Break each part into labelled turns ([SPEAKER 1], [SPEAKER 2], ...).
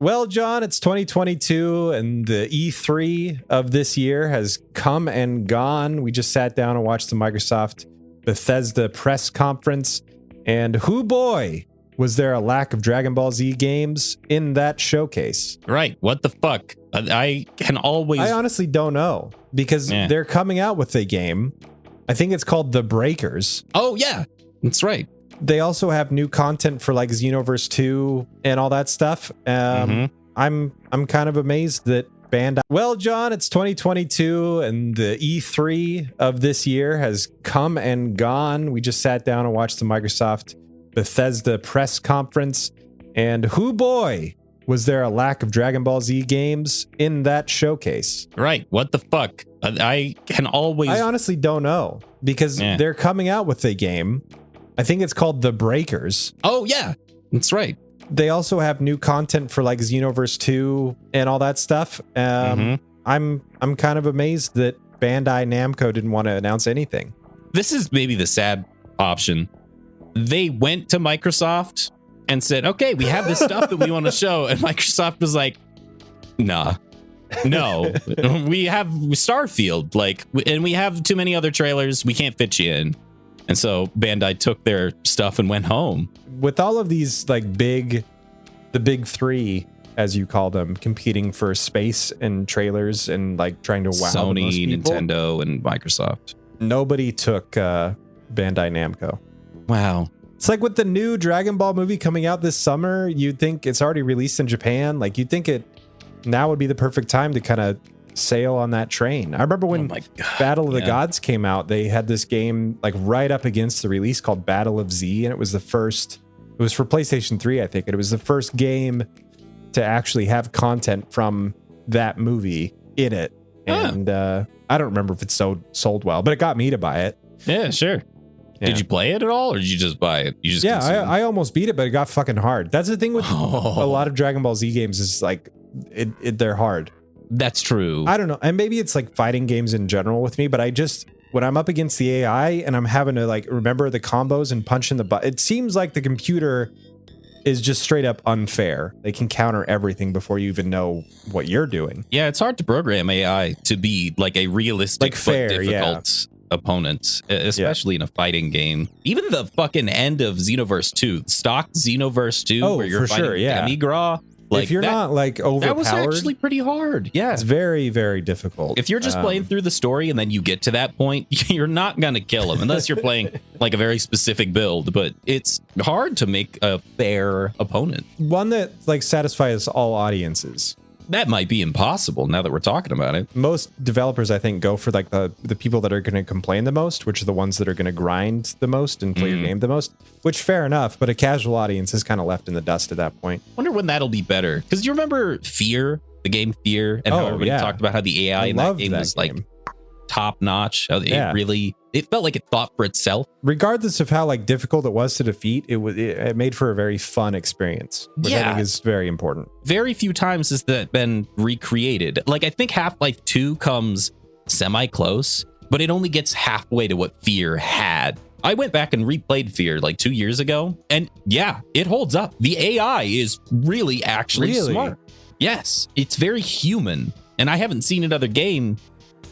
[SPEAKER 1] Well, John, it's 2022 and the E3 of this year has come and gone. We just sat down and watched the Microsoft Bethesda press conference. And whoo boy, was there a lack of Dragon Ball Z games in that showcase?
[SPEAKER 2] Right. What the fuck? I
[SPEAKER 1] honestly don't know because they're coming out with a game. I think it's called The Breakers.
[SPEAKER 2] Oh, yeah, that's right.
[SPEAKER 1] They also have new content for like Xenoverse 2 and all that stuff. I'm kind of amazed that Bandai. Well, John, it's 2022 and the E3 of this year has come and gone. We just sat down and watched the Microsoft Bethesda press conference. And whoo boy, was there a lack of Dragon Ball Z games in that showcase?
[SPEAKER 2] Right. What the fuck? I
[SPEAKER 1] honestly don't know because they're coming out with a game. I think it's called The Breakers.
[SPEAKER 2] Oh, yeah, that's right.
[SPEAKER 1] They also have new content for like Xenoverse 2 and all that stuff. I'm kind of amazed that Bandai Namco didn't want to announce anything.
[SPEAKER 2] This is maybe the sad option. They went to Microsoft and said, okay, we have this stuff that we want to show. And Microsoft was like, nah, no, we have Starfield, and we have too many other trailers. We can't fit you in. And so Bandai took their stuff and went home.
[SPEAKER 1] With all of these the big three, as you call them, competing for space and trailers and like trying to wow
[SPEAKER 2] Sony,
[SPEAKER 1] most people,
[SPEAKER 2] Nintendo, and Microsoft.
[SPEAKER 1] Nobody took Bandai Namco.
[SPEAKER 2] Wow.
[SPEAKER 1] It's like with the new Dragon Ball movie coming out this summer, you'd think it's already released in Japan. Like you'd think now would be the perfect time to kind of sail on that train. I remember when Battle of the Gods came out, they had this game like right up against the release called Battle of Z, and it was for PlayStation 3, I think. And it was the first game to actually have content from that movie in it. And I don't remember if it sold well, but it got me to buy it.
[SPEAKER 2] Yeah, sure. Yeah. Did you play it at all, or did you just buy it? You just
[SPEAKER 1] I almost beat it, but it got fucking hard. That's the thing with a lot of Dragon Ball Z games is like they're hard.
[SPEAKER 2] That's true.
[SPEAKER 1] I don't know. And maybe it's like fighting games in general with me, but when I'm up against the AI and I'm having to like remember the combos and punch in the butt, it seems like the computer is just straight up unfair. They can counter everything before you even know what you're doing.
[SPEAKER 2] Yeah, it's hard to program AI to be like a realistic
[SPEAKER 1] fair,
[SPEAKER 2] but difficult opponent, especially in a fighting game. Even the fucking end of Xenoverse 2, stock Xenoverse 2, where you're fighting Demigra.
[SPEAKER 1] Like, if you're not like overpowered,
[SPEAKER 2] that was actually pretty hard. Yeah,
[SPEAKER 1] it's very, very difficult.
[SPEAKER 2] If you're just playing through the story and then you get to that point, you're not going to kill him unless you're playing like a very specific build. But it's hard to make a fair opponent.
[SPEAKER 1] One that like satisfies all audiences.
[SPEAKER 2] That might be impossible now that we're talking about it.
[SPEAKER 1] Most developers, I think, go for like the people that are going to complain the most, which are the ones that are going to grind the most and play your game the most, which fair enough. But a casual audience is kind of left in the dust at that point.
[SPEAKER 2] Wonder when that'll be better. Because you remember Fear, the game Fear, and how everybody talked about how the AI in that game was like top notch. It felt like it thought for itself.
[SPEAKER 1] Regardless of how like difficult it was to defeat, it made for a very fun experience, which I think is very important.
[SPEAKER 2] Very few times has that been recreated. Like I think Half-Life 2 comes semi-close, but it only gets halfway to what Fear had. I went back and replayed Fear like 2 years ago, and it holds up. The AI is really actually smart. Yes, it's very human, and I haven't seen another game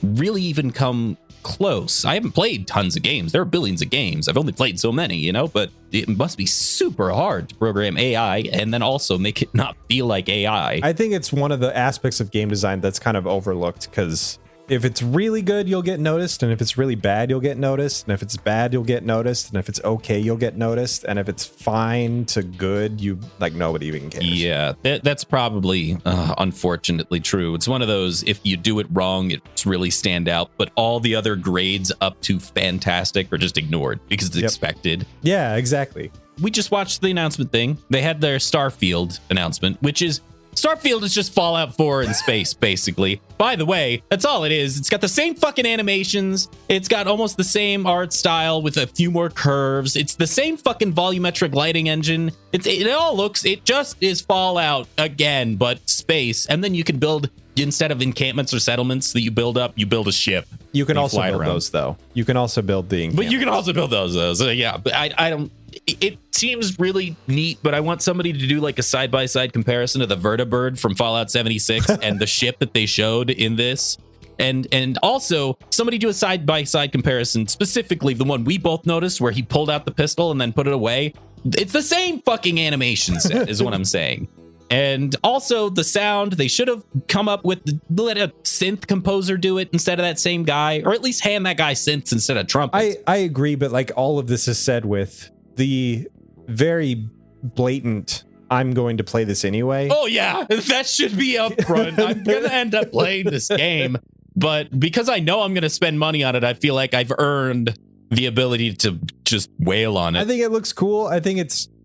[SPEAKER 2] really even come close. I haven't played tons of games. There are billions of games. I've only played so many, but it must be super hard to program AI and then also make it not feel like AI.
[SPEAKER 1] I think it's one of the aspects of game design that's kind of overlooked, because if it's really good, you'll get noticed. And if it's really bad, you'll get noticed. And if it's bad, you'll get noticed. And if it's okay, you'll get noticed. And if it's fine to good, nobody even cares.
[SPEAKER 2] Yeah, that's probably unfortunately true. It's one of those, if you do it wrong, it's really stand out. But all the other grades up to fantastic are just ignored because it's expected.
[SPEAKER 1] Yeah, exactly.
[SPEAKER 2] We just watched the announcement thing. They had their Starfield announcement, which is Starfield is just Fallout 4 in space, basically. By the way, that's all it is. It's got the same fucking animations. It's got almost the same art style with a few more curves. It's the same fucking volumetric lighting engine. It just is Fallout again, but space. And then you can build instead of encampments or settlements that you build up, you build a ship.
[SPEAKER 1] You can also build those, though. You can also build the encampments.
[SPEAKER 2] But you can also build those. So yeah, but I don't. It seems really neat, but I want somebody to do like a side-by-side comparison of the vertibird from Fallout 76 and the ship that they showed in this. And also somebody do a side-by-side comparison, specifically the one we both noticed where he pulled out the pistol and then put it away. It's the same fucking animation set is what I'm saying. And also the sound, they should have come up with, let a synth composer do it instead of that same guy, or at least hand that guy synths instead of trumpets.
[SPEAKER 1] I agree, but like all of this is said with the very blatant, I'm going to play this anyway.
[SPEAKER 2] Oh yeah, that should be up front. I'm going to end up playing this game, but because I know I'm going to spend money on it, I feel like I've earned the ability to just wail on it.
[SPEAKER 1] I think it looks cool. I think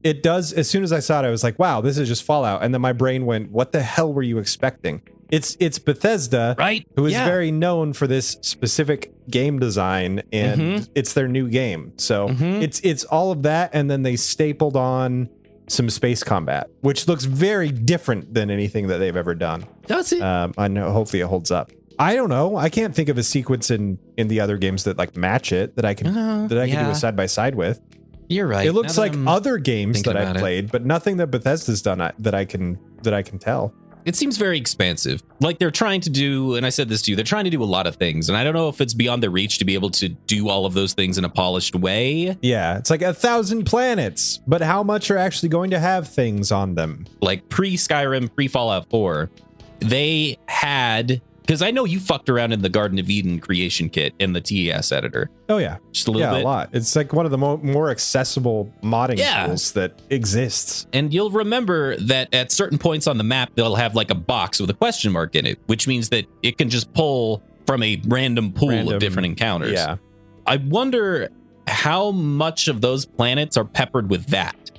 [SPEAKER 1] it does. As soon as I saw it, I was like, wow, this is just Fallout. And then my brain went, what the hell were you expecting? It's Bethesda,
[SPEAKER 2] right?
[SPEAKER 1] Who is very known for this specific game design, and it's their new game. So it's all of that, and then they stapled on some space combat, which looks very different than anything that they've ever done.
[SPEAKER 2] Does it?
[SPEAKER 1] I know. Hopefully, it holds up. I don't know. I can't think of a sequence in the other games that like match it that I can do a side by side with.
[SPEAKER 2] You're right.
[SPEAKER 1] It looks like other games that I've played, but nothing that Bethesda's done that I can tell.
[SPEAKER 2] It seems very expansive. Like they're trying to do, and I said this to you, they're trying to do a lot of things. And I don't know if it's beyond their reach to be able to do all of those things in a polished way.
[SPEAKER 1] Yeah, it's like 1,000 planets, but how much are actually going to have things on them?
[SPEAKER 2] Like pre-Skyrim, pre-Fallout 4, they had, because I know you fucked around in the Garden of Eden creation kit in the TES editor.
[SPEAKER 1] Oh, yeah.
[SPEAKER 2] Just a little bit.
[SPEAKER 1] Yeah, a lot. It's like one of the more accessible modding tools that exists.
[SPEAKER 2] And you'll remember that at certain points on the map, they'll have like a box with a question mark in it, which means that it can just pull from a random pool of different encounters.
[SPEAKER 1] Yeah.
[SPEAKER 2] I wonder how much of those planets are peppered with that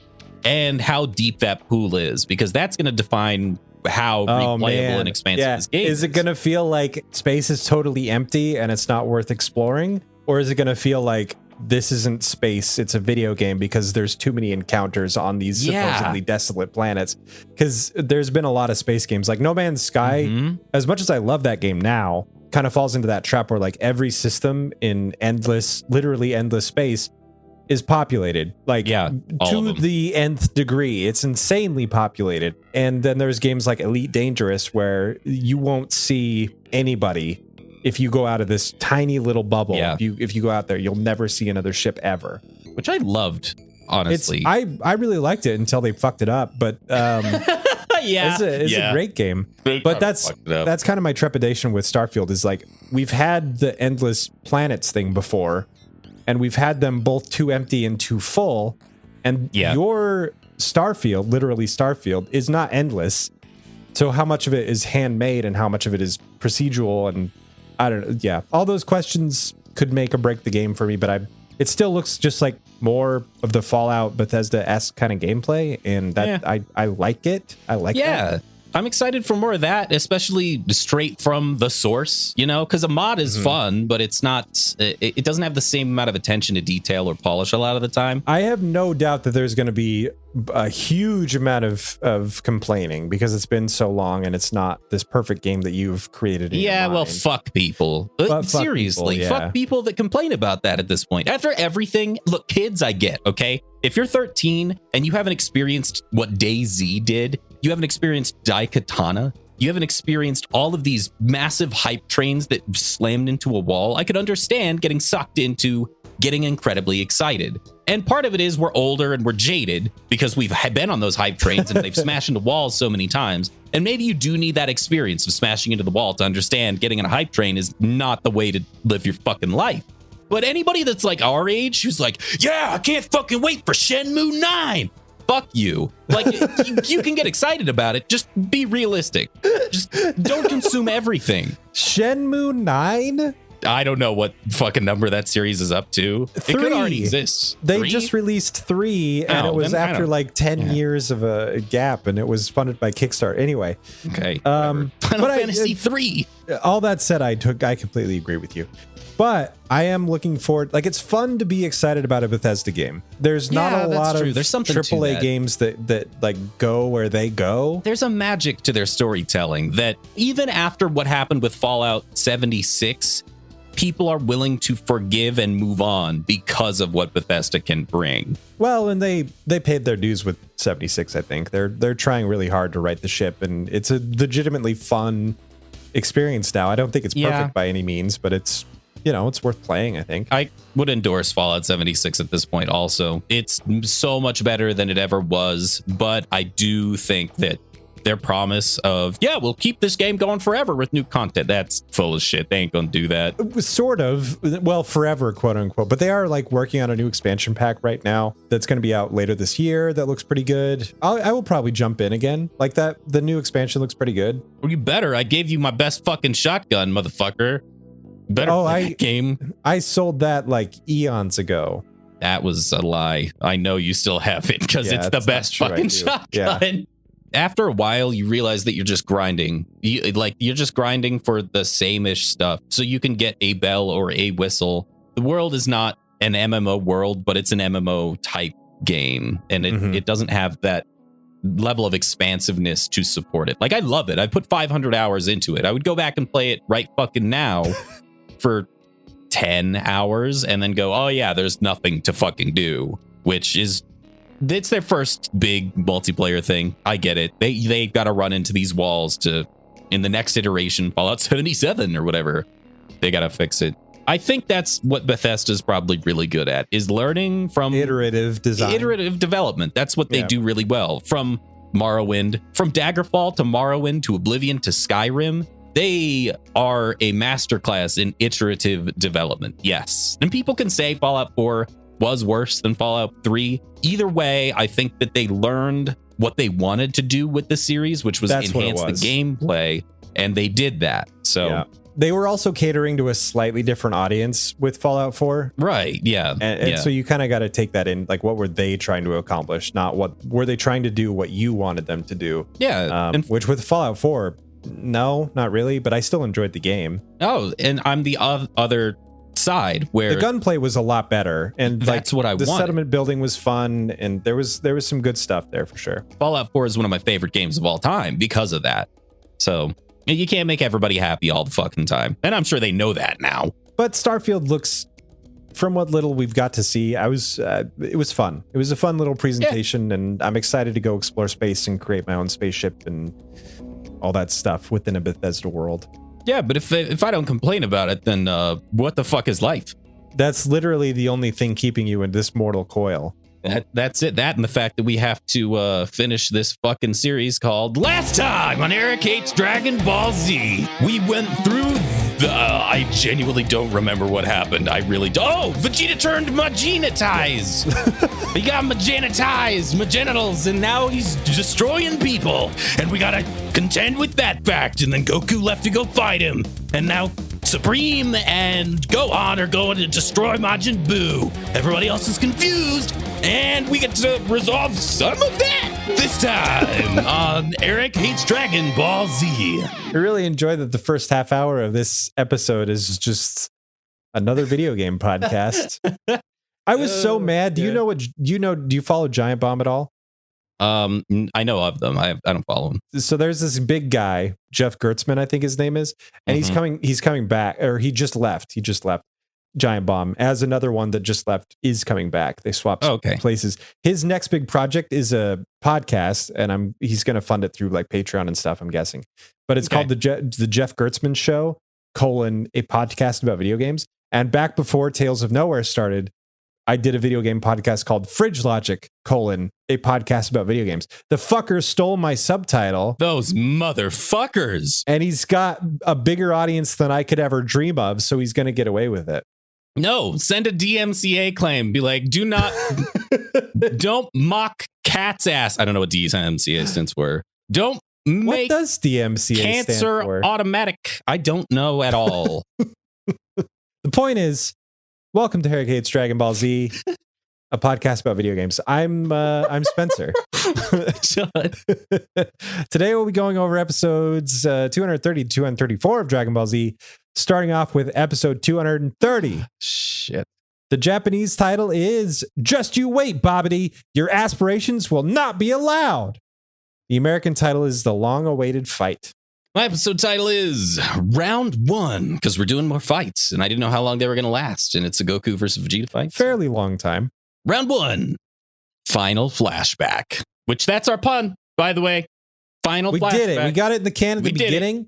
[SPEAKER 2] and how deep that pool is, because that's going to define how replayable and expansive this game
[SPEAKER 1] is. It going to feel like space is totally empty and it's not worth exploring? Or is it going to feel like this isn't space, it's a video game because there's too many encounters on these supposedly desolate planets? Because there's been a lot of space games like No Man's Sky. As much as I love that game now, kind of falls into that trap where like every system in literally endless space is populated, like to the nth degree. It's insanely populated. And then there's games like Elite Dangerous where you won't see anybody if you go out of this tiny little bubble. If you go out there, you'll never see another ship ever,
[SPEAKER 2] which I loved, honestly.
[SPEAKER 1] I really liked it until they fucked it up, but it's a great game. But that's kind of my trepidation with Starfield is like, we've had the endless planets thing before, and we've had them both too empty and too full. And your Starfield, literally Starfield, is not endless. So how much of it is handmade and how much of it is procedural? And I don't know. Yeah, all those questions could make or break the game for me. But it still looks just like more of the Fallout Bethesda-esque kind of gameplay. And that I like it. I like that.
[SPEAKER 2] I'm excited for more of that, especially straight from the source, because a mod is fun, but it's not, it doesn't have the same amount of attention to detail or polish a lot of the time.
[SPEAKER 1] I have no doubt that there's going to be a huge amount of complaining because it's been so long and it's not this perfect game that you've created in your mind.
[SPEAKER 2] Well, fuck people. Seriously, fuck people that complain about that at this point. After everything, look, kids, I get, okay? If you're 13 and you haven't experienced what DayZ did, you haven't experienced Daikatana, you haven't experienced all of these massive hype trains that slammed into a wall, I could understand getting sucked into getting incredibly excited. And part of it is we're older and we're jaded because we've been on those hype trains and they've smashed into walls so many times. And maybe you do need that experience of smashing into the wall to understand getting on a hype train is not the way to live your fucking life. But anybody that's like our age who's like, yeah, I can't fucking wait for Shenmue 9. Fuck you. Like, you can get excited about it. Just be realistic. Just don't consume everything.
[SPEAKER 1] Shenmue 9?
[SPEAKER 2] I don't know what fucking number that series is up to.
[SPEAKER 1] 3.
[SPEAKER 2] It could already exist.
[SPEAKER 1] They just released 3, and it was after like 10 years of a gap, and it was funded by Kickstarter. Anyway.
[SPEAKER 2] Okay. Final Fantasy 3.
[SPEAKER 1] All that said, I completely agree with you. But I am looking forward. Like, it's fun to be excited about a Bethesda game. There's not a lot of
[SPEAKER 2] There's something
[SPEAKER 1] AAA games that like go where they go.
[SPEAKER 2] There's a magic to their storytelling that even after what happened with Fallout 76, people are willing to forgive and move on because of what Bethesda can bring.
[SPEAKER 1] Well, and they paid their dues with 76, I think. They're trying really hard to right the ship, and it's a legitimately fun experience now. I don't think it's perfect by any means, but it's, you know, it's worth playing, I think.
[SPEAKER 2] I would endorse Fallout 76 at this point also. It's so much better than it ever was, but I do think that their promise of, we'll keep this game going forever with new content, that's full of shit. They ain't gonna do that.
[SPEAKER 1] Sort of. Well, forever, quote unquote. But they are like working on a new expansion pack right now that's going to be out later this year. That looks pretty good. I will probably jump in again. Like that. The new expansion looks pretty good.
[SPEAKER 2] Well, you better. I gave you my best fucking shotgun, motherfucker. Better game.
[SPEAKER 1] I sold that like eons ago.
[SPEAKER 2] That was a lie. I know you still have it because it's the best fucking shotgun. Yeah. After a while, you realize that you're just grinding. You're just grinding for the same-ish stuff. So you can get a bell or a whistle. The world is not an MMO world, but it's an MMO type game. And it doesn't have that level of expansiveness to support it. Like, I love it. I put 500 hours into it. I would go back and play it right fucking now for 10 hours and then go, oh yeah, there's nothing to fucking do, which is... It's their first big multiplayer thing. I get it. They got to run into these walls to, in the next iteration, Fallout 77 or whatever, they got to fix it. I think that's what Bethesda's probably really good at, is learning from
[SPEAKER 1] iterative design,
[SPEAKER 2] iterative development. That's what they do really well. From Morrowind, from Daggerfall to Morrowind to Oblivion to Skyrim, they are a masterclass in iterative development. Yes. And people can say Fallout 4 was worse than Fallout 3. Either way, I think that they learned what they wanted to do with the series, which was enhance the gameplay, and they did that. So
[SPEAKER 1] they were also catering to a slightly different audience with Fallout 4.
[SPEAKER 2] Right, yeah.
[SPEAKER 1] And so you kind of got to take that in, like, what were they trying to accomplish, not what were they trying to do what you wanted them to do.
[SPEAKER 2] Yeah.
[SPEAKER 1] Which with Fallout 4, no, not really, but I still enjoyed the game.
[SPEAKER 2] Oh, and I'm the other side where
[SPEAKER 1] the gunplay was a lot better, and
[SPEAKER 2] that's what I wanted.
[SPEAKER 1] The settlement building was fun, and there was some good stuff there for sure.
[SPEAKER 2] Fallout 4 is one of my favorite games of all time because of that. So you can't make everybody happy all the fucking time, and I'm sure they know that now.
[SPEAKER 1] But Starfield looks, from what little we've got to see, it was fun. It was a fun little presentation, and I'm excited to go explore space and create my own spaceship and all that stuff within a Bethesda world.
[SPEAKER 2] Yeah, but if I don't complain about it, then what the fuck is life?
[SPEAKER 1] That's literally the only thing keeping you in this mortal coil.
[SPEAKER 2] That's it. That and the fact that we have to finish this fucking series called Last Time on Eric Hates Dragon Ball Z. We went through I genuinely don't remember what happened. I really don't. Oh, Vegeta turned Magenitized. He got Magenitized, Magenitals, and now he's destroying people. And we gotta contend with that fact. And then Goku left to go fight him. And now Supreme and Gohan are going to destroy Majin Buu. Everybody else is confused. And we get to resolve some of that this time on Eric Hates Dragon Ball Z.
[SPEAKER 1] I really enjoy that the first half hour of this episode is just another video game podcast. I was so mad. Do you follow Giant Bomb at all?
[SPEAKER 2] I know of them. I don't follow him.
[SPEAKER 1] So there's this big guy, Jeff Gertzman, I think his name is, and he's coming back, or he just left. Giant Bomb as another one that just left is coming back. They swapped places. His next big project is a podcast, and he's going to fund it through like Patreon and stuff, I'm guessing. But it's called the Jeff Gertzman Show, a podcast about video games. And back before Tales of Nowhere started, I did a video game podcast called Fridge Logic, a podcast about video games. The fucker stole my subtitle.
[SPEAKER 2] Those motherfuckers.
[SPEAKER 1] And he's got a bigger audience than I could ever dream of, so he's going to get away with it.
[SPEAKER 2] No, send a DMCA claim. Be like, don't mock cat's ass. I don't know what DMCA stands for. Don't make
[SPEAKER 1] what does DMCA
[SPEAKER 2] cancer
[SPEAKER 1] stand for?
[SPEAKER 2] Automatic. I don't know at all.
[SPEAKER 1] The point is, welcome to Eric Hates Dragon Ball Z, a podcast about video games. I'm Spencer. Today we'll be going over episodes 230 to 234 of Dragon Ball Z. Starting off with episode 230.
[SPEAKER 2] Shit.
[SPEAKER 1] The Japanese title is Just You Wait, Bobbity. Your aspirations will not be allowed. The American title is The Long-Awaited Fight.
[SPEAKER 2] My episode title is Round 1, because we're doing more fights, and I didn't know how long they were going to last, and it's a Goku versus Vegeta fight.
[SPEAKER 1] Fairly long time.
[SPEAKER 2] Round 1, Final Flashback, which that's our pun, by the way. Final Flashback. We
[SPEAKER 1] did it. We got it in the can at the beginning.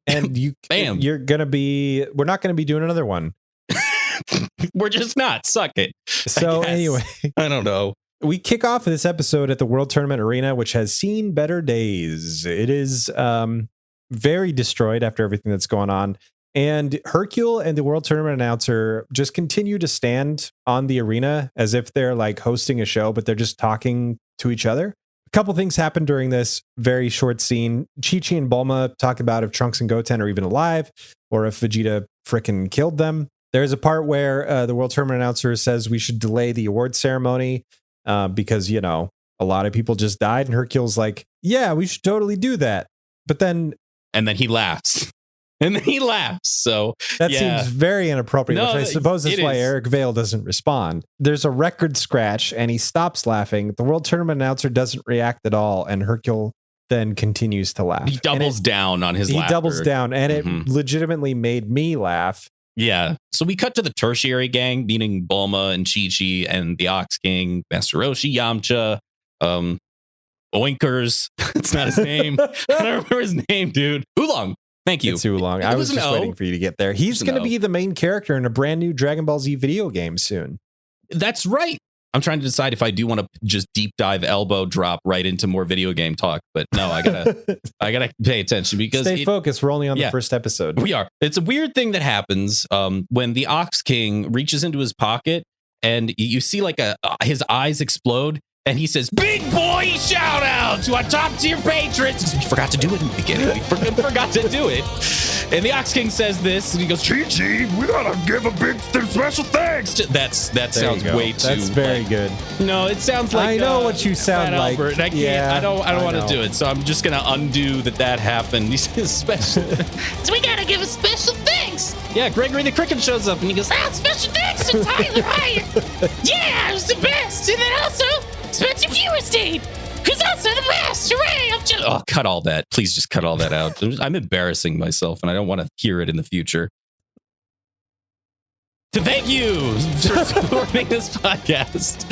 [SPEAKER 1] And
[SPEAKER 2] Bam.
[SPEAKER 1] We're not going to be doing another one.
[SPEAKER 2] We're just not. Suck it.
[SPEAKER 1] So anyway,
[SPEAKER 2] I don't know.
[SPEAKER 1] We kick off this episode at the World Tournament Arena, which has seen better days. It is very destroyed after everything that's going on. And Hercule and the World Tournament announcer just continue to stand on the arena as if they're like hosting a show, but they're just talking to each other. A couple things happen during this very short scene. Chi-Chi and Bulma talk about if Trunks and Goten are even alive or if Vegeta frickin' killed them. There's a part where the World Tournament announcer says we should delay the award ceremony because, you know, a lot of people just died. And Hercule's like, yeah, we should totally do that. But then...
[SPEAKER 2] And then he laughs. So
[SPEAKER 1] that seems very inappropriate, which I suppose is why Eric Vale doesn't respond. There's a record scratch and he stops laughing. The World Tournament announcer doesn't react at all. And Hercule then continues to laugh.
[SPEAKER 2] He doubles down on his laughter.
[SPEAKER 1] He doubles down and it legitimately made me laugh.
[SPEAKER 2] Yeah. So we cut to the tertiary gang, meaning Bulma and Chi-Chi and the Ox King, Master Roshi, Yamcha, Oinkers. It's not his name. I don't remember his name, dude. Oolong. Thank you.
[SPEAKER 1] It's Oolong. I was just waiting for you to get there. He's going to be the main character in a brand new Dragon Ball Z video game soon.
[SPEAKER 2] That's right. I'm trying to decide if I do want to just deep dive elbow drop right into more video game talk, but no, I gotta pay attention because
[SPEAKER 1] stay focused. We're only on the first episode.
[SPEAKER 2] We are. It's a weird thing that happens when the Ox King reaches into his pocket and you see like his eyes explode. And he says, big boy shout out to our top tier patrons. We forgot to do it in the beginning. We forgot to do it. And the Ox King says this, and he goes, Chi-Chi, we gotta give a big special thanks. That sounds way too.
[SPEAKER 1] That's very good.
[SPEAKER 2] No, it sounds like
[SPEAKER 1] I know what you sound like.
[SPEAKER 2] Albert, and I can't. Yeah, I don't want to do it. So I'm just gonna undo that happened. He says special. So we gotta give a special thanks. Yeah, Gregory the Cricket shows up and he goes, special thanks to Tyler Hyatt. Yeah, it was the best. And then also Spencer Feuerstein, who's also the best. Hooray! Cut all that. Please just cut all that out. I'm embarrassing myself, and I don't want to hear it in the future. To thank you for supporting this podcast.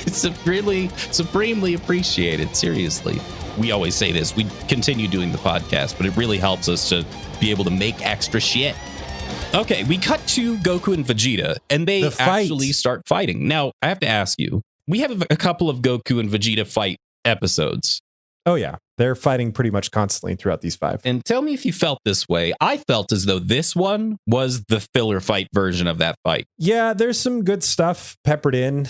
[SPEAKER 2] It's really supremely appreciated. Seriously. We always say this. We continue doing the podcast, but it really helps us to be able to make extra shit. Okay, we cut to Goku and Vegeta, and they actually start fighting. Now, I have to ask you, we have a couple of Goku and Vegeta fight episodes.
[SPEAKER 1] Oh, yeah. They're fighting pretty much constantly throughout these 5.
[SPEAKER 2] And tell me if you felt this way. I felt as though this one was the filler fight version of that fight.
[SPEAKER 1] Yeah, there's some good stuff peppered in.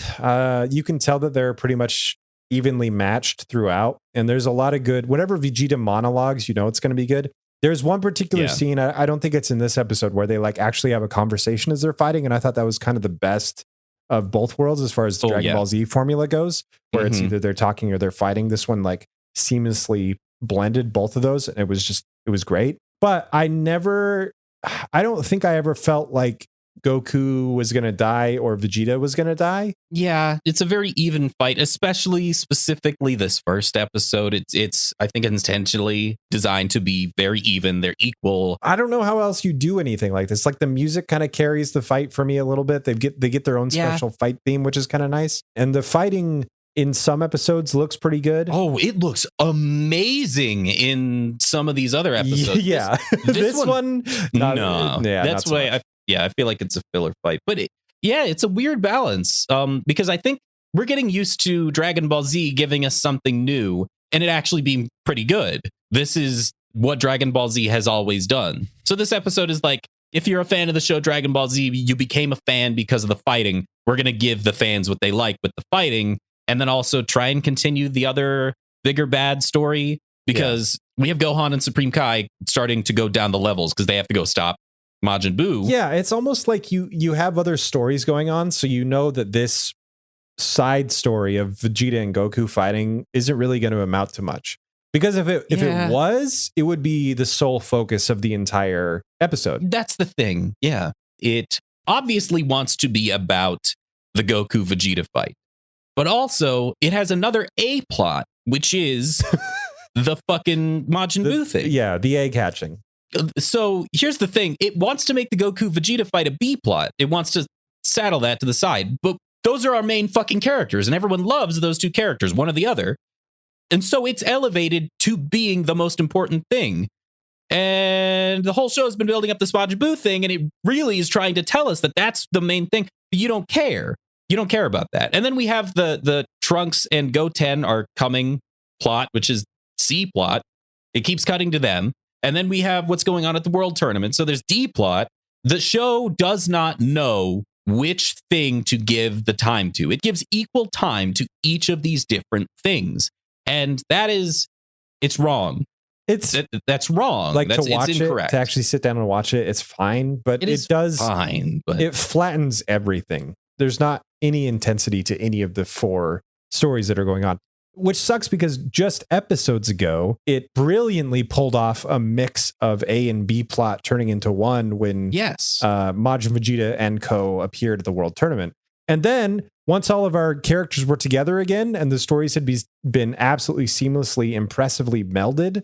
[SPEAKER 1] You can tell that they're pretty much evenly matched throughout. And there's a lot of good, whenever Vegeta monologues, you know it's going to be good. There's one particular scene, I don't think it's in this episode, where they like actually have a conversation as they're fighting. And I thought that was kind of the best of both worlds as far as the Dragon Ball Z formula goes, where it's either they're talking or they're fighting. This one like seamlessly blended both of those, and it was great. But I don't think I ever felt like Goku was going to die or Vegeta was going to die.
[SPEAKER 2] Yeah, it's a very even fight, especially specifically this first episode. It's I think intentionally designed to be very even. They're equal.
[SPEAKER 1] I don't know how else you do anything like this. Like the music kind of carries the fight for me a little bit. They get their own special fight theme, which is kind of nice. And the fighting in some episodes looks pretty good.
[SPEAKER 2] Oh, it looks amazing in some of these other episodes.
[SPEAKER 1] Yeah, this one
[SPEAKER 2] no. Yeah, that's why I feel like it's a filler fight. But it's a weird balance because I think we're getting used to Dragon Ball Z giving us something new and it actually being pretty good. This is what Dragon Ball Z has always done. So this episode is like, if you're a fan of the show Dragon Ball Z, you became a fan because of the fighting. We're going to give the fans what they like with the fighting and then also try and continue the other bigger bad story because we have Gohan and Supreme Kai starting to go down the levels because they have to go stop Majin Buu.
[SPEAKER 1] Yeah, it's almost like you have other stories going on, so you know that this side story of Vegeta and Goku fighting isn't really going to amount to much. Because if it was, it would be the sole focus of the entire episode.
[SPEAKER 2] That's the thing. Yeah. It obviously wants to be about the Goku Vegeta fight. But also, it has another A plot, which is the fucking Majin Buu thing.
[SPEAKER 1] Yeah, the egg hatching.
[SPEAKER 2] So here's the thing. It wants to make the Goku Vegeta fight a B plot. It wants to saddle that to the side. But those are our main fucking characters, and everyone loves those two characters, one or the other. And so it's elevated to being the most important thing. And the whole show has been building up this Majin Buu thing, and it really is trying to tell us that that's the main thing. But you don't care. You don't care about that. And then we have the Trunks and Goten are coming plot, which is C plot. It keeps cutting to them. And then we have what's going on at the World Tournament. So there's D plot. The show does not know which thing to give the time to. It gives equal time to each of these different things. And it's wrong. That's wrong.
[SPEAKER 1] Like
[SPEAKER 2] to
[SPEAKER 1] watch it, to actually sit down and watch it, it's fine. But it does
[SPEAKER 2] fine. But
[SPEAKER 1] it flattens everything. There's not any intensity to any of the 4 stories that are going on, which sucks because just episodes ago, it brilliantly pulled off a mix of A and B plot turning into one when Majin Vegeta and co appeared at the World Tournament. And then once all of our characters were together again and the stories had been absolutely seamlessly, impressively melded,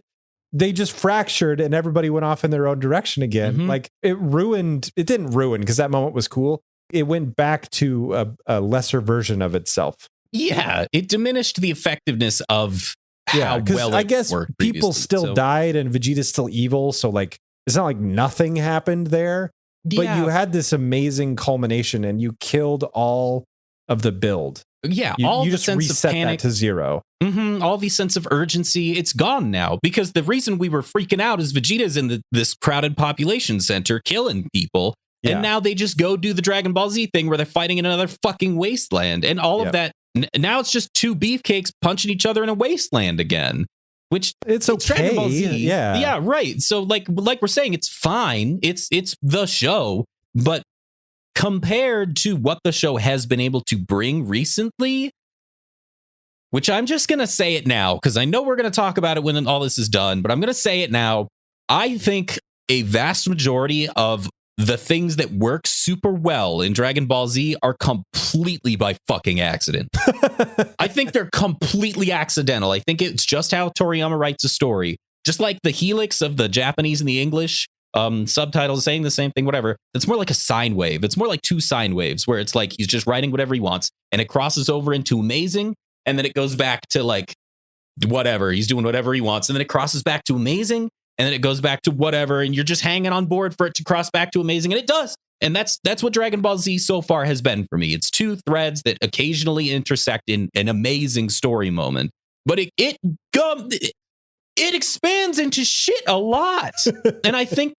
[SPEAKER 1] they just fractured and everybody went off in their own direction again.
[SPEAKER 2] Mm-hmm.
[SPEAKER 1] Like it didn't ruin because that moment was cool. It went back to a lesser version of itself.
[SPEAKER 2] Yeah, it diminished the effectiveness of how well it
[SPEAKER 1] I guess
[SPEAKER 2] worked
[SPEAKER 1] people still died and Vegeta's still evil. So like, it's not like nothing happened there, but you had this amazing culmination and you killed all of the build.
[SPEAKER 2] Yeah,
[SPEAKER 1] you just reset that to 0.
[SPEAKER 2] Mm-hmm, all the sense of urgency, it's gone now because the reason we were freaking out is Vegeta's in this crowded population center killing people. Yeah. And now they just go do the Dragon Ball Z thing where they're fighting in another fucking wasteland. And all of that, now it's just 2 beefcakes punching each other in a wasteland again. Which
[SPEAKER 1] it's okay.
[SPEAKER 2] Dragon Ball Z.
[SPEAKER 1] Yeah.
[SPEAKER 2] Yeah, right. So like we're saying, it's fine. It's the show. But compared to what the show has been able to bring recently, which I'm just going to say it now, because I know we're going to talk about it when all this is done, but I'm going to say it now. I think a vast majority of the things that work super well in Dragon Ball Z are completely by fucking accident. I think they're completely accidental. I think it's just how Toriyama writes a story. Just like the helix of the Japanese and the English subtitles saying the same thing, whatever. It's more like a sine wave. It's more like 2 sine waves where it's like he's just writing whatever he wants and it crosses over into amazing. And then it goes back to like whatever. He's doing whatever he wants. And then it crosses back to amazing. And then it goes back to whatever, and you're just hanging on board for it to cross back to amazing, and it does. And that's what Dragon Ball Z so far has been for me. It's 2 threads that occasionally intersect in an amazing story moment, but it expands into shit a lot. And I think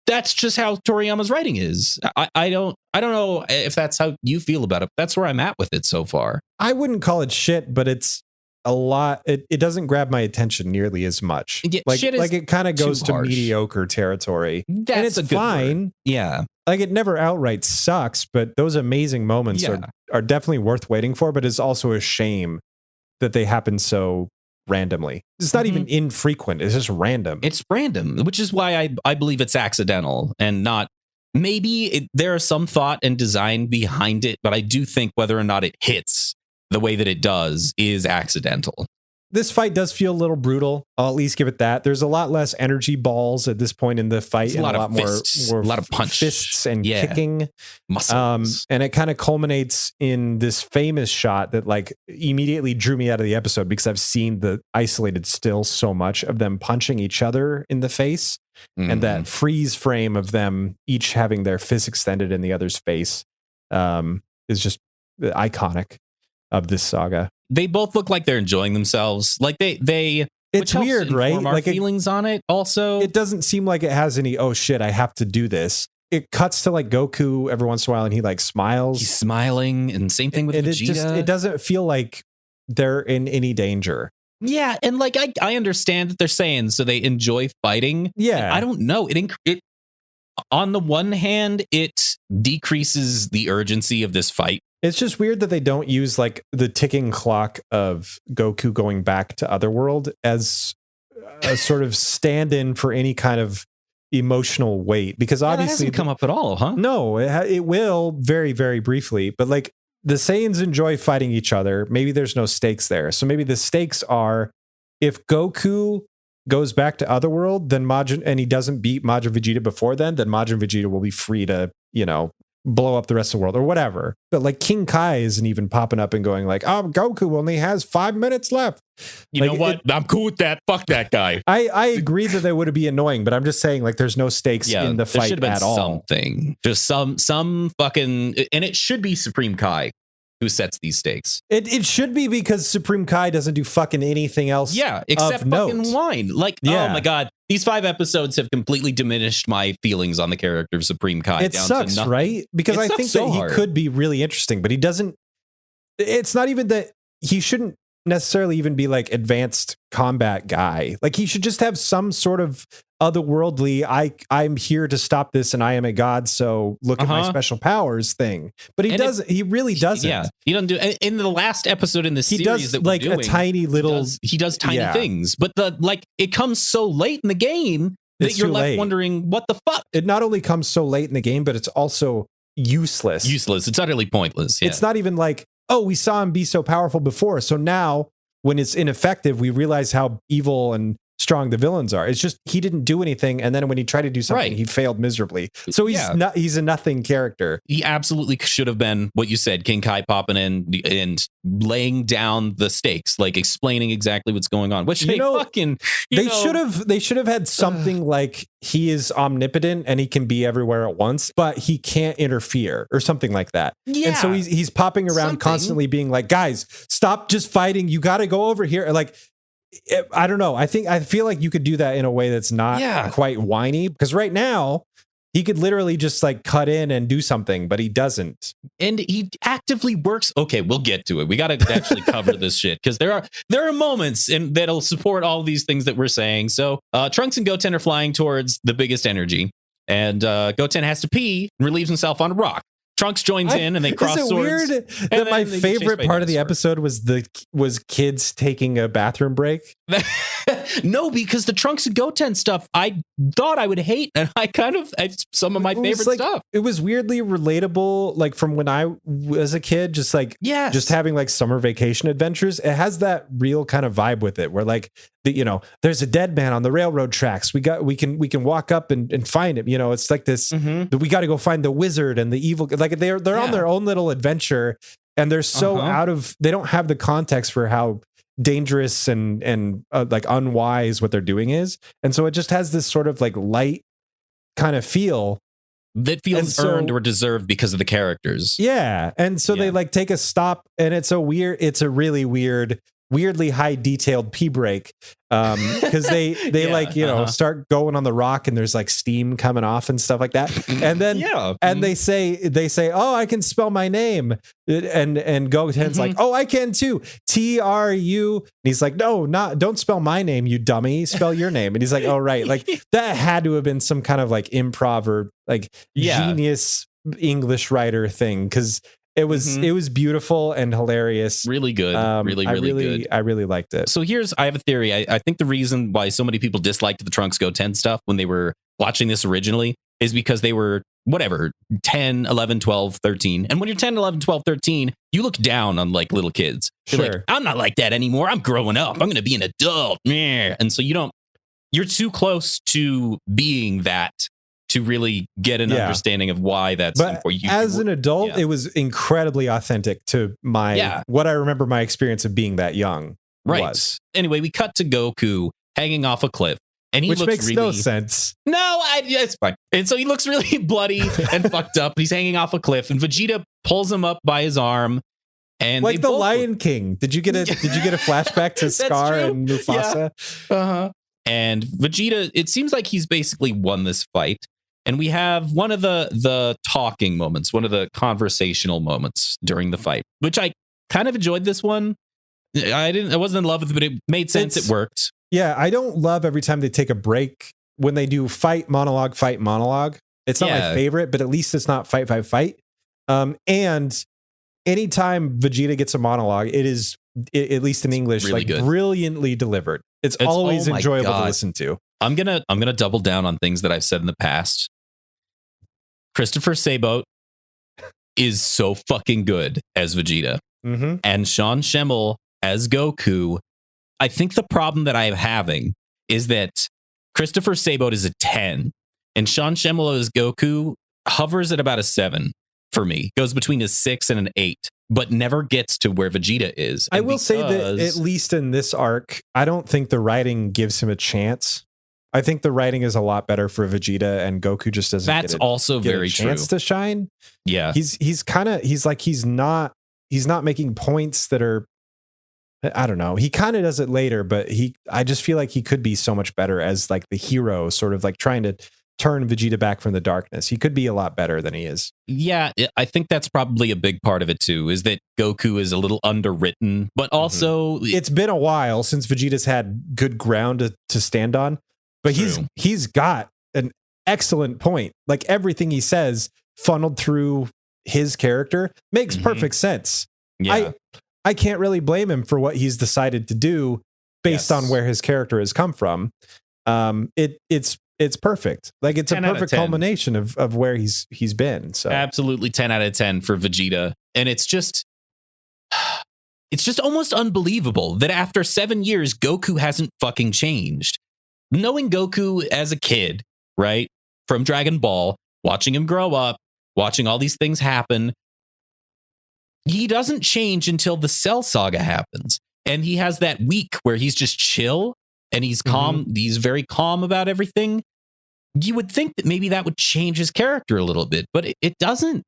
[SPEAKER 2] that's just how Toriyama's writing is. I don't know if that's how you feel about it. That's where I'm at with it so far.
[SPEAKER 1] I wouldn't call it shit, but it's a lot. It doesn't grab my attention nearly as much.
[SPEAKER 2] Yeah,
[SPEAKER 1] like it kind of goes to mediocre territory.
[SPEAKER 2] That's
[SPEAKER 1] and it's fine.
[SPEAKER 2] Word. Yeah.
[SPEAKER 1] Like it never outright sucks, but those amazing moments are definitely worth waiting for, but it's also a shame that they happen so randomly. It's not even infrequent. It's just random.
[SPEAKER 2] It's random, which is why I believe it's accidental and not maybe there is some thought and design behind it, but I do think whether or not it hits the way that it does is accidental.
[SPEAKER 1] This fight does feel a little brutal. I'll at least give it that. There's a lot less energy balls at this point in the fight.
[SPEAKER 2] And a lot more a lot of punch,
[SPEAKER 1] fists and kicking.
[SPEAKER 2] Muscles.
[SPEAKER 1] And it kind of culminates in this famous shot that like immediately drew me out of the episode because I've seen the isolated still so much of them punching each other in the face. And that freeze frame of them each having their fist extended in the other's face is just iconic of this saga.
[SPEAKER 2] They both look like they're enjoying themselves. Like they
[SPEAKER 1] it's weird, right?
[SPEAKER 2] Our like feelings on it also.
[SPEAKER 1] It doesn't seem like it has any, oh shit, I have to do this. It cuts to like Goku every once in a while and he like smiles.
[SPEAKER 2] He's smiling, and same thing with Vegeta.
[SPEAKER 1] It doesn't feel like they're in any danger.
[SPEAKER 2] Yeah, and like I understand that they're saying so they enjoy fighting.
[SPEAKER 1] Yeah.
[SPEAKER 2] I don't know. It on the one hand, it decreases the urgency of this fight.
[SPEAKER 1] It's just weird that they don't use like the ticking clock of Goku going back to Otherworld as a sort of stand-in for any kind of emotional weight, because obviously
[SPEAKER 2] that hasn't come up at all, huh?
[SPEAKER 1] No, it will very, very briefly, but like the Saiyans enjoy fighting each other. Maybe there's no stakes there. So maybe the stakes are if Goku goes back to Otherworld, then Majin, and he doesn't beat Majin Vegeta before then Majin Vegeta will be free to, blow up the rest of the world or whatever. But like King Kai isn't even popping up and going like, oh, Goku only has 5 minutes left.
[SPEAKER 2] You know what? I'm cool with that. Fuck that guy.
[SPEAKER 1] I agree that would be annoying, but I'm just saying like there's no stakes in the fight
[SPEAKER 2] should have been
[SPEAKER 1] at all.
[SPEAKER 2] Something. Just some fucking, and it should be Supreme Kai who sets these stakes.
[SPEAKER 1] It should be, because Supreme Kai doesn't do fucking anything else.
[SPEAKER 2] Yeah, except fucking whine. Like, oh my god, these 5 episodes have completely diminished my feelings on the character of Supreme Kai.
[SPEAKER 1] It sucks, right? Because I think that he could be really interesting, but he doesn't. It's not even that he shouldn't necessarily even be like advanced combat guy. Like he should just have some sort of otherworldly, I'm here to stop this and I am a god, so look at my special powers thing. But he doesn't. He really doesn't.
[SPEAKER 2] Yeah, he doesn't do. In the last episode in the series
[SPEAKER 1] does,
[SPEAKER 2] that we're
[SPEAKER 1] like
[SPEAKER 2] doing,
[SPEAKER 1] a tiny little.
[SPEAKER 2] He does tiny things, but it comes so late in the game that you're left wondering what the fuck.
[SPEAKER 1] It not only comes so late in the game, but it's also useless.
[SPEAKER 2] It's utterly pointless. Yeah.
[SPEAKER 1] It's not even like, oh, we saw him be so powerful before, so now when it's ineffective, we realize how evil and strong the villains are. It's just he didn't do anything, and then when he tried to do something, he failed miserably. So he's a nothing character.
[SPEAKER 2] He absolutely should have been what you said, King Kai popping in and laying down the stakes, like explaining exactly what's going on. Which they
[SPEAKER 1] should have had something like he is omnipotent and he can be everywhere at once, but he can't interfere or something like that. Yeah. And so he's popping around constantly being like, guys, stop just fighting. You got to go over here. Like, I don't know. I feel like you could do that in a way that's not quite whiny, because right now he could literally just like cut in and do something, but he doesn't.
[SPEAKER 2] And he actively works. Okay, we'll get to it. We got to actually cover this shit, because there are moments that'll support all these things that we're saying. So Trunks and Goten are flying towards the biggest energy, and Goten has to pee and relieves himself on a rock. Trunks joins in and they cross swords.
[SPEAKER 1] Is it weird that my favorite part of the episode was kids taking a bathroom break?
[SPEAKER 2] No, because the Trunks and Goten stuff I thought I would hate, and it's some of my favorite stuff.
[SPEAKER 1] It was weirdly relatable, like from when I was a kid, just just having like summer vacation adventures. It has that real kind of vibe with it, where like there's a dead man on the railroad tracks. We can walk up and find him. It's like this. We got to go find the wizard and the evil. Like they're on their own little adventure, and they're so they don't have the context for how dangerous and like unwise what they're doing is, and so it just has this sort of like light kind of feel
[SPEAKER 2] that feels earned or deserved because of the characters.
[SPEAKER 1] And so they like take a stop, and it's a really weirdly high detailed pee break, because they start going on the rock, and there's like steam coming off and stuff like that, and then and they say, oh, I can spell my name, and Goten's like, oh, I can too, TRU, and he's like, no, don't spell my name, you dummy, spell your name. And he's like, oh right, like that had to have been some kind of like improv or like genius English writer thing, because it was beautiful and hilarious.
[SPEAKER 2] Really good. Really good.
[SPEAKER 1] I really liked it.
[SPEAKER 2] So I have a theory. I think the reason why so many people disliked the Trunks Goten stuff when they were watching this originally is because they were, 10, 11, 12, 13. And when you're 10, 11, 12, 13, you look down on like little kids. You're like, I'm not like that anymore. I'm growing up. I'm going to be an adult. And so you're too close to being that to really get an understanding of why that's important.
[SPEAKER 1] As an adult, it was incredibly authentic to what I remember my experience of being that young.
[SPEAKER 2] Right.
[SPEAKER 1] Was.
[SPEAKER 2] Anyway, we cut to Goku hanging off a cliff, and he
[SPEAKER 1] makes no sense.
[SPEAKER 2] No, it's fine. And so he looks really bloody and fucked up. He's hanging off a cliff, and Vegeta pulls him up by his arm. And
[SPEAKER 1] like the Lion King. Did you get a flashback to Scar and Mufasa?
[SPEAKER 2] Yeah. And Vegeta, it seems like he's basically won this fight. And we have one of the talking moments, one of the conversational moments during the fight, which I kind of enjoyed this one. I wasn't in love with it, but it made sense. It worked.
[SPEAKER 1] Yeah, I don't love every time they take a break when they do fight, monologue. It's not my favorite, but at least it's not fight. And anytime Vegeta gets a monologue, it is at least in English,
[SPEAKER 2] really
[SPEAKER 1] like
[SPEAKER 2] good.
[SPEAKER 1] Brilliantly delivered. It's always enjoyable to listen to.
[SPEAKER 2] I'm gonna double down on things that I've said in the past. Christopher Sabaut is so fucking good as Vegeta, and Sean Schemmel as Goku. I think the problem that I am having is that Christopher Sabaut is a 10, and Sean Schemmel as Goku hovers at about a 7 for me. Goes between a 6 and an 8, but never gets to where Vegeta is.
[SPEAKER 1] I will say that at least in this arc, I don't think the writing gives him a chance. I think the writing is a lot better for Vegeta, and Goku just doesn't.
[SPEAKER 2] That's also very true.
[SPEAKER 1] Chance to shine.
[SPEAKER 2] Yeah,
[SPEAKER 1] he's not making points that are. I don't know. He kind of does it later, but I just feel like he could be so much better as like the hero, sort of like trying to turn Vegeta back from the darkness. He could be a lot better than he is.
[SPEAKER 2] Yeah, I think that's probably a big part of it too, is that Goku is a little underwritten, but also
[SPEAKER 1] it's been a while since Vegeta's had good ground to stand on, but he's got an excellent point. Like everything he says funneled through his character makes perfect sense.
[SPEAKER 2] Yeah.
[SPEAKER 1] I can't really blame him for what he's decided to do based on where his character has come from. It's perfect. Like it's a perfect culmination of where he's been. So
[SPEAKER 2] absolutely 10 out of 10 for Vegeta. And it's just almost unbelievable that after 7 years, Goku hasn't fucking changed. Knowing Goku as a kid, right? From Dragon Ball, watching him grow up, watching all these things happen, he doesn't change until the Cell Saga happens. And he has that week where he's just chill and he's calm. He's very calm about everything. You would think that maybe that would change his character a little bit, but it doesn't.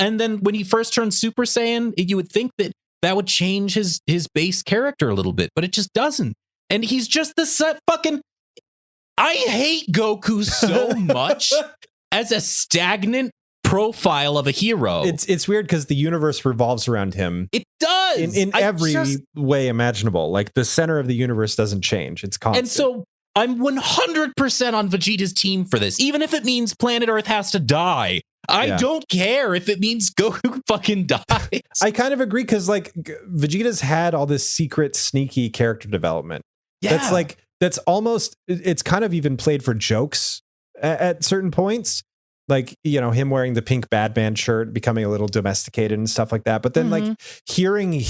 [SPEAKER 2] And then when he first turns Super Saiyan, you would think that would change his base character a little bit, but it just doesn't. And he's just the fucking... I hate Goku so much as a stagnant profile of a hero.
[SPEAKER 1] It's weird because the universe revolves around him.
[SPEAKER 2] It does
[SPEAKER 1] in every way imaginable. Like the center of the universe doesn't change. It's constant.
[SPEAKER 2] And so I'm 100% on Vegeta's team for this, even if it means planet Earth has to die. I don't care if it means Goku fucking dies.
[SPEAKER 1] I kind of agree because like Vegeta's had all this secret, sneaky character development. Yeah. That's almost, it's kind of even played for jokes at certain points. Like, you know, him wearing the pink Batman shirt, becoming a little domesticated and stuff like that. But then like hearing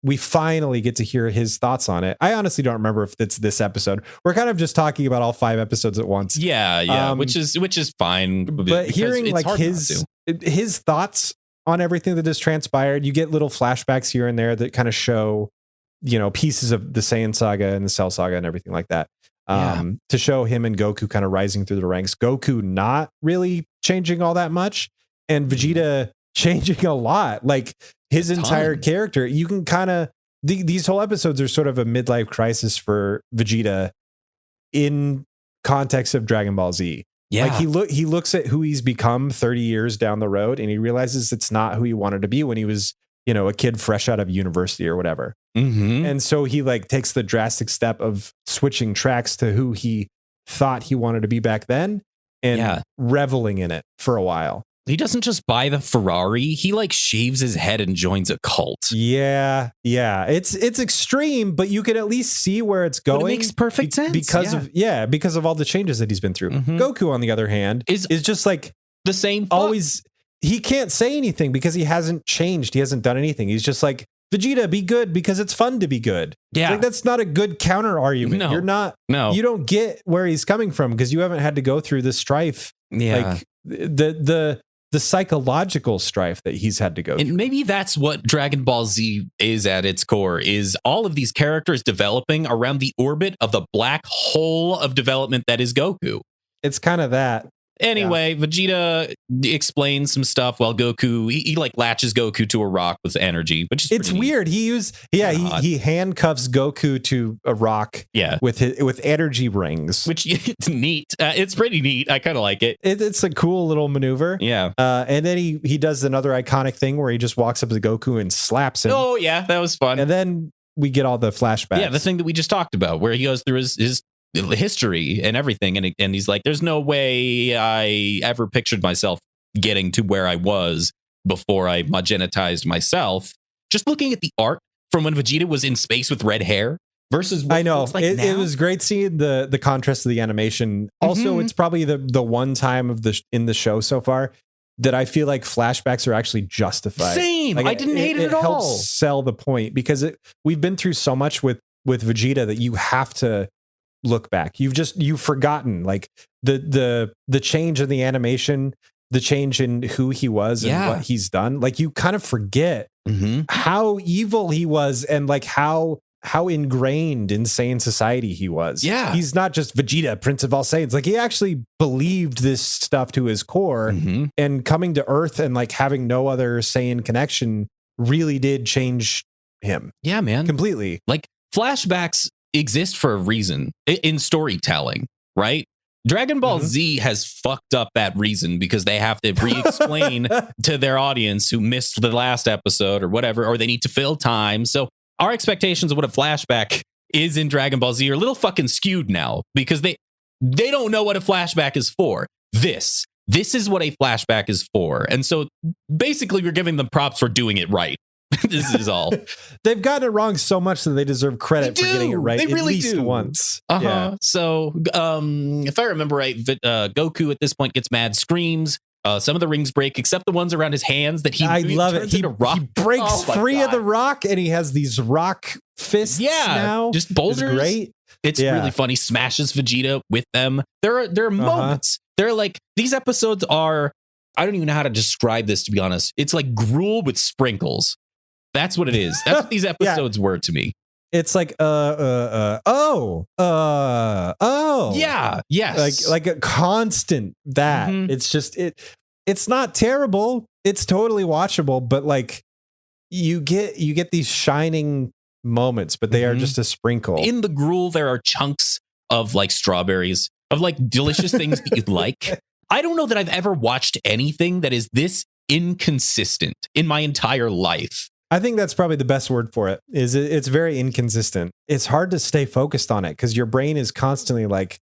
[SPEAKER 1] we finally get to hear his thoughts on it. I honestly don't remember if it's this episode. We're kind of just talking about all 5 episodes at once.
[SPEAKER 2] Yeah. Which is fine.
[SPEAKER 1] But hearing like his thoughts on everything that has transpired, you get little flashbacks here and there that kind of show, you know, pieces of the Saiyan saga and the Cell saga and everything like that. To show him and Goku kind of rising through the ranks. Goku not really changing all that much, and Vegeta changing a lot. Like his entire character, you can kind of these whole episodes are sort of a midlife crisis for Vegeta in context of Dragon Ball Z. Yeah, like he looks at who he's become 30 years down the road, and he realizes it's not who he wanted to be when he was, you know, a kid fresh out of university or whatever. And so he like takes the drastic step of switching tracks to who he thought he wanted to be back then and reveling in it for a while.
[SPEAKER 2] He doesn't just buy the Ferrari. He like shaves his head and joins a cult.
[SPEAKER 1] Yeah. It's extreme, but you can at least see where it's going.
[SPEAKER 2] But it makes perfect sense
[SPEAKER 1] because of all the changes that he's been through. Goku, on the other hand, is just like
[SPEAKER 2] the same.
[SPEAKER 1] Always, he can't say anything because he hasn't changed. He hasn't done anything. He's just like, Vegeta, be good because it's fun to be good. Yeah. Like that's not a good counter argument.
[SPEAKER 2] No.
[SPEAKER 1] You're not.
[SPEAKER 2] No.
[SPEAKER 1] You don't get where he's coming from because you haven't had to go through the strife.
[SPEAKER 2] Yeah.
[SPEAKER 1] Like the psychological strife that he's had to go through.
[SPEAKER 2] And maybe that's what Dragon Ball Z is at its core, is all of these characters developing around the orbit of the black hole of development that is Goku.
[SPEAKER 1] It's kind of that.
[SPEAKER 2] Anyway, Vegeta explains some stuff while Goku, he like latches Goku to a rock with energy, which is
[SPEAKER 1] it's weird. He handcuffs Goku to a rock with energy rings.
[SPEAKER 2] Which it's neat. It's pretty neat. I kind of like it.
[SPEAKER 1] It's a cool little maneuver.
[SPEAKER 2] Yeah.
[SPEAKER 1] And then he does another iconic thing where he just walks up to Goku and slaps him.
[SPEAKER 2] Oh, yeah. That was fun.
[SPEAKER 1] And then we get all the flashbacks.
[SPEAKER 2] Yeah, the thing that we just talked about where he goes through his history and everything, and he's like, there's no way I ever pictured myself getting to where I was before I homogenized myself. Just looking at the art from when Vegeta was in space with red hair versus what
[SPEAKER 1] I know.
[SPEAKER 2] looks like
[SPEAKER 1] It was great seeing the contrast of the animation. Also, it's probably the one time in the show so far that I feel like flashbacks are actually justified.
[SPEAKER 2] Same.
[SPEAKER 1] Like,
[SPEAKER 2] I didn't hate it at all.
[SPEAKER 1] It helps sell the point because we've been through so much with Vegeta that you have to look back. You've forgotten like the change in the animation, the change in who he was and what he's done. Like you kind of forget how evil he was and like how ingrained in Saiyan society he was.
[SPEAKER 2] Yeah.
[SPEAKER 1] He's not just Vegeta, Prince of all Saiyans. Like he actually believed this stuff to his core, and coming to Earth and like having no other Saiyan connection really did change him.
[SPEAKER 2] Yeah, man.
[SPEAKER 1] Completely.
[SPEAKER 2] Like flashbacks exist for a reason in storytelling, right? Dragon Ball Z has fucked up that reason because they have to re-explain to their audience who missed the last episode or whatever, or they need to fill time. So our expectations of what a flashback is in Dragon Ball Z are a little fucking skewed now because they don't know what a flashback is for. This is what a flashback is for. And so basically we're giving them props for doing it right. This is all.
[SPEAKER 1] They've gotten it wrong so much that they deserve credit for getting it right. They really at least once. Yeah.
[SPEAKER 2] So if I remember right, Goku at this point gets mad, screams. Some of the rings break, except the ones around his hands that
[SPEAKER 1] I love it. He breaks free of the rock, and he has these rock fists. Now,
[SPEAKER 2] just boulders.
[SPEAKER 1] It's great.
[SPEAKER 2] It's really funny. Smashes Vegeta with them. There are moments. They're like these episodes are. I don't even know how to describe this, to be honest. It's like gruel with sprinkles. That's what it is. That's what these episodes were to me.
[SPEAKER 1] It's like yeah, yes, like a constant that it's just it's not terrible, it's totally watchable, but like you get these shining moments, but they are just a sprinkle.
[SPEAKER 2] In the gruel there are chunks of like strawberries, of like delicious things that you'd like. I don't know that I've ever watched anything that is this inconsistent in my entire life.
[SPEAKER 1] I think that's probably the best word for it. It's very inconsistent. It's hard to stay focused on it because your brain is constantly like,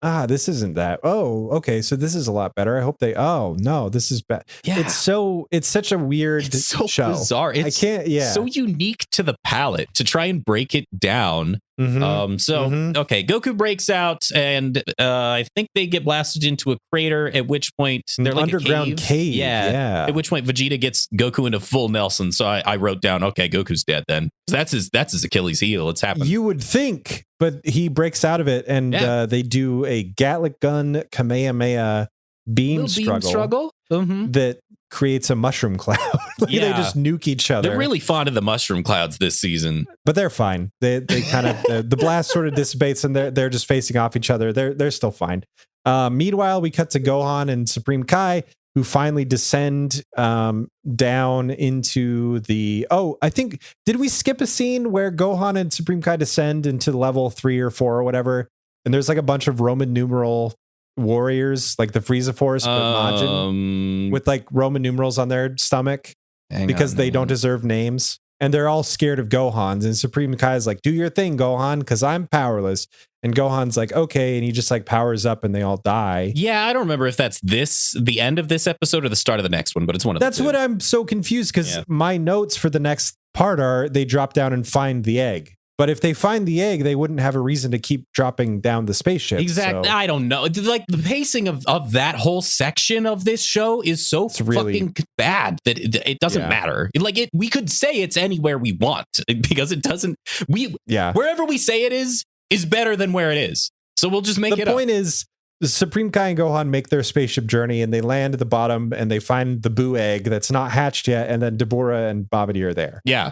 [SPEAKER 1] this isn't that. Oh, okay, so this is a lot better. I hope no, this is bad. Yeah. It's such a weird show.
[SPEAKER 2] Bizarre. It's so unique to the palate to try and break it down. Okay, Goku breaks out and I think they get blasted into a crater, at which point they're like
[SPEAKER 1] underground cave. Yeah.
[SPEAKER 2] At which point Vegeta gets Goku into full Nelson. So I wrote down, okay, Goku's dead then. That's his Achilles heel. It's happening.
[SPEAKER 1] You would think, but he breaks out of it and they do a Gatlic gun Kamehameha beam struggle that creates a mushroom cloud. They just nuke each other.
[SPEAKER 2] They're really fond of the mushroom clouds this season,
[SPEAKER 1] but they're fine. They kind of the blast sort of dissipates and they're just facing off each other. They're still fine. Meanwhile, we cut to Gohan and Supreme Kai, who finally descend down into the. I think did we skip a scene where Gohan and Supreme Kai descend into level 3 or 4 or whatever? And there's like a bunch of Roman numeral warriors, like the Frieza Force, but Majin, with like Roman numerals on their stomach because they don't deserve names. And they're all scared of Gohan's. And Supreme Kai is like, do your thing, Gohan, because I'm powerless. And Gohan's like, okay. And he just like powers up and they all die.
[SPEAKER 2] Yeah, I don't remember if that's the end of this episode or the start of the next one, but it's one of
[SPEAKER 1] That's what I'm so confused because my notes for the next part are they drop down and find the egg. But if they find the egg, they wouldn't have a reason to keep dropping down the spaceship.
[SPEAKER 2] Exactly. So. I don't know. Like the pacing of that whole section of this show is so fucking bad that it doesn't matter. Like we could say it's anywhere we want because it doesn't. Wherever we say it is better than where it is. So we'll just make it up. The point
[SPEAKER 1] is, the Supreme Kai and Gohan make their spaceship journey and they land at the bottom and they find the Boo egg that's not hatched yet. And then Deborah and Babidi are there.
[SPEAKER 2] Yeah,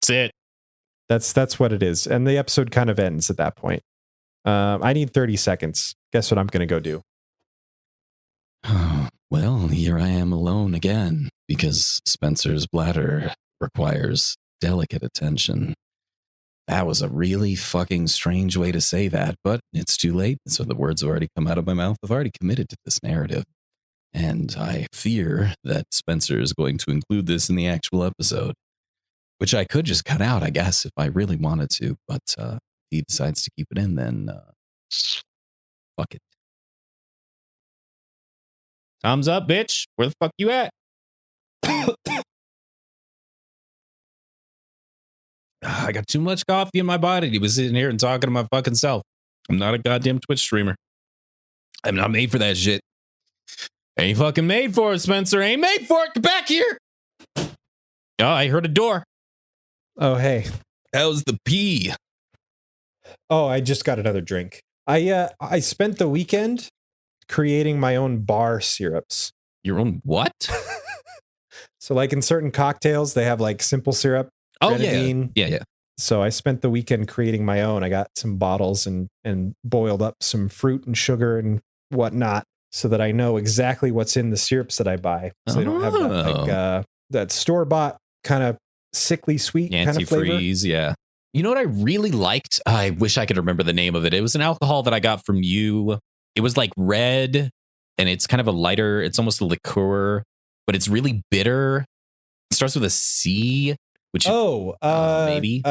[SPEAKER 2] that's it.
[SPEAKER 1] That's what it is. And the episode kind of ends at that point. I need 30 seconds. Guess what I'm going to go do?
[SPEAKER 2] Well, here I am alone again because Spencer's bladder requires delicate attention. That was a really fucking strange way to say that, but it's too late. So the words have already come out of my mouth. I've already committed to this narrative. And I fear that Spencer is going to include this in the actual episode. Which I could just cut out, I guess, if I really wanted to. But if he decides to keep it in, then fuck it. Thumbs up, bitch. Where the fuck you at? I got too much coffee in my body. He was sitting here and talking to my fucking self. I'm not a goddamn Twitch streamer. I'm not made for that shit. Ain't fucking made for it, Spencer. Ain't made for it. Get back here. Oh, I heard a door.
[SPEAKER 1] Oh, hey.
[SPEAKER 2] How's the pee?
[SPEAKER 1] Oh, I just got another drink. I spent the weekend creating my own bar syrups.
[SPEAKER 2] Your own what?
[SPEAKER 1] So like in certain cocktails, they have like simple syrup.
[SPEAKER 2] Oh,
[SPEAKER 1] grenadine.
[SPEAKER 2] Yeah.
[SPEAKER 1] So I spent the weekend creating my own. I got some bottles and boiled up some fruit and sugar and whatnot so that I know exactly what's in the syrups that I buy. So they don't have that, that store-bought kind of sickly sweet kind of flavor.
[SPEAKER 2] Antifreeze, yeah. You know what I really liked? I wish I could remember the name of it. It was an alcohol that I got from you. It was like red, and it's kind of a lighter, it's almost a liqueur, but it's really bitter. It starts with a C, which maybe.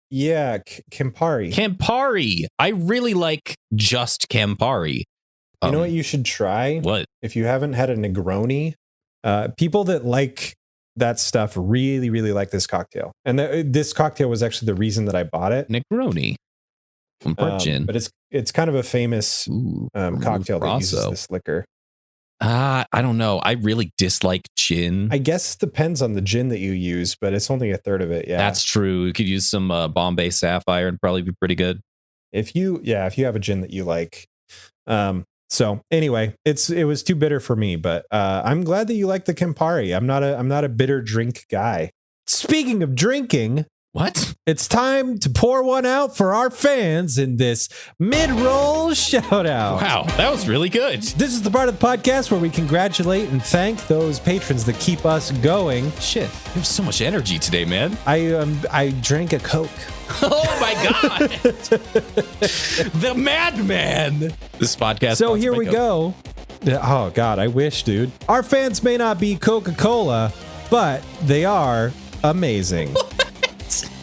[SPEAKER 1] Yeah, Campari.
[SPEAKER 2] Campari. I really like just Campari.
[SPEAKER 1] You know what you should try?
[SPEAKER 2] What?
[SPEAKER 1] If you haven't had a Negroni, people that like that stuff really, really like this cocktail. And this cocktail was actually the reason that I bought it.
[SPEAKER 2] Negroni. From Gin.
[SPEAKER 1] But it's kind of a famous cocktail that uses this liquor.
[SPEAKER 2] I don't know. I really dislike gin.
[SPEAKER 1] I guess it depends on the gin that you use, but it's only a third of it. Yeah,
[SPEAKER 2] that's true. You could use some Bombay Sapphire and probably be pretty good.
[SPEAKER 1] If you have a gin that you like. So anyway, it was too bitter for me, but I'm glad that you like the Campari. I'm not a bitter drink guy. Speaking of drinking,
[SPEAKER 2] what?
[SPEAKER 1] It's time to pour one out for our fans in this mid-roll shout out.
[SPEAKER 2] Wow, that was really good.
[SPEAKER 1] This is the part of the podcast where we congratulate and thank those patrons that keep us going.
[SPEAKER 2] Shit, you have so much energy today, man.
[SPEAKER 1] I drank a Coke.
[SPEAKER 2] Oh my God. The madman. This podcast.
[SPEAKER 1] So here we go. Oh God, I wish, dude. Our fans may not be Coca-Cola, but they are amazing.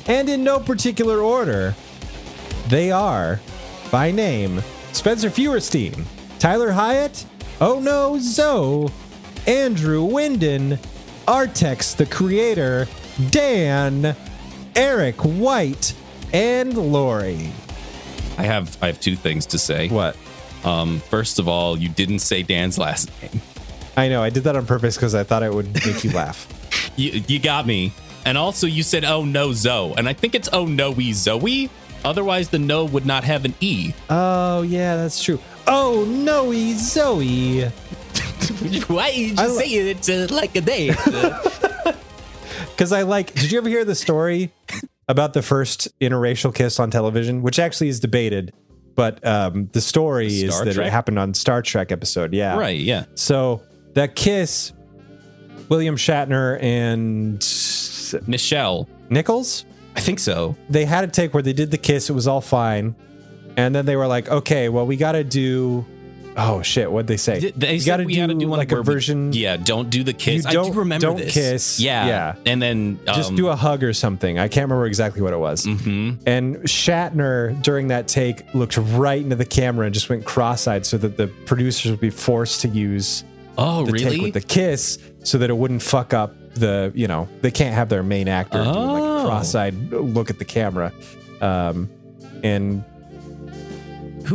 [SPEAKER 1] And in no particular order, they are, by name, Spencer Feuerstein, Tyler Hyatt, Oh No Zoe, Andrew Winden, Artex the Creator, Dan, Eric White, and Lori.
[SPEAKER 2] I have two things to say.
[SPEAKER 1] What?
[SPEAKER 2] First of all, you didn't say Dan's last name.
[SPEAKER 1] I know, I did that on purpose because I thought it would make you laugh.
[SPEAKER 2] You got me. And also you said, oh no, Zoe. And I think it's oh no-y Zoe. Otherwise the no would not have an E.
[SPEAKER 1] Oh yeah, that's true. Oh no-y Zoe.
[SPEAKER 2] Why did you say it like a day?
[SPEAKER 1] Because did you ever hear the story about the first interracial kiss on television? Which actually is debated. But the story is that it happened on Star Trek episode. Yeah.
[SPEAKER 2] Right, yeah.
[SPEAKER 1] So that kiss, William Shatner and
[SPEAKER 2] Nichelle
[SPEAKER 1] Nichols,
[SPEAKER 2] I think so.
[SPEAKER 1] They had a take where they did the kiss. It was all fine. And then they were like, okay, well, we got to do. Oh, shit. What'd they say?
[SPEAKER 2] They said we got to do
[SPEAKER 1] like a version.
[SPEAKER 2] Don't do the kiss. I do remember
[SPEAKER 1] don't
[SPEAKER 2] this.
[SPEAKER 1] Kiss.
[SPEAKER 2] Yeah. And then
[SPEAKER 1] just do a hug or something. I can't remember exactly what it was.
[SPEAKER 2] Mm-hmm.
[SPEAKER 1] And Shatner, during that take, looked right into the camera and just went cross-eyed so that the producers would be forced to use the take with the kiss so that it wouldn't fuck up they can't have their main actor doing like a cross-eyed look at the camera.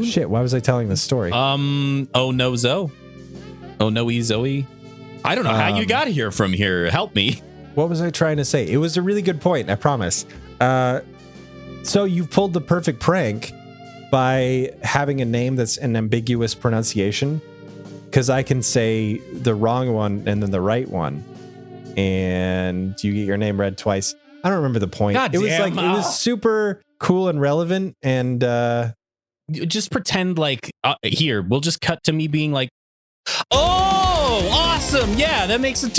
[SPEAKER 1] Shit, why was I telling this story?
[SPEAKER 2] Oh no, Zoe. Oh no, Zoe. I don't know how you got here from here. Help me.
[SPEAKER 1] What was I trying to say? It was a really good point, I promise. So you've pulled the perfect prank by having a name that's an ambiguous pronunciation, because I can say the wrong one and then the right one, and you get your name read twice. I don't remember the point. It was super cool and relevant, and
[SPEAKER 2] just pretend like here we'll just cut to me being like, oh, awesome, yeah, that makes a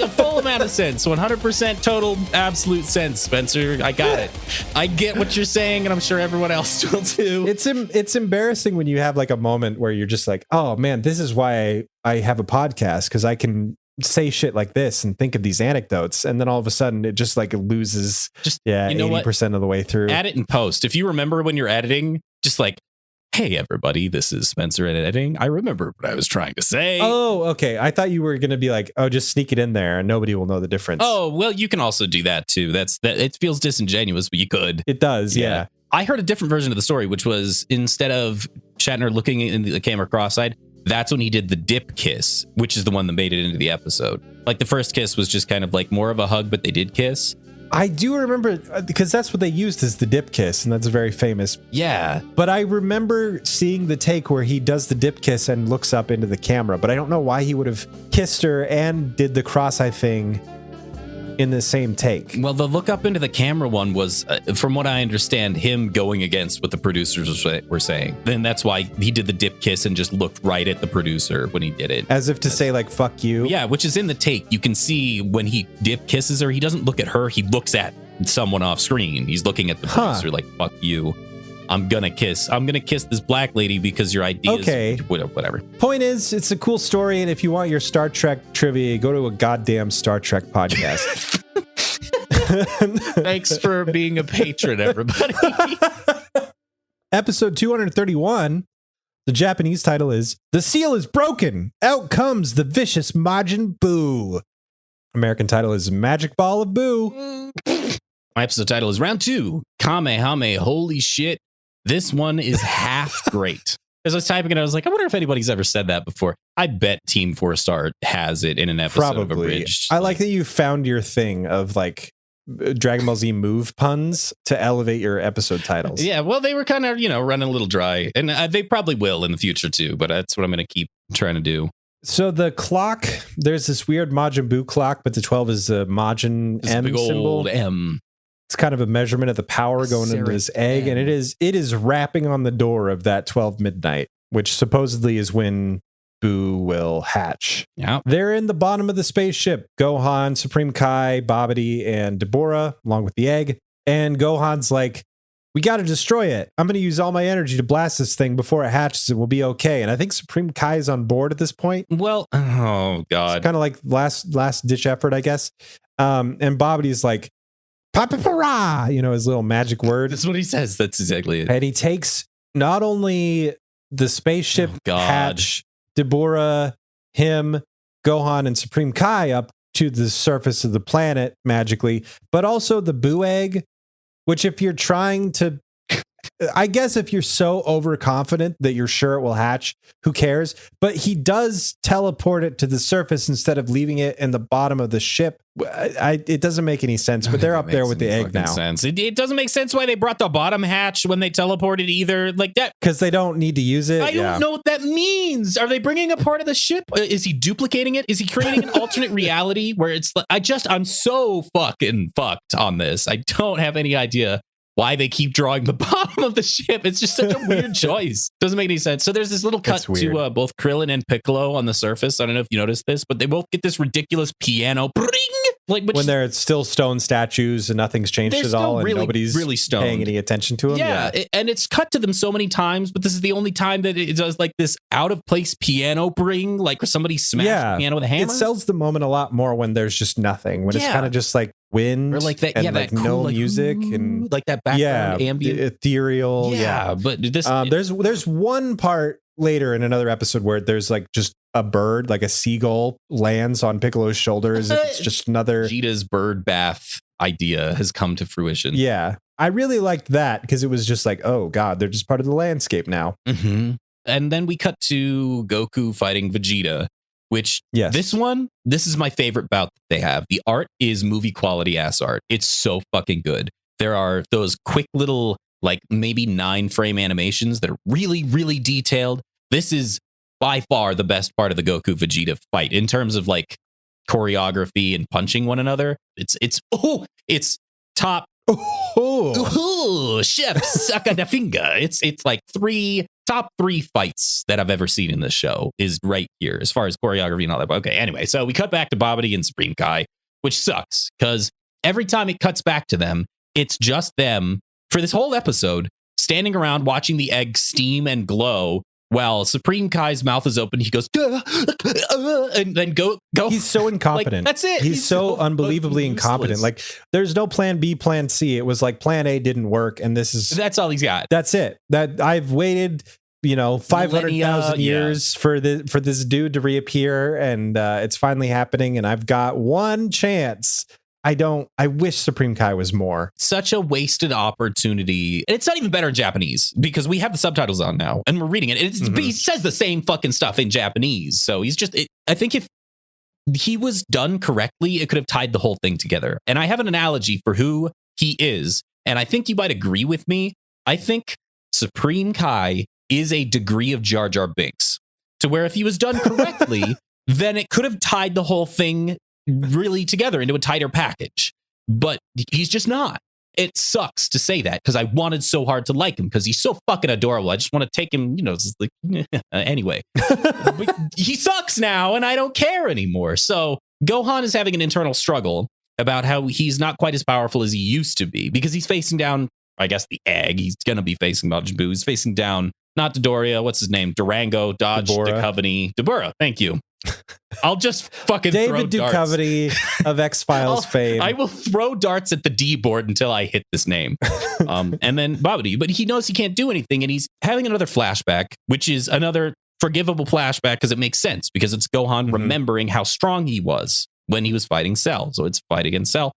[SPEAKER 2] full amount of sense. 100% total absolute sense, Spencer. I got it. I get what you're saying, and I'm sure everyone else will too.
[SPEAKER 1] It's embarrassing when you have like a moment where you're just like, oh man, this is why I have a podcast, because I can say shit like this and think of these anecdotes, and then all of a sudden it just like loses 80% of the way through.
[SPEAKER 2] Add it in post. If you remember when you're editing, just like Hey, everybody, this is Spencer in editing. I remember what I was trying to say.
[SPEAKER 1] Oh, okay. I thought you were going to be like, oh, just sneak it in there and nobody will know the difference.
[SPEAKER 2] Oh, well, you can also do that too. That it feels disingenuous, but you could.
[SPEAKER 1] It does, yeah.
[SPEAKER 2] I heard a different version of the story, which was instead of Shatner looking in the camera cross-eyed, that's when he did the dip kiss, which is the one that made it into the episode. Like the first kiss was just kind of like more of a hug, but they did kiss.
[SPEAKER 1] I do remember, because that's what they used as the dip kiss, and that's very famous.
[SPEAKER 2] Yeah.
[SPEAKER 1] But I remember seeing the take where he does the dip kiss and looks up into the camera, but I don't know why he would have kissed her and did the cross-eye thing in the same take.
[SPEAKER 2] Well, the look up into the camera one was, from what I understand, him going against what the producers were saying. Then that's why he did the dip kiss and just looked right at the producer when he did it.
[SPEAKER 1] As if to say, like, fuck you.
[SPEAKER 2] Yeah, which is in the take. You can see when he dip kisses her, he doesn't look at her. He looks at someone off screen. He's looking at the producer like, fuck you. I'm gonna kiss this black lady because your ideas.
[SPEAKER 1] Okay.
[SPEAKER 2] Whatever.
[SPEAKER 1] Point is, it's a cool story, and if you want your Star Trek trivia, go to a goddamn Star Trek podcast.
[SPEAKER 2] Thanks for being a patron, everybody.
[SPEAKER 1] Episode 231. The Japanese title is "The Seal is Broken. Out Comes the Vicious Majin Buu." American title is "Magic Ball of Buu."
[SPEAKER 2] My episode title is Round 2. Kamehame. Holy shit. This one is half great. As I was typing it, I was like, I wonder if anybody's ever said that before. I bet Team 4 Star has it in an episode of Abridged.
[SPEAKER 1] I like that you found your thing of like Dragon Ball Z move puns to elevate your episode titles.
[SPEAKER 2] Yeah, well, they were kind of, running a little dry. And they probably will in the future too, but that's what I'm going to keep trying to do.
[SPEAKER 1] So the clock, there's this weird Majin Buu clock, but the 12 is the Majin
[SPEAKER 2] This
[SPEAKER 1] M
[SPEAKER 2] big old
[SPEAKER 1] symbol.
[SPEAKER 2] M.
[SPEAKER 1] It's kind of a measurement of the power going into this egg, and it is rapping on the door of that 12 midnight, which supposedly is when Buu will hatch.
[SPEAKER 2] Yeah.
[SPEAKER 1] They're in the bottom of the spaceship. Gohan, Supreme Kai, Babidi, and Deborah, along with the egg. And Gohan's like, we got to destroy it. I'm going to use all my energy to blast this thing before it hatches. It will be okay. And I think Supreme Kai is on board at this point.
[SPEAKER 2] Well, oh God.
[SPEAKER 1] It's kind of like last ditch effort, I guess. And Babidi's like, Papapara, his little magic word.
[SPEAKER 2] That's what he says. That's exactly it.
[SPEAKER 1] And he takes not only the spaceship hatch, Deborah, him, Gohan, and Supreme Kai up to the surface of the planet magically, but also the Buu egg, which if you're trying to, I guess if you're so overconfident that you're sure it will hatch, who cares? But he does teleport it to the surface instead of leaving it in the bottom of the ship. It doesn't make any sense, but they're up there with the egg now.
[SPEAKER 2] Sense. It doesn't make sense why they brought the bottom hatch when they teleported either. Like that.
[SPEAKER 1] Because they don't need to use it.
[SPEAKER 2] I don't know what that means. Are they bringing a part of the ship? Is he duplicating it? Is he creating an alternate reality where it's like, I'm so fucking fucked on this. I don't have any idea why they keep drawing the bottom of the ship. It's just such a weird choice. Doesn't make any sense. So there's this little cut to both Krillin and Piccolo on the surface. I don't know if you noticed this, but they both get this ridiculous piano. Like
[SPEAKER 1] when they're still stone statues and nothing's changed at all, and nobody's really paying any attention to them.
[SPEAKER 2] Yeah, and it's cut to them so many times, but this is the only time that it does like this out of place piano bring, like where somebody smashed the piano with a hammer.
[SPEAKER 1] It sells the moment a lot more when there's just nothing, when it's kind of just like wind
[SPEAKER 2] or like that,
[SPEAKER 1] and
[SPEAKER 2] like
[SPEAKER 1] no
[SPEAKER 2] cool,
[SPEAKER 1] music
[SPEAKER 2] and like that background ambient,
[SPEAKER 1] ethereal.
[SPEAKER 2] But this
[SPEAKER 1] there's one part later in another episode where there's like just a bird, like a seagull, lands on Piccolo's shoulders. It's just another
[SPEAKER 2] Vegeta's bird bath idea has come to fruition.
[SPEAKER 1] Yeah, I really liked that because it was just like, oh god, they're just part of the landscape now.
[SPEAKER 2] Mm-hmm. And then we cut to Goku fighting Vegeta, which this is my favorite bout that they have. The art is movie quality ass art. It's so fucking good. There are those quick little, like maybe 9-frame animations that are really, really detailed. This is by far the best part of the Goku Vegeta fight in terms of like choreography and punching one another. It's top. Chef suck the finger. It's like top three fights that I've ever seen in this show is right here as far as choreography and all that. Okay, anyway, so we cut back to Babidi and Supreme Kai, which sucks because every time it cuts back to them, it's just them for this whole episode standing around watching the egg steam and glow while Supreme Kai's mouth is open. He goes, and then go.
[SPEAKER 1] He's so incompetent.
[SPEAKER 2] Like, that's it.
[SPEAKER 1] He's so unbelievably incompetent. Like there's no plan B, plan C. It was like plan A didn't work. And that's all he's got. That's it. That I've waited 500,000 years for this dude to reappear, and it's finally happening, and I've got one chance. I wish Supreme Kai was more. Such
[SPEAKER 2] a wasted opportunity. And it's not even better in Japanese because we have the subtitles on now and we're reading it. He says the same fucking stuff in Japanese. So I think if he was done correctly, it could have tied the whole thing together. And I have an analogy for who he is. And I think you might agree with me. I think Supreme Kai is a degree of Jar Jar Binks, to where if he was done correctly, then it could have tied the whole thing really together into a tighter package. But he's just not. It sucks to say that because I wanted so hard to like him because he's so fucking adorable. I just want to take him, anyway. He sucks now and I don't care anymore. So Gohan is having an internal struggle about how he's not quite as powerful as he used to be because he's facing down, I guess, the egg. He's going to be facing Majin Buu. He's facing down, not Dodoria, what's his name? Durango, Dodge, Duchovny, Dabura. Thank you. I'll just fucking
[SPEAKER 1] David
[SPEAKER 2] throw darts.
[SPEAKER 1] Duchovny of X-Files fame.
[SPEAKER 2] I will throw darts at the D board until I hit this name. And then Babidi, but he knows he can't do anything, and he's having another flashback, which is another forgivable flashback because it makes sense because it's Gohan remembering how strong he was when he was fighting Cell. So it's fight against Cell.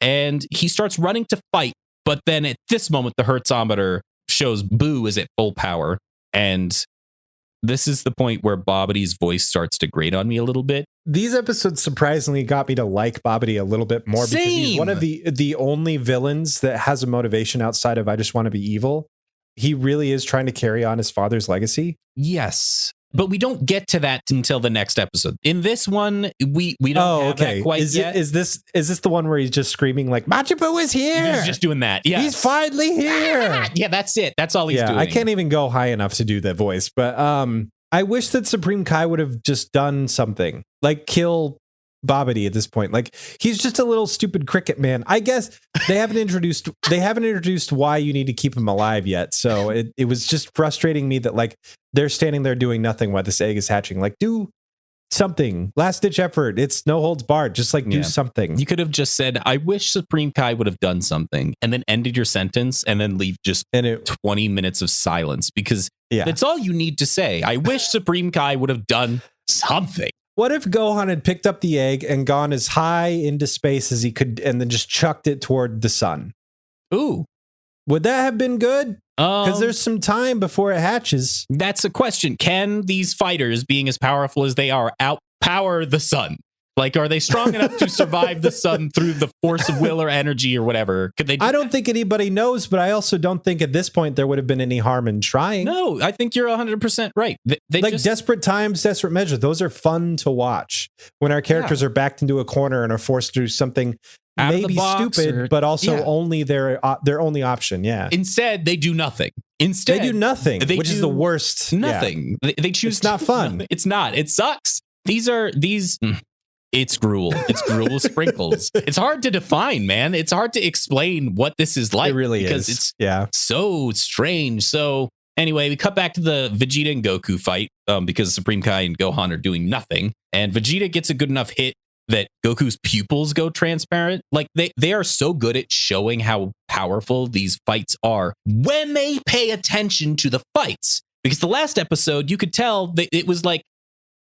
[SPEAKER 2] And he starts running to fight, but then at this moment, the Hertzometer shows Buu is at full power, and this is the point where Babidi's voice starts to grate on me a little bit.
[SPEAKER 1] These episodes surprisingly got me to like Babidi a little bit more because he's one of the only villains that has a motivation outside of I just want to be evil. He really is trying to carry on his father's legacy.
[SPEAKER 2] Yes. But we don't get to that until the next episode. In this one, we don't have that quite yet.
[SPEAKER 1] Is this the one where he's just screaming like, Majin Buu is here?
[SPEAKER 2] He's just doing that. Yeah.
[SPEAKER 1] He's finally here.
[SPEAKER 2] Yeah, that's it. That's all he's doing.
[SPEAKER 1] I can't even go high enough to do that voice. But I wish that Supreme Kai would have just done something. Like kill Babidi at this point. Like he's just a little stupid cricket man. I guess they haven't introduced why you need to keep him alive yet. So it was just frustrating me that like they're standing there doing nothing while this egg is hatching. Like do something. Last ditch effort. It's no holds barred. Just like do something.
[SPEAKER 2] You could have just said, I wish Supreme Kai would have done something, and then ended your sentence and then leave just 20 minutes of silence because that's all you need to say. I wish Supreme Kai would have done something.
[SPEAKER 1] What if Gohan had picked up the egg and gone as high into space as he could and then just chucked it toward the sun?
[SPEAKER 2] Ooh.
[SPEAKER 1] Would that have been good? Because there's some time before it hatches.
[SPEAKER 2] That's a question. Can these fighters, being as powerful as they are, outpower the sun? Like, are they strong enough to survive the sun through the force of will or energy or whatever? Could they?
[SPEAKER 1] I don't think anybody knows, but I also don't think at this point there would have been any harm in trying.
[SPEAKER 2] No, I think you're 100% right. They
[SPEAKER 1] like desperate times, desperate measures. Those are fun to watch when our characters are backed into a corner and are forced to do something maybe stupid, but also only their only option. Yeah.
[SPEAKER 2] Instead, they do nothing. Instead,
[SPEAKER 1] they do nothing, which is the worst.
[SPEAKER 2] Nothing.
[SPEAKER 1] Yeah.
[SPEAKER 2] They choose.
[SPEAKER 1] It's not fun.
[SPEAKER 2] Nothing. It's not. It sucks. It's gruel. It's gruel with sprinkles. It's hard to define, man. It's hard to explain what this is like.
[SPEAKER 1] It really
[SPEAKER 2] because
[SPEAKER 1] is.
[SPEAKER 2] It's so strange. So anyway, we cut back to the Vegeta and Goku fight because Supreme Kai and Gohan are doing nothing. And Vegeta gets a good enough hit that Goku's pupils go transparent. Like they are so good at showing how powerful these fights are when they pay attention to the fights. Because the last episode, you could tell that it was like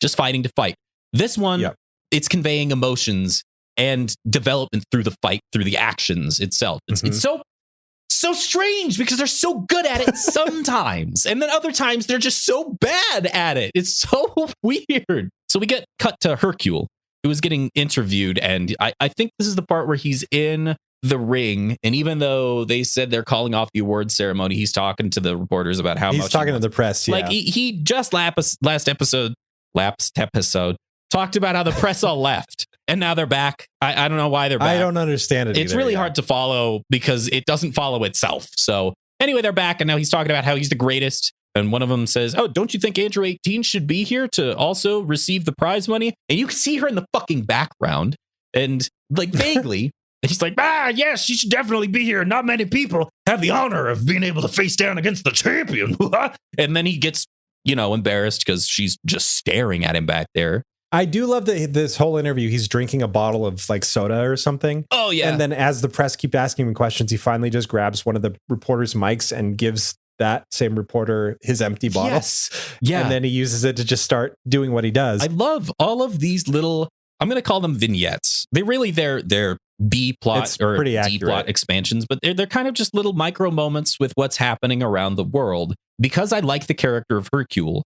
[SPEAKER 2] just fighting to fight. This one, it's conveying emotions and development through the fight, through the actions itself. It's so strange because they're so good at it sometimes. And then other times they're just so bad at it. It's so weird. So we get cut to Hercule, who is getting interviewed. And I think this is the part where he's in the ring. And even though they said they're calling off the award ceremony, he's talking to the reporters about how much
[SPEAKER 1] he's talking to the press. Yeah.
[SPEAKER 2] Like he just last episode talked about how the press all left and now they're back. I don't know why they're back.
[SPEAKER 1] I don't understand it.
[SPEAKER 2] It's really hard to follow because it doesn't follow itself. So anyway, they're back and now he's talking about how he's the greatest. And one of them says, oh, don't you think Andrew 18 should be here to also receive the prize money? And you can see her in the fucking background and like vaguely. And he's like, yes, she should definitely be here. Not many people have the honor of being able to face down against the champion. And then he gets, embarrassed because she's just staring at him back there.
[SPEAKER 1] I do love that this whole interview, he's drinking a bottle of like soda or something.
[SPEAKER 2] Oh, yeah.
[SPEAKER 1] And then as the press keep asking him questions, he finally just grabs one of the reporters' mics and gives that same reporter his empty bottle.
[SPEAKER 2] Yes. Yeah.
[SPEAKER 1] And then he uses it to just start doing what he does.
[SPEAKER 2] I love all of these little, I'm going to call them vignettes. They're B plot
[SPEAKER 1] It's
[SPEAKER 2] or
[SPEAKER 1] pretty
[SPEAKER 2] D
[SPEAKER 1] accurate.
[SPEAKER 2] plot expansions, but they're kind of just little micro moments with what's happening around the world. Because I like the character of Hercule,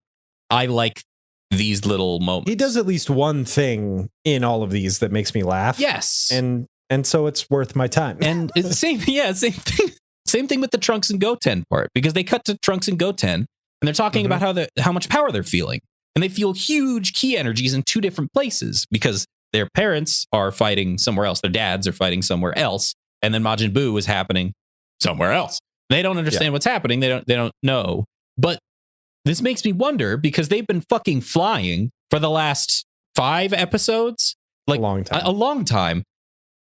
[SPEAKER 2] I like these little moments.
[SPEAKER 1] He does at least one thing in all of these that makes me laugh.
[SPEAKER 2] Yes.
[SPEAKER 1] And so it's worth my time.
[SPEAKER 2] And it's the same thing. Same thing with the Trunks and Goten part, because they cut to Trunks and Goten and they're talking about how much power they're feeling. And they feel huge ki energies in two different places because their parents are fighting somewhere else. Their dads are fighting somewhere else. And then Majin Buu is happening somewhere else. They don't understand what's happening. They don't know. But this makes me wonder, because they've been fucking flying for the last 5 episodes. Like a long time.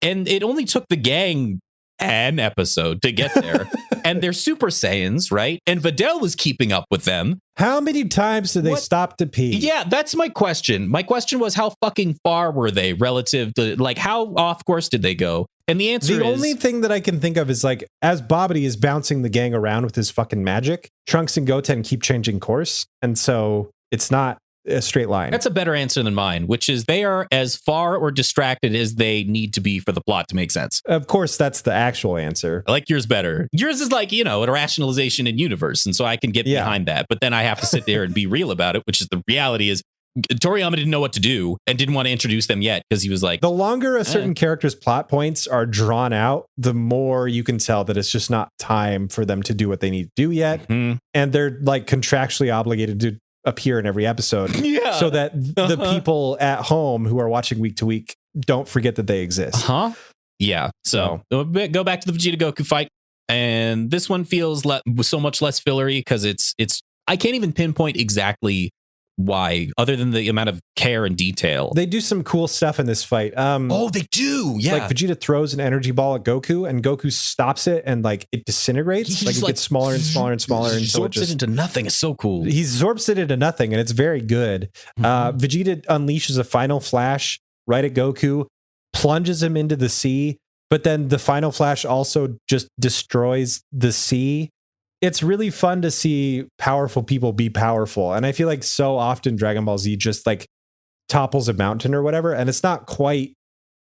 [SPEAKER 2] And it only took the gang an episode to get there. And they're Super Saiyans, right? And Videl was keeping up with them.
[SPEAKER 1] How many times did they stop to pee?
[SPEAKER 2] Yeah, that's my question. My question was, how fucking far were they relative to, like, how off course did they go? And the answer is...
[SPEAKER 1] The only thing that I can think of is, like, as Babidi is bouncing the gang around with his fucking magic, Trunks and Goten keep changing course. And so it's not a straight line.
[SPEAKER 2] That's a better answer than mine, which is they are as far or distracted as they need to be for the plot to make sense.
[SPEAKER 1] Of course, that's the actual answer.
[SPEAKER 2] I like yours better. Yours is like, a rationalization in universe. And so I can get behind that. But then I have to sit there and be real about it, which is the reality is Toriyama didn't know what to do and didn't want to introduce them yet because he was like...
[SPEAKER 1] The longer a certain character's plot points are drawn out, the more you can tell that it's just not time for them to do what they need to do yet. And they're like contractually obligated to appear in every episode so that the people at home who are watching week to week don't forget that they exist.
[SPEAKER 2] Yeah. So go back to the Vegeta Goku fight, and this one feels so much less fillery because it's I can't even pinpoint exactly why, other than the amount of care and detail.
[SPEAKER 1] They do some cool stuff in this fight.
[SPEAKER 2] They do. Yeah.
[SPEAKER 1] Like Vegeta throws an energy ball at Goku and Goku stops it and like it disintegrates. Like it gets smaller and smaller and smaller.
[SPEAKER 2] He absorbs it into nothing. It's so cool.
[SPEAKER 1] He absorbs it into nothing and it's very good. Vegeta unleashes a final flash right at Goku, plunges him into the sea, but then the final flash also just destroys the sea. It's really fun to see powerful people be powerful. And I feel like so often Dragon Ball Z just like topples a mountain or whatever. And it's not quite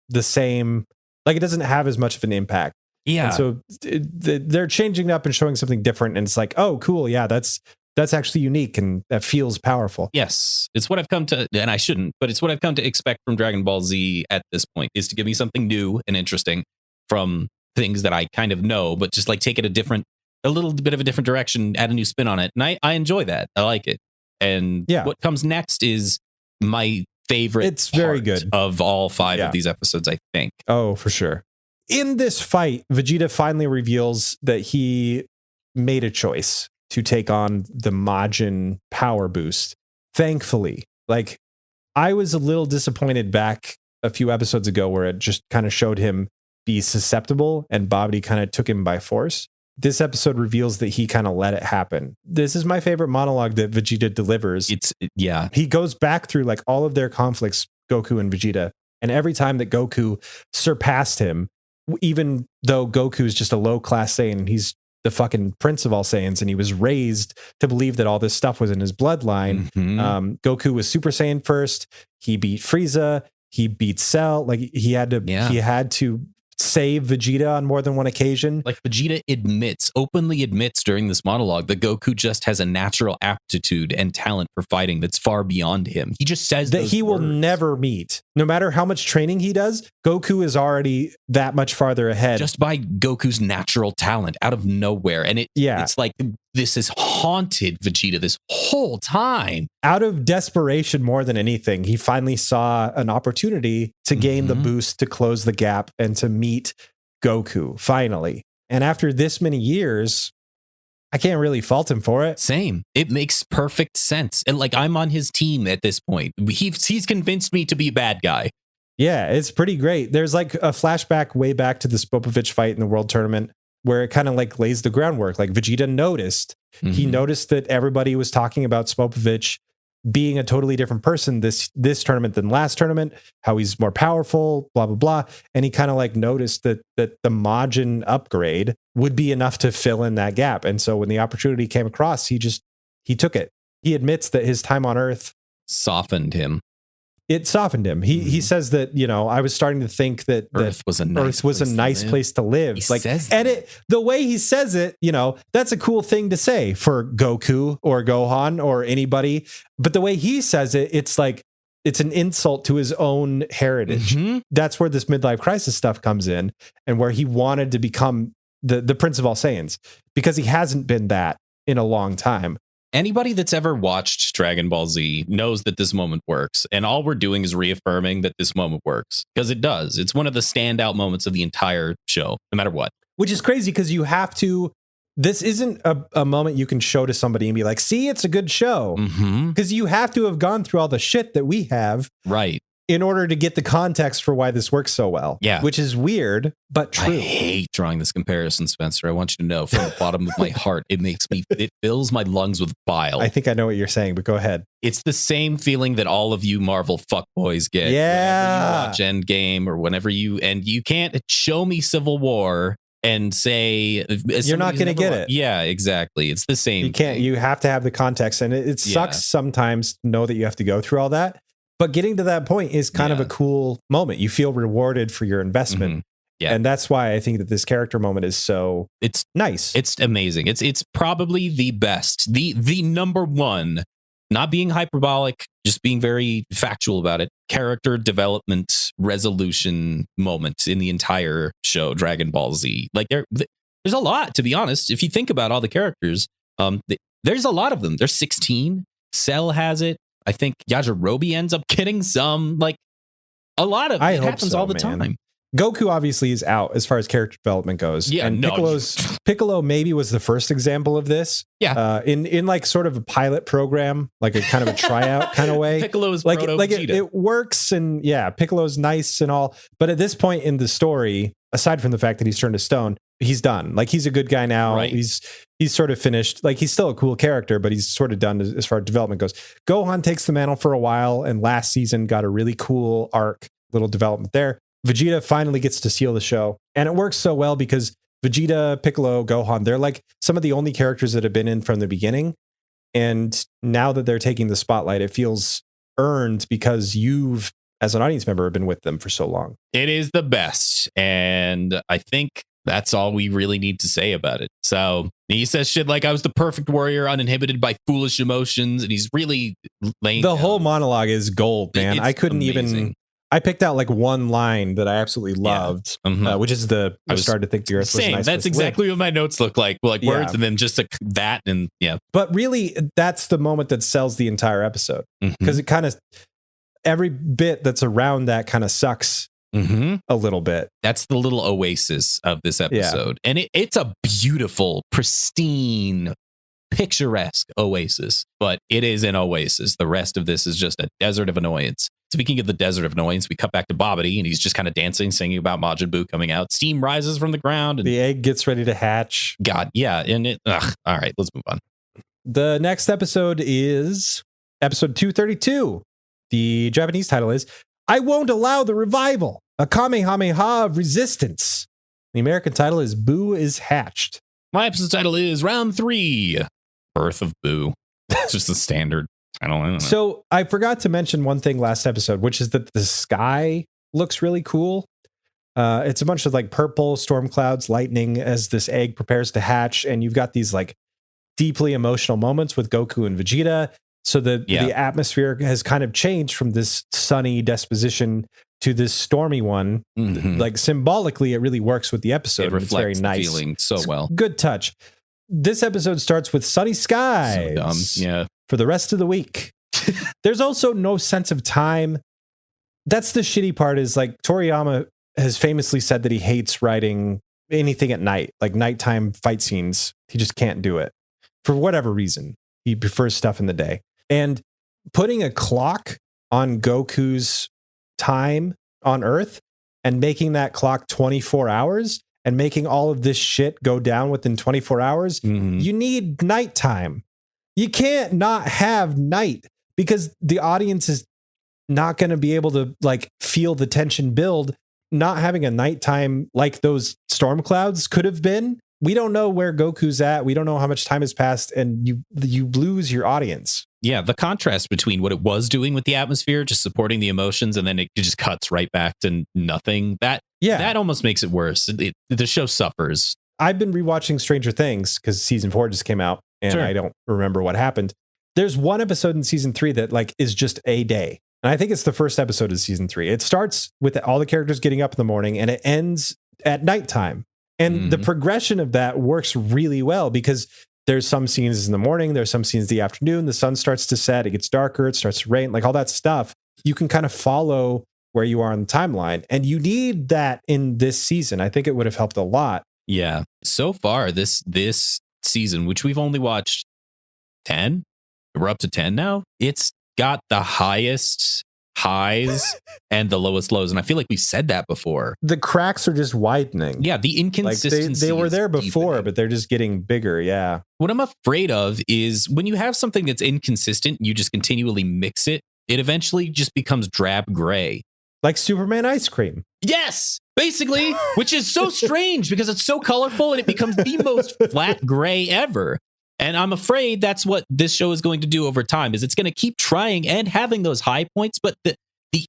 [SPEAKER 1] the same. Like it doesn't have as much of an impact.
[SPEAKER 2] Yeah.
[SPEAKER 1] And so they're changing it up and showing something different. And it's like, oh, cool. Yeah, that's actually unique and that feels powerful.
[SPEAKER 2] Yes. It's what I've come to, and I shouldn't, but it's what I've come to expect from Dragon Ball Z at this point, is to give me something new and interesting from things that I kind of know, but just like take it a little bit of a different direction, add a new spin on it. And I enjoy that. I like it. And what comes next is my favorite.
[SPEAKER 1] It's very good
[SPEAKER 2] of all 5 of these episodes, I think.
[SPEAKER 1] Oh, for sure. In this fight, Vegeta finally reveals that he made a choice to take on the Majin power boost. Thankfully, like I was a little disappointed back a few episodes ago where it just kind of showed him be susceptible and Babidi kind of took him by force. This episode reveals that he kind of let it happen. This is my favorite monologue that Vegeta delivers. He goes back through like all of their conflicts, Goku and Vegeta. And every time that Goku surpassed him, even though Goku is just a low class Saiyan, he's the fucking prince of all Saiyans, and he was raised to believe that all this stuff was in his bloodline. Goku was Super Saiyan first. He beat Frieza. He beat Cell. Like he had to save Vegeta on more than one occasion.
[SPEAKER 2] Like Vegeta openly admits during this monologue that Goku just has a natural aptitude and talent for fighting that's far beyond him. He just says
[SPEAKER 1] that he will never meet. No matter how much training he does, Goku is already that much farther ahead.
[SPEAKER 2] Just by Goku's natural talent out of nowhere. And it's like this has haunted Vegeta this whole time.
[SPEAKER 1] Out of desperation more than anything, he finally saw an opportunity to gain the boost, to close the gap, and to meet Goku, finally. And after this many years, I can't really fault him for it.
[SPEAKER 2] Same. It makes perfect sense. And like I'm on his team at this point. He's convinced me to be a bad guy.
[SPEAKER 1] Yeah, it's pretty great. There's like a flashback way back to the Spopovich fight in the World Tournament where it kind of like lays the groundwork. Like Vegeta noticed. He noticed that everybody was talking about Spopovich being a totally different person this tournament than last tournament, how he's more powerful, blah, blah, blah. And he kind of like noticed that the Majin upgrade would be enough to fill in that gap. And so when the opportunity came across, he took it. He admits that his time on Earth
[SPEAKER 2] softened him.
[SPEAKER 1] It softened him. He says that, I was starting to think that
[SPEAKER 2] Earth was a nice
[SPEAKER 1] place to live.
[SPEAKER 2] He says
[SPEAKER 1] and the way he says it, that's a cool thing to say for Goku or Gohan or anybody. But the way he says it, it's like it's an insult to his own heritage.
[SPEAKER 2] Mm-hmm.
[SPEAKER 1] That's where this midlife crisis stuff comes in, and where he wanted to become the Prince of all Saiyans, because he hasn't been that in a long time.
[SPEAKER 2] Anybody that's ever watched Dragon Ball Z knows that this moment works. And all we're doing is reaffirming that this moment works, because it does. It's one of the standout moments of the entire show, no matter what.
[SPEAKER 1] Which is crazy, because you have to, this isn't a moment you can show to somebody and be like, see, it's a good show. Because you have to have gone through all the shit that we have.
[SPEAKER 2] Right.
[SPEAKER 1] In order to get the context for why this works so well.
[SPEAKER 2] Yeah.
[SPEAKER 1] Which is weird, but true.
[SPEAKER 2] I hate drawing this comparison, Spencer. I want you to know from the bottom of my heart, it fills my lungs with bile.
[SPEAKER 1] I think I know what you're saying, but go ahead.
[SPEAKER 2] It's the same feeling that all of you Marvel fuckboys get.
[SPEAKER 1] Yeah.
[SPEAKER 2] Whenever you watch Endgame or whenever you can't show me Civil War and say
[SPEAKER 1] you're not going to get it.
[SPEAKER 2] Yeah, exactly. It's the same.
[SPEAKER 1] You can't. You have to have the context, and it sucks sometimes to know that you have to go through all that. But getting to that point is kind of a cool moment. You feel rewarded for your investment.
[SPEAKER 2] Mm-hmm. Yeah.
[SPEAKER 1] And that's why I think that this character moment is so nice.
[SPEAKER 2] It's amazing. It's probably the best. The number one, not being hyperbolic, just being very factual about it, character development resolution moment in the entire show, Dragon Ball Z. Like there's a lot, to be honest. If you think about all the characters, there's a lot of them. There's 16. Cell has it. I think Yajirobe ends up getting some, like a lot of it happens all the time.
[SPEAKER 1] Goku obviously is out as far as character development goes.
[SPEAKER 2] Yeah,
[SPEAKER 1] and Piccolo maybe was the first example of this.
[SPEAKER 2] Yeah.
[SPEAKER 1] In like sort of a pilot program, like a kind of a tryout kind of way.
[SPEAKER 2] Piccolo's
[SPEAKER 1] like it works, and Piccolo's nice and all. But at this point in the story, aside from the fact that he's turned to stone, he's done. Like he's a good guy now.
[SPEAKER 2] Right.
[SPEAKER 1] He's sort of finished. Like he's still a cool character, but he's sort of done as far as development goes. Gohan takes the mantle for a while, and last season got a really cool arc, little development there. Vegeta finally gets to seal the show, and it works so well because Vegeta, Piccolo, Gohan, they're like some of the only characters that have been in from the beginning. And now that they're taking the spotlight, it feels earned because you've, as an audience member, been with them for so long.
[SPEAKER 2] It is the best. And I think that's all we really need to say about it. So he says shit like, I was the perfect warrior, uninhibited by foolish emotions. And he's really laying
[SPEAKER 1] the whole monologue is gold, man. I couldn't even... I picked out like one line that I absolutely loved, which is I started to think the Earth was nice.
[SPEAKER 2] That's exactly what my notes look like. Like words and then just that and
[SPEAKER 1] But really, that's the moment that sells the entire episode, because it kind of every bit that's around that kind of sucks a little bit.
[SPEAKER 2] That's the little oasis of this episode, and it's a beautiful, pristine, picturesque oasis. But it is an oasis. The rest of this is just a desert of annoyance. Speaking of the desert of annoyance, we cut back to Bobbity, and he's just kind of dancing, singing about Majin Buu coming out. Steam rises from the ground, and
[SPEAKER 1] the egg gets ready to hatch.
[SPEAKER 2] God, yeah, and all right, let's move on.
[SPEAKER 1] The next episode is episode 232. The Japanese title is "I Won't Allow the Revival: A Kamehameha of Resistance." The American title is "Buu is Hatched."
[SPEAKER 2] My episode title is Round 3: Birth of Buu. It's just the standard. I don't know.
[SPEAKER 1] So I forgot to mention one thing last episode, which is that the sky looks really cool. It's a bunch of like purple storm clouds, lightning as this egg prepares to hatch. And you've got these like deeply emotional moments with Goku and Vegeta. So the atmosphere has kind of changed from this sunny disposition to this stormy one. Like symbolically, it really works with the episode.
[SPEAKER 2] It reflects
[SPEAKER 1] it's very nice.
[SPEAKER 2] The feeling so well.
[SPEAKER 1] Good touch. This episode starts with sunny skies.
[SPEAKER 2] So dumb. Yeah.
[SPEAKER 1] For the rest of the week. There's also no sense of time. That's the shitty part, is like Toriyama has famously said that he hates writing anything at night, like nighttime fight scenes. He just can't do it for whatever reason. He prefers stuff in the day. And putting a clock on Goku's time on Earth and making that clock 24 hours and making all of this shit go down within 24 hours, you need nighttime. You can't not have night. because the audience is not going to be able to like feel the tension build. Not having a nighttime like those storm clouds could have been. We don't know where Goku's at. We don't know how much time has passed, and you lose your audience.
[SPEAKER 2] Yeah, the contrast between what it was doing with the atmosphere, just supporting the emotions, and then it just cuts right back to nothing. That almost makes it worse. The show suffers.
[SPEAKER 1] I've been rewatching Stranger Things because season 4 just came out, and I don't remember what happened. There's one episode in season 3 that like is just a day. And I think it's the first episode of season 3. It starts with all the characters getting up in the morning and it ends at nighttime. And the progression of that works really well because there's some scenes in the morning, there's some scenes in the afternoon, the sun starts to set, it gets darker, it starts to rain, like all that stuff. You can kind of follow where you are on the timeline. And you need that in this season. I think it would have helped a lot.
[SPEAKER 2] Yeah. So far, this season, which we've only watched 10, we're up to 10 now. It's got the highest highs and the lowest lows. And I feel like we've said that before.
[SPEAKER 1] The cracks are just widening.
[SPEAKER 2] Yeah, the inconsistency.
[SPEAKER 1] Like they were there before, but they're just getting bigger. Yeah.
[SPEAKER 2] What I'm afraid of is when you have something that's inconsistent, you just continually mix it, it eventually just becomes drab gray.
[SPEAKER 1] Like Superman ice cream.
[SPEAKER 2] Yes, basically, which is so strange because it's so colorful and it becomes the most flat gray ever. And I'm afraid that's what this show is going to do over time, is it's going to keep trying and having those high points, but the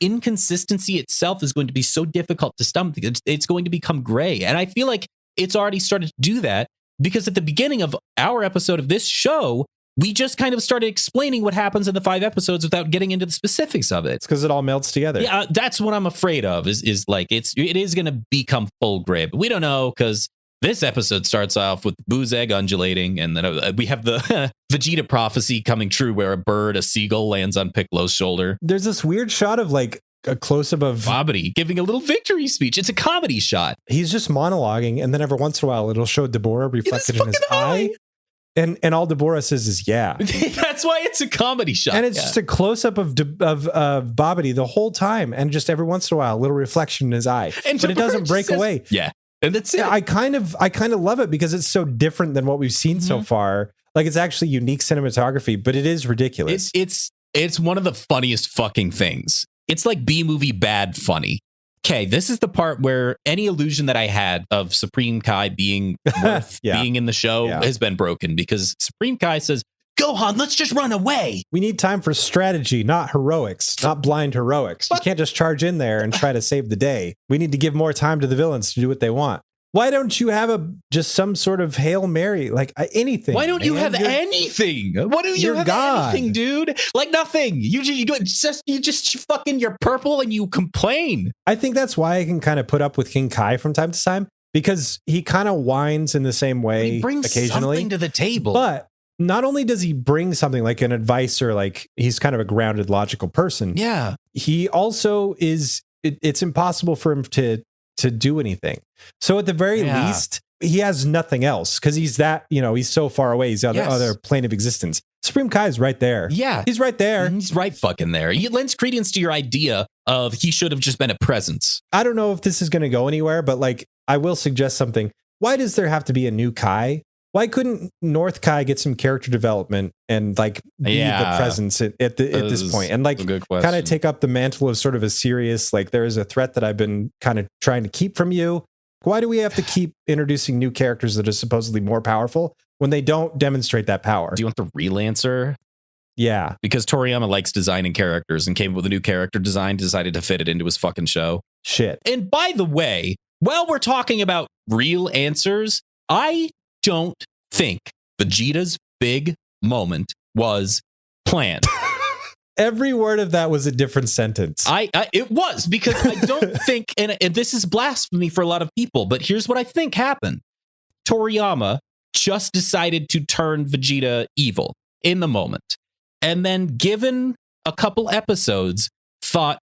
[SPEAKER 2] inconsistency itself is going to be so difficult to stomach. It's going to become gray. And I feel like it's already started to do that because at the beginning of our episode of this show, we just kind of started explaining what happens in the 5 episodes without getting into the specifics of it.
[SPEAKER 1] It's because it all melts together.
[SPEAKER 2] Yeah, that's what I'm afraid of is like it is going to become full gray, but we don't know because this episode starts off with Boo's egg undulating, and then we have the Vegeta prophecy coming true where a seagull lands on Piccolo's shoulder.
[SPEAKER 1] There's this weird shot of like a close-up of
[SPEAKER 2] Babidi giving a little victory speech. It's a comedy shot.
[SPEAKER 1] He's just monologuing, and then every once in a while it'll show Deborah reflected in his eye. And all Deborah says is, yeah.
[SPEAKER 2] That's why it's a comedy shot.
[SPEAKER 1] And it's just a close-up of Babidi the whole time, and just every once in a while, a little reflection in his eye. But it doesn't break away.
[SPEAKER 2] Yeah. And that's it.
[SPEAKER 1] I kind of love it because it's so different than what we've seen so far. Like it's actually unique cinematography, but it is ridiculous.
[SPEAKER 2] It's one of the funniest fucking things. It's like B-movie bad funny. Okay, this is the part where any illusion that I had of Supreme Kai being worth being in the show has been broken because Supreme Kai says, Gohan, let's just run away.
[SPEAKER 1] We need time for strategy, not heroics, not blind heroics. You can't just charge in there and try to save the day. We need to give more time to the villains to do what they want. Why don't you have just some sort of Hail Mary, like anything?
[SPEAKER 2] Why don't you have anything? Why don't you have anything, dude? Like nothing. You just fucking, you're purple and you complain.
[SPEAKER 1] I think that's why I can kind of put up with King Kai from time to time because he kind of whines in the same way.
[SPEAKER 2] He brings
[SPEAKER 1] occasionally
[SPEAKER 2] something to the table,
[SPEAKER 1] but not only does he bring something like an advice or like he's kind of a grounded, logical person.
[SPEAKER 2] Yeah.
[SPEAKER 1] He also is, it's impossible for him to do anything. So at the very least, he has nothing else because he's that, he's so far away. He's on the other plane of existence. Supreme Kai is right there.
[SPEAKER 2] Yeah.
[SPEAKER 1] He's right there.
[SPEAKER 2] He's right fucking there. He lends credence to your idea of he should have just been a presence.
[SPEAKER 1] I don't know if this is going to go anywhere, but like, I will suggest something. Why does there have to be a new Kai? Why couldn't North Kai get some character development and like be the presence at this point and like kind of take up the mantle of sort of a serious, like there is a threat that I've been kind of trying to keep from you. Why do we have to keep introducing new characters that are supposedly more powerful when they don't demonstrate that power?
[SPEAKER 2] Do you want the real answer?
[SPEAKER 1] Yeah.
[SPEAKER 2] Because Toriyama likes designing characters and came up with a new character design, decided to fit it into his fucking show.
[SPEAKER 1] Shit.
[SPEAKER 2] And by the way, while we're talking about real answers, I don't think Vegeta's big moment was planned.
[SPEAKER 1] Every word of that was a different sentence.
[SPEAKER 2] It was because I don't think, and this is blasphemy for a lot of people, but here's what I think happened. Toriyama just decided to turn Vegeta evil in the moment. And then given a couple episodes, thought,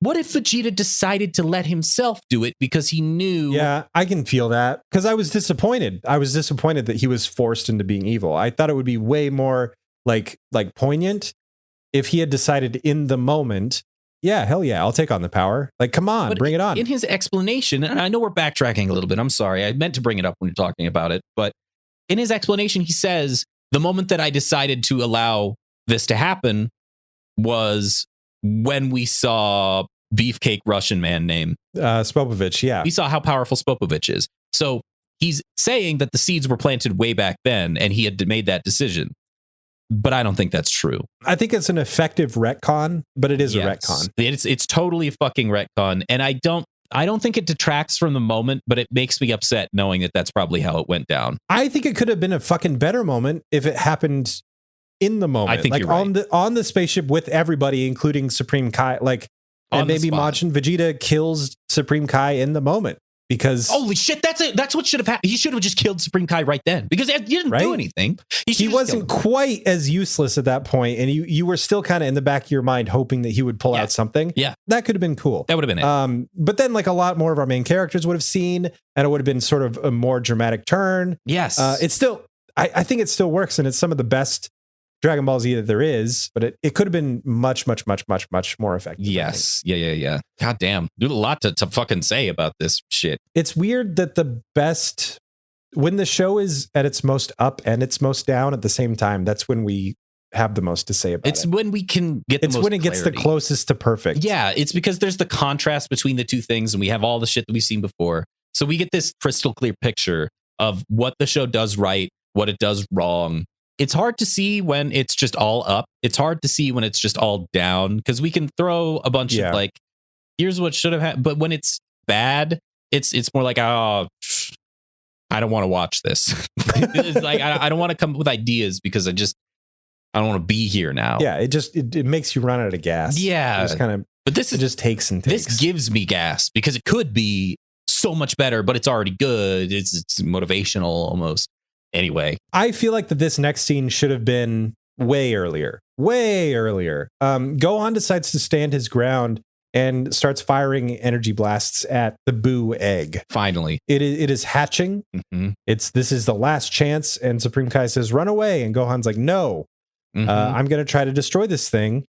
[SPEAKER 2] what if Vegeta decided to let himself do it because he knew?
[SPEAKER 1] Yeah, I can feel that because I was disappointed. I was disappointed that he was forced into being evil. I thought it would be way more like poignant if he had decided in the moment, yeah, hell yeah, I'll take on the power. Like, come on, bring it on.
[SPEAKER 2] In his explanation, and I know we're backtracking a little bit. I'm sorry. I meant to bring it up when you're talking about it. But in his explanation, he says, the moment that I decided to allow this to happen was when we saw Beefcake Russian man name.
[SPEAKER 1] Spopovich, yeah.
[SPEAKER 2] We saw how powerful Spopovich is. So he's saying that the seeds were planted way back then and he had made that decision. But I don't think that's true.
[SPEAKER 1] I think it's an effective retcon, but it is a retcon.
[SPEAKER 2] It's totally a fucking retcon. And I don't think it detracts from the moment, but it makes me upset knowing that that's probably how it went down.
[SPEAKER 1] I think it could have been a fucking better moment if it happened in the moment.
[SPEAKER 2] I think
[SPEAKER 1] like
[SPEAKER 2] you're right.
[SPEAKER 1] on the spaceship with everybody, including Supreme Kai. Like, and maybe Majin Vegeta kills Supreme Kai in the moment. Because
[SPEAKER 2] holy shit, that's it. That's what should have happened. He should have just killed Supreme Kai right then because he didn't do anything.
[SPEAKER 1] He wasn't quite as useless at that point, and you were still kind of in the back of your mind hoping that he would pull out something.
[SPEAKER 2] Yeah,
[SPEAKER 1] that could have been cool.
[SPEAKER 2] That would have been it.
[SPEAKER 1] But then like a lot more of our main characters would have seen, and it would have been sort of a more dramatic turn.
[SPEAKER 2] Yes,
[SPEAKER 1] it's still. I think it still works, and it's some of the best Dragon Ball Z that there is, but it could have been much more effective.
[SPEAKER 2] Yes. Yeah. God damn. There's a lot to fucking say about this shit.
[SPEAKER 1] It's weird that the best, when the show is at its most up and its most down at the same time, that's when we have the most to say about it.
[SPEAKER 2] It's when we can get the most
[SPEAKER 1] when it
[SPEAKER 2] clarity.
[SPEAKER 1] Gets the closest to perfect.
[SPEAKER 2] Yeah, it's because there's the contrast between the two things and we have all the shit that we've seen before. So we get this crystal clear picture of what the show does right, what it does wrong. It's hard to see when it's just all up. It's hard to see when it's just all down because we can throw a bunch of like, here's what should have happened. But when it's bad, it's more like, oh, I don't want to watch this. It's like, I don't want to come up with ideas because I don't want to be here now.
[SPEAKER 1] Yeah, it makes you run out of gas.
[SPEAKER 2] Yeah.
[SPEAKER 1] It's kind of, but this just takes and takes.
[SPEAKER 2] This gives me gas because it could be so much better, but it's already good. It's motivational almost. Anyway,
[SPEAKER 1] I feel like that this next scene should have been way earlier. Gohan decides to stand his ground and starts firing energy blasts at the Boo egg.
[SPEAKER 2] Finally,
[SPEAKER 1] it is hatching. Mm-hmm. This is the last chance, and Supreme Kai says, "Run away!" And Gohan's like, "No, I'm going to try to destroy this thing."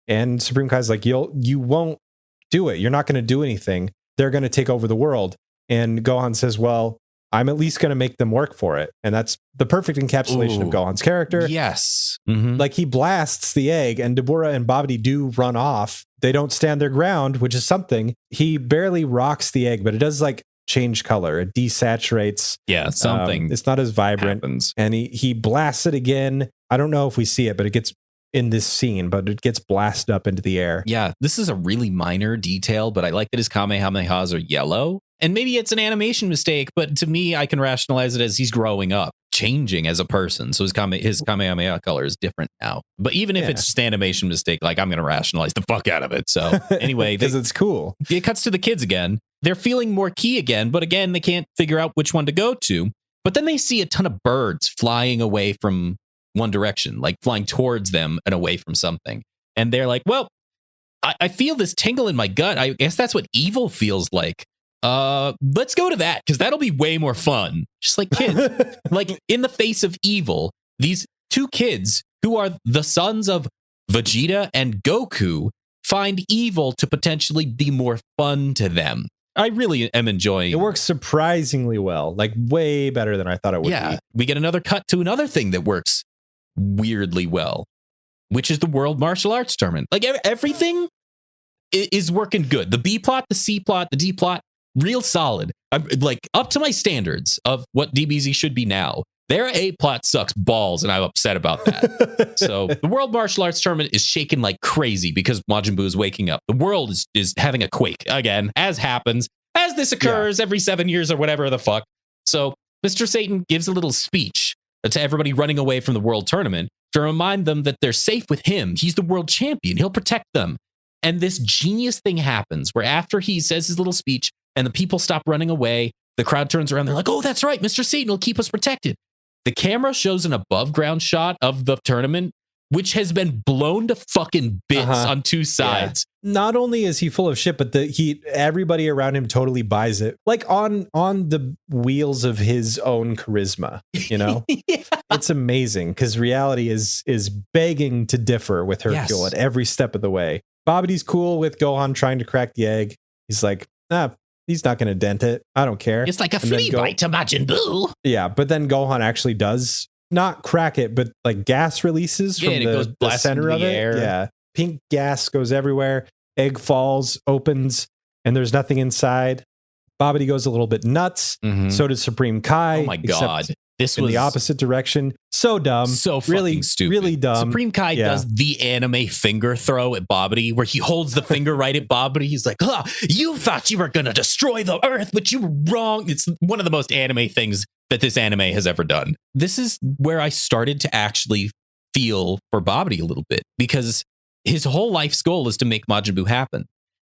[SPEAKER 1] And Supreme Kai's like, "You won't do it. You're not going to do anything. They're going to take over the world." And Gohan says, "Well, I'm at least going to make them work for it." And that's the perfect encapsulation of Gohan's character.
[SPEAKER 2] Yes.
[SPEAKER 1] Mm-hmm. Like he blasts the egg and Deborah and Babidi do run off. They don't stand their ground, which is something. He barely rocks the egg, but it does like change color. It desaturates.
[SPEAKER 2] Yeah, something.
[SPEAKER 1] It's not as vibrant.
[SPEAKER 2] Happens.
[SPEAKER 1] And he blasts it again. I don't know if we see it, but it gets in this scene, but it gets blasted up into the air.
[SPEAKER 2] Yeah, this is a really minor detail, but I like that his Kamehamehas are yellow. And maybe it's an animation mistake, but to me, I can rationalize it as he's growing up, changing as a person. So his Kamehameha color is different now. But even if it's just an animation mistake, like I'm going to rationalize the fuck out of it. So anyway,
[SPEAKER 1] because it's cool.
[SPEAKER 2] It cuts to the kids again. They're feeling more key again, but again, they can't figure out which one to go to. But then they see a ton of birds flying away from one direction, like flying towards them and away from something. And they're like, well, I feel this tingle in my gut. I guess that's what evil feels like. Let's go to that because that'll be way more fun. Just like kids, like in the face of evil, these two kids who are the sons of Vegeta and Goku find evil to potentially be more fun to them. I really am enjoying
[SPEAKER 1] it. Works surprisingly well, like way better than I thought it would be.
[SPEAKER 2] We get another cut to another thing that works weirdly well, which is the World Martial Arts Tournament. Like everything is working good. The B plot, the C plot, the D plot, real solid. I'm like up to my standards of what DBZ should be now. Their A plot sucks balls, and I'm upset about that. So the World Martial Arts Tournament is shaking like crazy because Majin Buu is waking up. The world is having a quake again, as happens, as this occurs every 7 years or whatever the fuck. So Mr. Satan gives a little speech to everybody running away from the World Tournament to remind them that they're safe with him. He's the world champion. He'll protect them. And this genius thing happens where after he says his little speech and the people stop running away, the crowd turns around. They're like, oh, that's right. Mr. Satan will keep us protected. The camera shows an above ground shot of the tournament, which has been blown to fucking bits on two sides.
[SPEAKER 1] Yeah. Not only is he full of shit, but everybody around him totally buys it. Like on the wheels of his own charisma, you know? It's amazing because reality is begging to differ with Hercule at every step of the way. Babidi's cool with Gohan trying to crack the egg. He's like, he's not going to dent it. I don't care.
[SPEAKER 2] It's like a flea bite to Majin Buu.
[SPEAKER 1] Yeah, but then Gohan actually does not crack it, but like gas releases from the center of it. Yeah, pink gas goes everywhere. Egg falls, opens, and there's nothing inside. Babidi goes a little bit nuts. So does Supreme Kai.
[SPEAKER 2] Oh my God. This
[SPEAKER 1] in
[SPEAKER 2] was
[SPEAKER 1] the opposite direction. So dumb.
[SPEAKER 2] So fucking
[SPEAKER 1] really
[SPEAKER 2] stupid.
[SPEAKER 1] Really dumb.
[SPEAKER 2] Supreme Kai does the anime finger throw at Babidi, where he holds the finger right at Babidi. He's like, you thought you were going to destroy the earth, but you were wrong. It's one of the most anime things that this anime has ever done. This is where I started to actually feel for Babidi a little bit, because his whole life's goal is to make Majin Buu happen.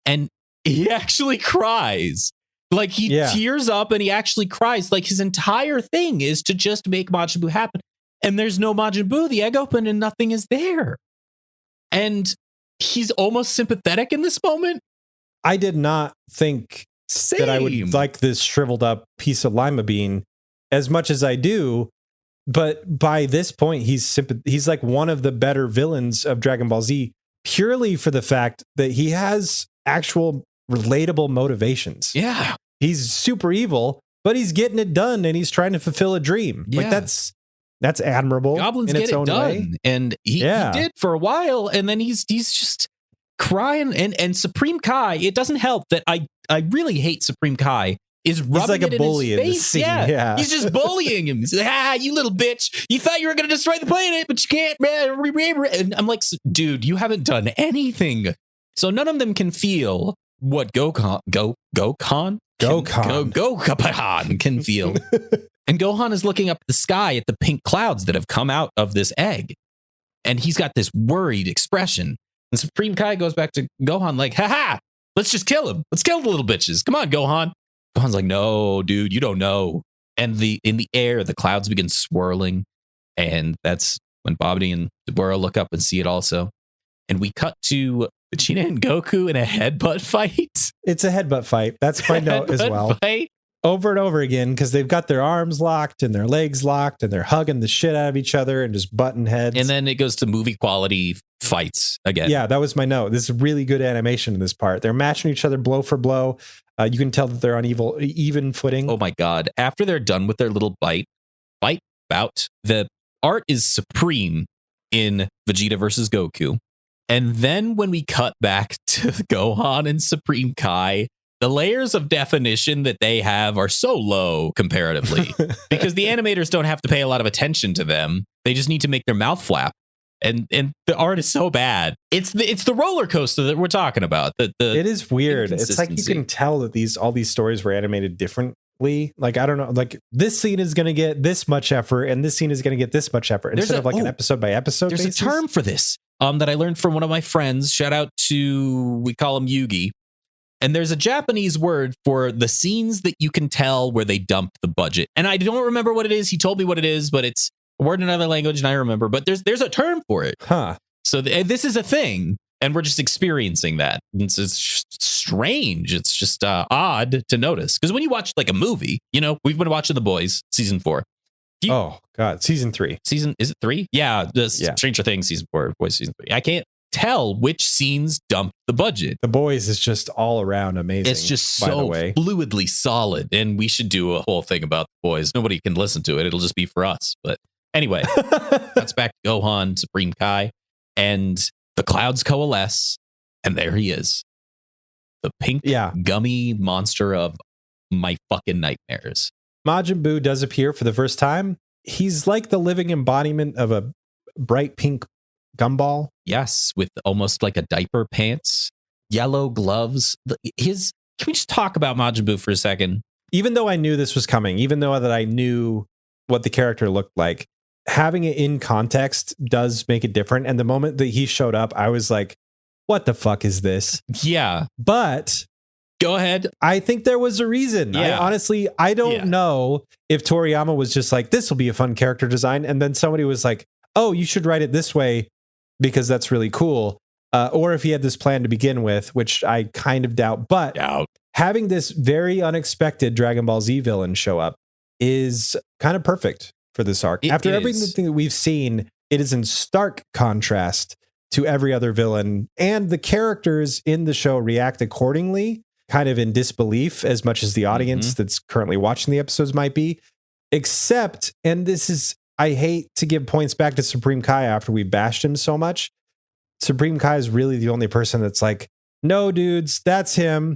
[SPEAKER 2] And he actually cries. Like he tears up and he actually cries. Like his entire thing is to just make Majin Buu happen. And there's no Majin Buu. The egg opened and nothing is there. And he's almost sympathetic in this moment.
[SPEAKER 1] I did not think that I would like this shriveled up piece of lima bean as much as I do. But by this point, he's like one of the better villains of Dragon Ball Z, purely for the fact that he has actual relatable motivations.
[SPEAKER 2] Yeah.
[SPEAKER 1] He's super evil, but he's getting it done and he's trying to fulfill a dream.
[SPEAKER 2] Yeah.
[SPEAKER 1] Like that's admirable.
[SPEAKER 2] Goblins
[SPEAKER 1] in
[SPEAKER 2] get
[SPEAKER 1] its
[SPEAKER 2] it
[SPEAKER 1] own
[SPEAKER 2] done.
[SPEAKER 1] way.
[SPEAKER 2] And he did for a while, and then he's just crying. And Supreme Kai, it doesn't help that I really hate Supreme Kai. Is rubbing
[SPEAKER 1] like
[SPEAKER 2] it
[SPEAKER 1] a bully
[SPEAKER 2] in his
[SPEAKER 1] in
[SPEAKER 2] face.
[SPEAKER 1] this scene. Yeah.
[SPEAKER 2] He's just bullying him. He's like, you little bitch. You thought you were going to destroy the planet, but you can't. And I'm like, dude, you haven't done anything. So none of them can feel what Gohan can feel. And Gohan is looking up at the sky at the pink clouds that have come out of this egg. And he's got this worried expression. And Supreme Kai goes back to Gohan like, let's just kill him. Let's kill the little bitches. Come on, Gohan. Gohan's like, no, dude, you don't know. And in the air, the clouds begin swirling. And that's when Babidi and Deborah look up and see it also. And we cut to Vegeta and Goku in a headbutt fight.
[SPEAKER 1] It's a headbutt fight. That's my note as well. Fight. Over and over again, because they've got their arms locked and their legs locked and they're hugging the shit out of each other and just butting heads.
[SPEAKER 2] And then it goes to movie quality fights again.
[SPEAKER 1] Yeah, that was my note. This is really good animation in this part. They're matching each other blow for blow. You can tell that they're on even footing.
[SPEAKER 2] Oh my God. After they're done with their little fight bout, the art is supreme in Vegeta versus Goku. And then when we cut back to Gohan and Supreme Kai, the layers of definition that they have are so low comparatively because the animators don't have to pay a lot of attention to them. They just need to make their mouth flap. And the art is so bad. It's the roller coaster that we're talking about. It
[SPEAKER 1] is weird. It's like you can tell that all these stories were animated differently. Like, I don't know, like this scene is going to get this much effort and this scene is going to get this much effort instead of like an episode by episode.
[SPEAKER 2] There's a term for this that I learned from one of my friends. Shout out to, we call him Yugi. And there's a Japanese word for the scenes that you can tell where they dumped the budget. And I don't remember what it is. He told me what it is, but it's a word in another language and I remember. But there's a term for it.
[SPEAKER 1] Huh.
[SPEAKER 2] So this is a thing. And we're just experiencing that. It's strange. It's just odd to notice. Because when you watch like a movie, we've been watching The Boys season 4.
[SPEAKER 1] Oh, God. Season 3.
[SPEAKER 2] Is it 3? Yeah. Stranger Things season 4. Boys season 3. I can't tell which scenes dumped the budget.
[SPEAKER 1] The Boys is just all around amazing.
[SPEAKER 2] It's just so fluidly solid. And we should do a whole thing about The Boys. Nobody can listen to it. It'll just be for us. But anyway, that's back to Gohan, Supreme Kai. And the clouds coalesce. And there he is. The pink gummy monster of my fucking nightmares.
[SPEAKER 1] Majin Buu does appear for the first time. He's like the living embodiment of a bright pink gumball.
[SPEAKER 2] Yes, with almost like a diaper pants, yellow gloves. Can we just talk about Majin Buu for a second?
[SPEAKER 1] Even though I knew this was coming, even though that I knew what the character looked like, having it in context does make it different. And the moment that he showed up, I was like, what the fuck is this?
[SPEAKER 2] Yeah.
[SPEAKER 1] But
[SPEAKER 2] go ahead.
[SPEAKER 1] I think there was a reason.
[SPEAKER 2] Yeah.
[SPEAKER 1] I don't know if Toriyama was just like, this will be a fun character design. And then somebody was like, oh, you should write it this way because that's really cool. Or if he had this plan to begin with, which I kind of doubt. But having this very unexpected Dragon Ball Z villain show up is kind of perfect for this arc. After everything that we've seen, it is in stark contrast to every other villain. And the characters in the show react accordingly, kind of in disbelief as much as the audience that's currently watching the episodes might be. Except, and this is, I hate to give points back to Supreme Kai after we bashed him so much. Supreme Kai is really the only person that's like, no, dudes, that's him.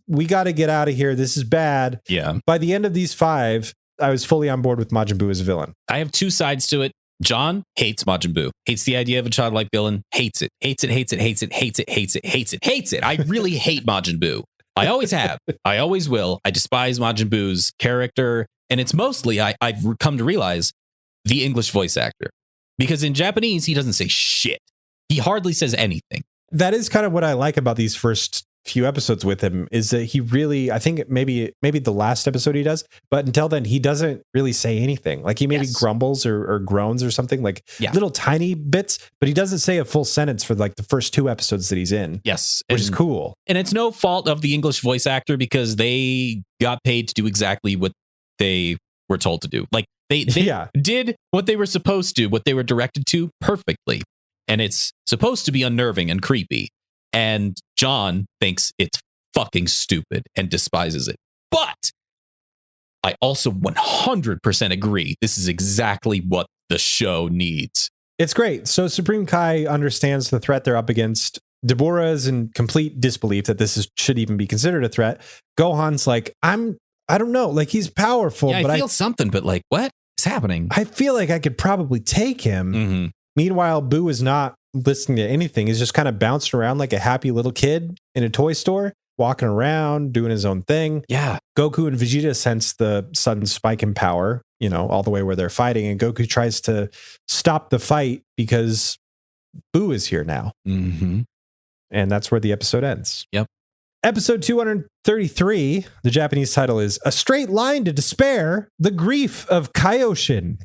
[SPEAKER 1] We got to get out of here. This is bad.
[SPEAKER 2] Yeah.
[SPEAKER 1] By the end of these 5, I was fully on board with Majin Buu as a villain.
[SPEAKER 2] I have 2 sides to it. John hates Majin Buu, hates the idea of a childlike villain, hates it. I really hate Majin Buu. I always have. I always will. I despise Majin Buu's character. And it's mostly, I've come to realize, the English voice actor. Because in Japanese, he doesn't say shit. He hardly says anything.
[SPEAKER 1] That is kind of what I like about these first few episodes with him, is that he really, I think maybe the last episode he does, but until then he doesn't really say anything. Like he maybe grumbles or groans or something, like little tiny bits, but he doesn't say a full sentence for like the first 2 episodes that he's in.
[SPEAKER 2] Yes.
[SPEAKER 1] Which is cool.
[SPEAKER 2] And it's no fault of the English voice actor, because they got paid to do exactly what they were told to do. Like they did what they were supposed to, what they were directed to perfectly. And it's supposed to be unnerving and creepy. And John thinks it's fucking stupid and despises it. But I also 100% agree. This is exactly what the show needs.
[SPEAKER 1] It's great. So Supreme Kai understands the threat they're up against. Deborah is in complete disbelief that should even be considered a threat. Gohan's like, I don't know. Like, he's powerful.
[SPEAKER 2] Yeah,
[SPEAKER 1] but
[SPEAKER 2] I feel something, but like, what is happening?
[SPEAKER 1] I feel like I could probably take him. Meanwhile, Boo is not listening to anything. He's just kind of bouncing around like a happy little kid in a toy store, walking around, doing his own thing.
[SPEAKER 2] Yeah.
[SPEAKER 1] Goku and Vegeta sense the sudden spike in power, all the way where they're fighting. And Goku tries to stop the fight because Boo is here now. And that's where the episode ends.
[SPEAKER 2] Yep.
[SPEAKER 1] Episode 233, the Japanese title is A Straight Line to Despair, The Grief of Kaioshin.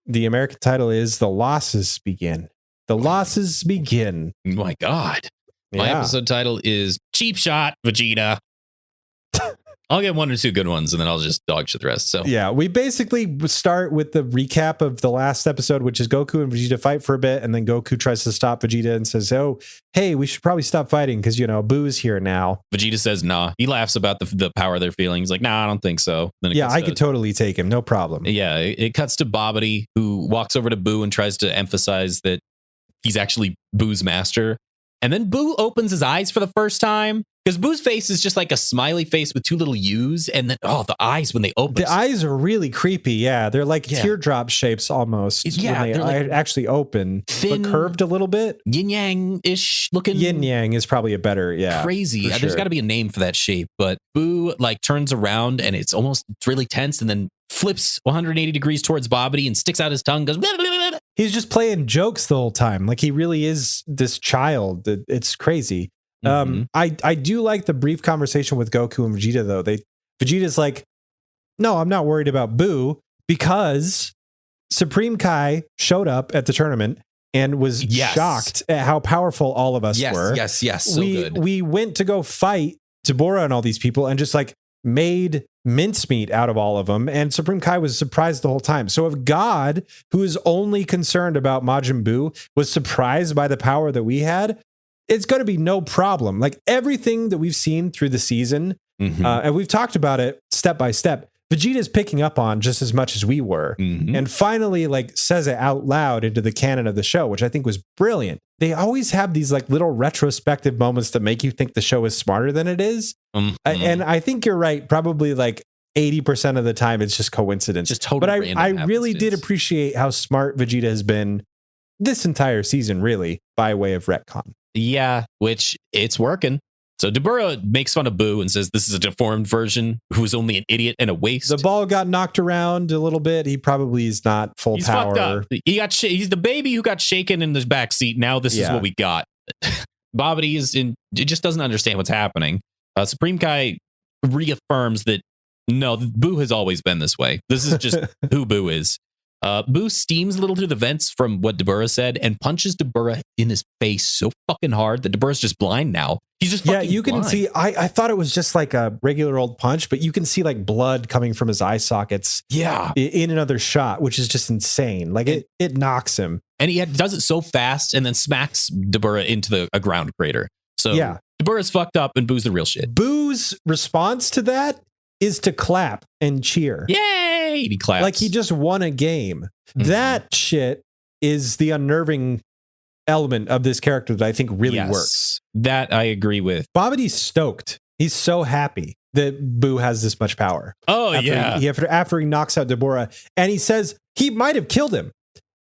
[SPEAKER 1] The American title is The Losses Begin. The Losses Begin.
[SPEAKER 2] My God. My episode title is Cheap Shot, Vegeta. I'll get 1 or 2 good ones, and then I'll just dog shit the rest. So
[SPEAKER 1] yeah, we basically start with the recap of the last episode, which is Goku and Vegeta fight for a bit, and then Goku tries to stop Vegeta and says, "Oh, hey, we should probably stop fighting because Boo's here now."
[SPEAKER 2] Vegeta says, "Nah." He laughs about the power of their feelings. Like, "Nah, I don't think so." Then
[SPEAKER 1] I could totally take him, no problem.
[SPEAKER 2] Yeah, it cuts to Babidi, who walks over to Boo and tries to emphasize that he's actually Boo's master. And then Boo opens his eyes for the first time, because Boo's face is just like a smiley face with 2 little U's. And then, the eyes when they open.
[SPEAKER 1] The eyes are really creepy. Yeah, they're like teardrop shapes almost.
[SPEAKER 2] Yeah,
[SPEAKER 1] when they're like actually open, thin, but curved a little bit.
[SPEAKER 2] Yin-yang-ish looking.
[SPEAKER 1] Yin-yang is probably a better,
[SPEAKER 2] crazy.
[SPEAKER 1] Sure.
[SPEAKER 2] There's got to be a name for that shape. But Boo turns around and it's really tense, and then flips 180 degrees towards Babidi and sticks out his tongue, goes, blah, blah, blah, blah.
[SPEAKER 1] He's just playing jokes the whole time. Like, he really is this child. It's crazy. I do like the brief conversation with Goku and Vegeta, though. Vegeta's like, no, I'm not worried about Boo, because Supreme Kai showed up at the tournament and was shocked at how powerful all of us were.
[SPEAKER 2] Yes. So good.
[SPEAKER 1] We went to go fight Deborah and all these people and just made mincemeat out of all of them, and Supreme Kai was surprised the whole time. So if God, who is only concerned about Majin Buu, was surprised by the power that we had, it's going to be no problem. Like, everything that we've seen through the season, and we've talked about it step by step, Vegeta's picking up on just as much as we were, and finally says it out loud into the canon of the show, which I think was brilliant. They always have these little retrospective moments that make you think the show is smarter than it is. And I think you're right. Probably 80% of the time it's just coincidence.
[SPEAKER 2] Just totally.
[SPEAKER 1] But I really did appreciate how smart Vegeta has been this entire season, really, by way of retcon.
[SPEAKER 2] Yeah, which it's working. So Deborah makes fun of Boo and says this is a deformed version who's only an idiot and a waste.
[SPEAKER 1] The ball got knocked around a little bit. He probably is not full power.
[SPEAKER 2] Fucked up. He's the baby who got shaken in the back seat. Now this is what we got. Babidi it just doesn't understand what's happening. Supreme Kai reaffirms that no, Boo has always been this way. This is just who Boo is. Boo steams a little through the vents from what Deborah said and punches Deborah in his face so fucking hard that Deborah's just blind now. He's just fucking
[SPEAKER 1] you can
[SPEAKER 2] blind.
[SPEAKER 1] see. I thought it was just like a regular old punch, but you can see blood coming from his eye sockets.
[SPEAKER 2] Yeah,
[SPEAKER 1] in another shot, which is just insane. It knocks him,
[SPEAKER 2] and he does it so fast, and then smacks Deborah into a ground crater. So Deborah's fucked up, and Boo's the real shit.
[SPEAKER 1] Boo's response to that is to clap and cheer.
[SPEAKER 2] Yay! He claps
[SPEAKER 1] like he just won a game. That shit is the unnerving element of this character that I think really works.
[SPEAKER 2] That I agree with.
[SPEAKER 1] Bobity's stoked. He's so happy that Boo has this much power.
[SPEAKER 2] Oh,
[SPEAKER 1] After he knocks out Deborah, and he says he might have killed him.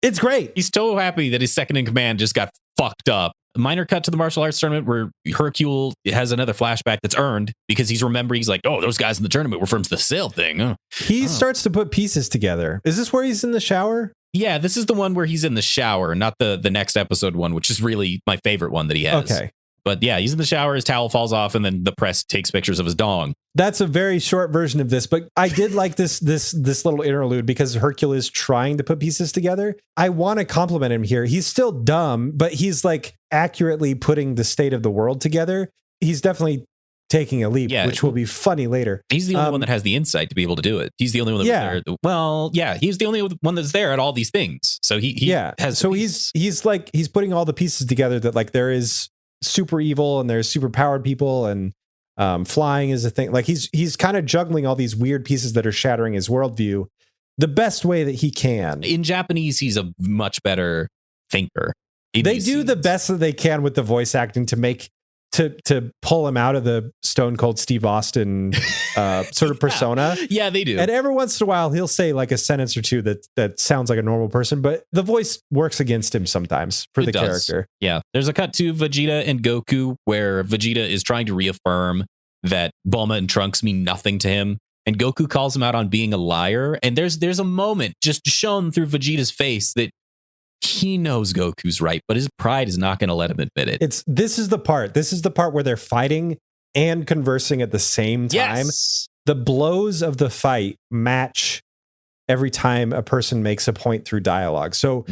[SPEAKER 1] It's great.
[SPEAKER 2] He's so happy that his second in command just got fucked up. Minor cut to the martial arts tournament where Hercule has another flashback that's earned because he's remembering. He's like, oh, those guys in the tournament were from the sail thing.
[SPEAKER 1] He starts to put pieces together. Is this where he's in the shower?
[SPEAKER 2] Yeah, this is the one where he's in the shower, not the next episode one, which is really my favorite one that he has.
[SPEAKER 1] Okay.
[SPEAKER 2] But yeah, he's in the shower, his towel falls off, and then the press takes pictures of his dong.
[SPEAKER 1] That's a very short version of this, but I did like this little interlude because Hercule is trying to put pieces together. I want to compliment him here. He's still dumb, but he's like accurately putting the state of the world together. He's definitely taking a leap, which will be funny later.
[SPEAKER 2] He's the only one that has the insight to be able to do it. He's the only one that's there. Well, yeah, he's the only one that's there at all these things. So he has.
[SPEAKER 1] So he's putting all the pieces together that like there is super evil and there's super powered people and flying is a thing. Like he's kind of juggling all these weird pieces that are shattering his worldview the best way that he can.
[SPEAKER 2] In Japanese, he's a much better thinker.
[SPEAKER 1] They do the best that they can with the voice acting to make to pull him out of the Stone Cold Steve Austin sort of persona.
[SPEAKER 2] Yeah, they do.
[SPEAKER 1] And every once in a while, he'll say like a sentence or two that sounds like a normal person, but the voice works against him sometimes for the character.
[SPEAKER 2] Yeah. There's a cut to Vegeta and Goku where Vegeta is trying to reaffirm that Bulma and Trunks mean nothing to him. And Goku calls him out on being a liar. And there's a moment just shown through Vegeta's face that he knows Goku's right, but his pride is not going to let him admit it.
[SPEAKER 1] This is the part where they're fighting and conversing at the same time.
[SPEAKER 2] Yes.
[SPEAKER 1] The blows of the fight match every time a person makes a point through dialogue. So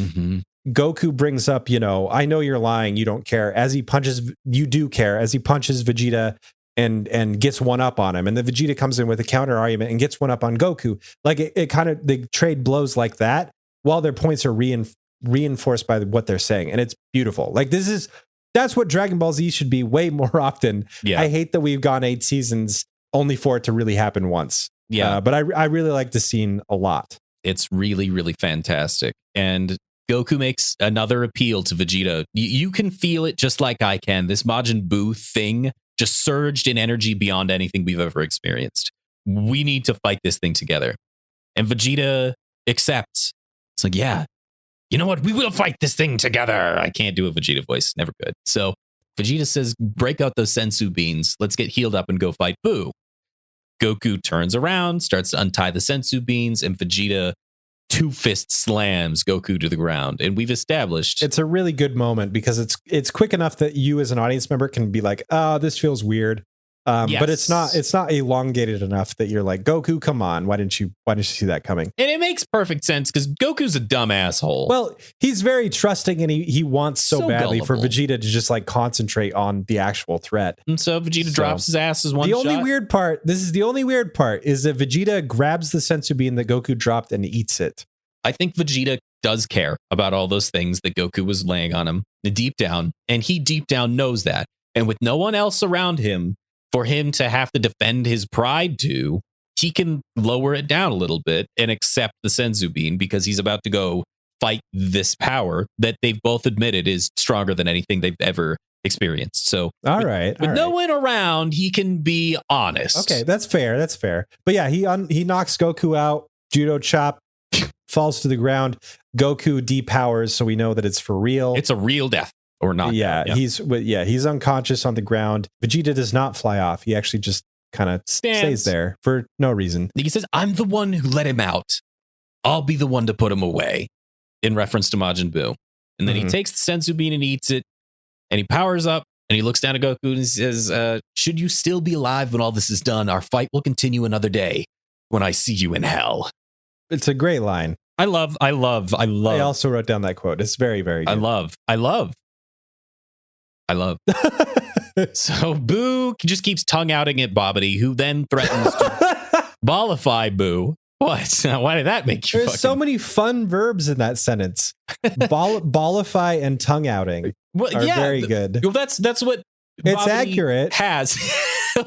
[SPEAKER 1] Goku brings up, I know you're lying, you don't care. As he punches, you do care. As he punches Vegeta and gets one up on him, and then Vegeta comes in with a counter argument and gets one up on Goku. Like it kind of, they trade blows like that while their points are reinforced by what they're saying, and it's beautiful. Like that's what Dragon Ball Z should be way more often. I hate that we've gone 8 seasons only for it to really happen once. But I really like the scene a lot.
[SPEAKER 2] It's really, really fantastic. And Goku makes another appeal to Vegeta. You can feel it just like I can. This Majin Buu thing just surged in energy beyond anything we've ever experienced. We need to fight this thing together. And Vegeta accepts. It's like, yeah, you know what? We will fight this thing together. I can't do a Vegeta voice. Never could. So Vegeta says, break out those sensu beans. Let's get healed up and go fight Boo. Goku turns around, starts to untie the sensu beans, and Vegeta two-fist slams Goku to the ground. And we've established
[SPEAKER 1] it's a really good moment because it's quick enough that you as an audience member can be like, oh, this feels weird. But it's not elongated enough that you're like, Goku, come on. Why didn't you see that coming?
[SPEAKER 2] And it makes perfect sense because Goku's a dumb asshole.
[SPEAKER 1] Well, he's very trusting and he wants so badly
[SPEAKER 2] gullible
[SPEAKER 1] for Vegeta to just like concentrate on the actual threat.
[SPEAKER 2] And so Vegeta drops his ass as one shot.
[SPEAKER 1] The only weird part is that Vegeta grabs the sensu bean that Goku dropped and eats it.
[SPEAKER 2] I think Vegeta does care about all those things that Goku was laying on him deep down. And he deep down knows that. And with no one else around him, for him to have to defend his pride to, he can lower it down a little bit and accept the senzu bean because he's about to go fight this power that they've both admitted is stronger than anything they've ever experienced. So with no one around, he can be honest.
[SPEAKER 1] Okay, that's fair. But yeah, he knocks Goku out, judo chop, falls to the ground. Goku depowers, so we know that it's for real.
[SPEAKER 2] It's a real death. Or not.
[SPEAKER 1] Yeah, he's unconscious on the ground. Vegeta does not fly off. He actually just kind of stays there for no reason.
[SPEAKER 2] He says, I'm the one who let him out. I'll be the one to put him away, in reference to Majin Buu. And then he takes the sensu bean and eats it, and he powers up, and he looks down at Goku and he says, should you still be alive when all this is done, our fight will continue another day when I see you in hell.
[SPEAKER 1] It's a great line.
[SPEAKER 2] I love.
[SPEAKER 1] I also wrote down that quote. It's very, very good.
[SPEAKER 2] I love. So Boo just keeps tongue outing at Bobbity, who then threatens to ballify Boo. What? Why did that make you?
[SPEAKER 1] There's so many fun verbs in that sentence. Ballify and tongue outing are very good.
[SPEAKER 2] Well, that's what
[SPEAKER 1] it's
[SPEAKER 2] Bobbity
[SPEAKER 1] accurate
[SPEAKER 2] has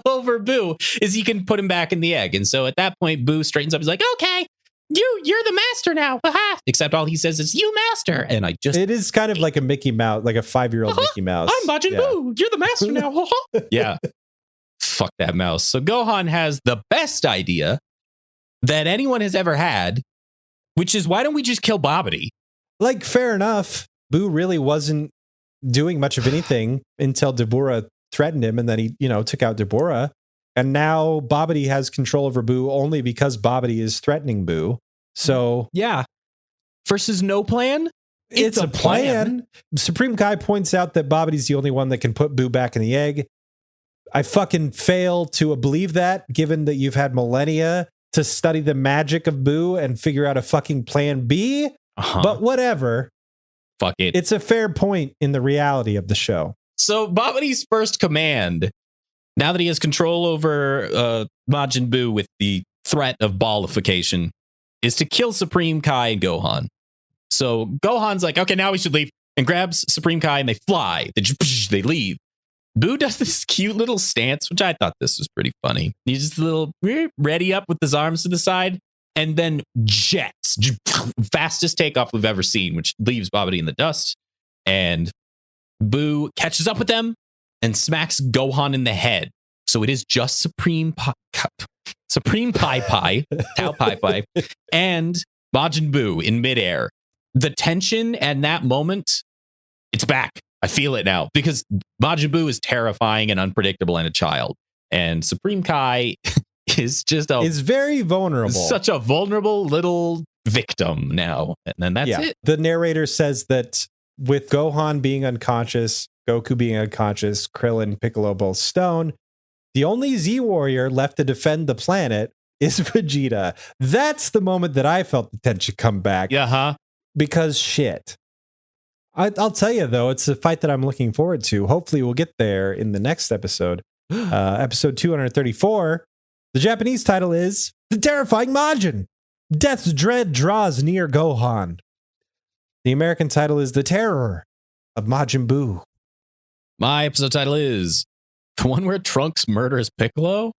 [SPEAKER 2] over Boo is he can put him back in the egg, and so at that point Boo straightens up. He's like, okay, you're the master now. Except all he says is, you master. And
[SPEAKER 1] it is kind of like a Mickey Mouse, like a 5-year-old Mickey Mouse.
[SPEAKER 2] I'm Majin Buu. You're the master now. Yeah. Fuck that mouse. So Gohan has the best idea that anyone has ever had, which is, why don't we just kill Babidi?
[SPEAKER 1] Like, fair enough. Buu really wasn't doing much of anything until Dabura threatened him, and then he, took out Dabura. And now Babidi has control over Buu only because Babidi is threatening Buu. So
[SPEAKER 2] yeah, versus no plan.
[SPEAKER 1] It's a plan. Supreme Kai points out that Babidi's the only one that can put Buu back in the egg. I fucking fail to believe that, given that you've had millennia to study the magic of Buu and figure out a fucking plan B. But whatever.
[SPEAKER 2] Fuck it.
[SPEAKER 1] It's a fair point in the reality of the show.
[SPEAKER 2] So Babidi's first command, now that he has control over Majin Buu with the threat of ballification, is to kill Supreme Kai and Gohan. So Gohan's like, okay, now we should leave, and grabs Supreme Kai and they fly. They leave. Buu does this cute little stance, which I thought this was pretty funny. He's just a little ready up with his arms to the side, and then jets. Fastest takeoff we've ever seen, which leaves Babidi in the dust. And Buu catches up with them and smacks Gohan in the head. So it is just Supreme Pai Pai, Tao Pai Pai, and Majin Buu in midair. The tension and that moment, it's back. I feel it now, because Majin Buu is terrifying and unpredictable and a child. And Supreme Kai is just
[SPEAKER 1] is very vulnerable.
[SPEAKER 2] Such a vulnerable little victim now. And then that's it.
[SPEAKER 1] The narrator says that with Gohan being unconscious, Goku being unconscious, Krillin, Piccolo both stone, the only Z warrior left to defend the planet is Vegeta. That's the moment that I felt the tension come back. Because shit. I'll tell you, though, it's a fight that I'm looking forward to. Hopefully we'll get there in the next episode. Episode 234. The Japanese title is The Terrifying Majin. Death's Dread Draws Near Gohan. The American title is The Terror of Majin Buu.
[SPEAKER 2] My episode title is the one where Trunks murders Piccolo?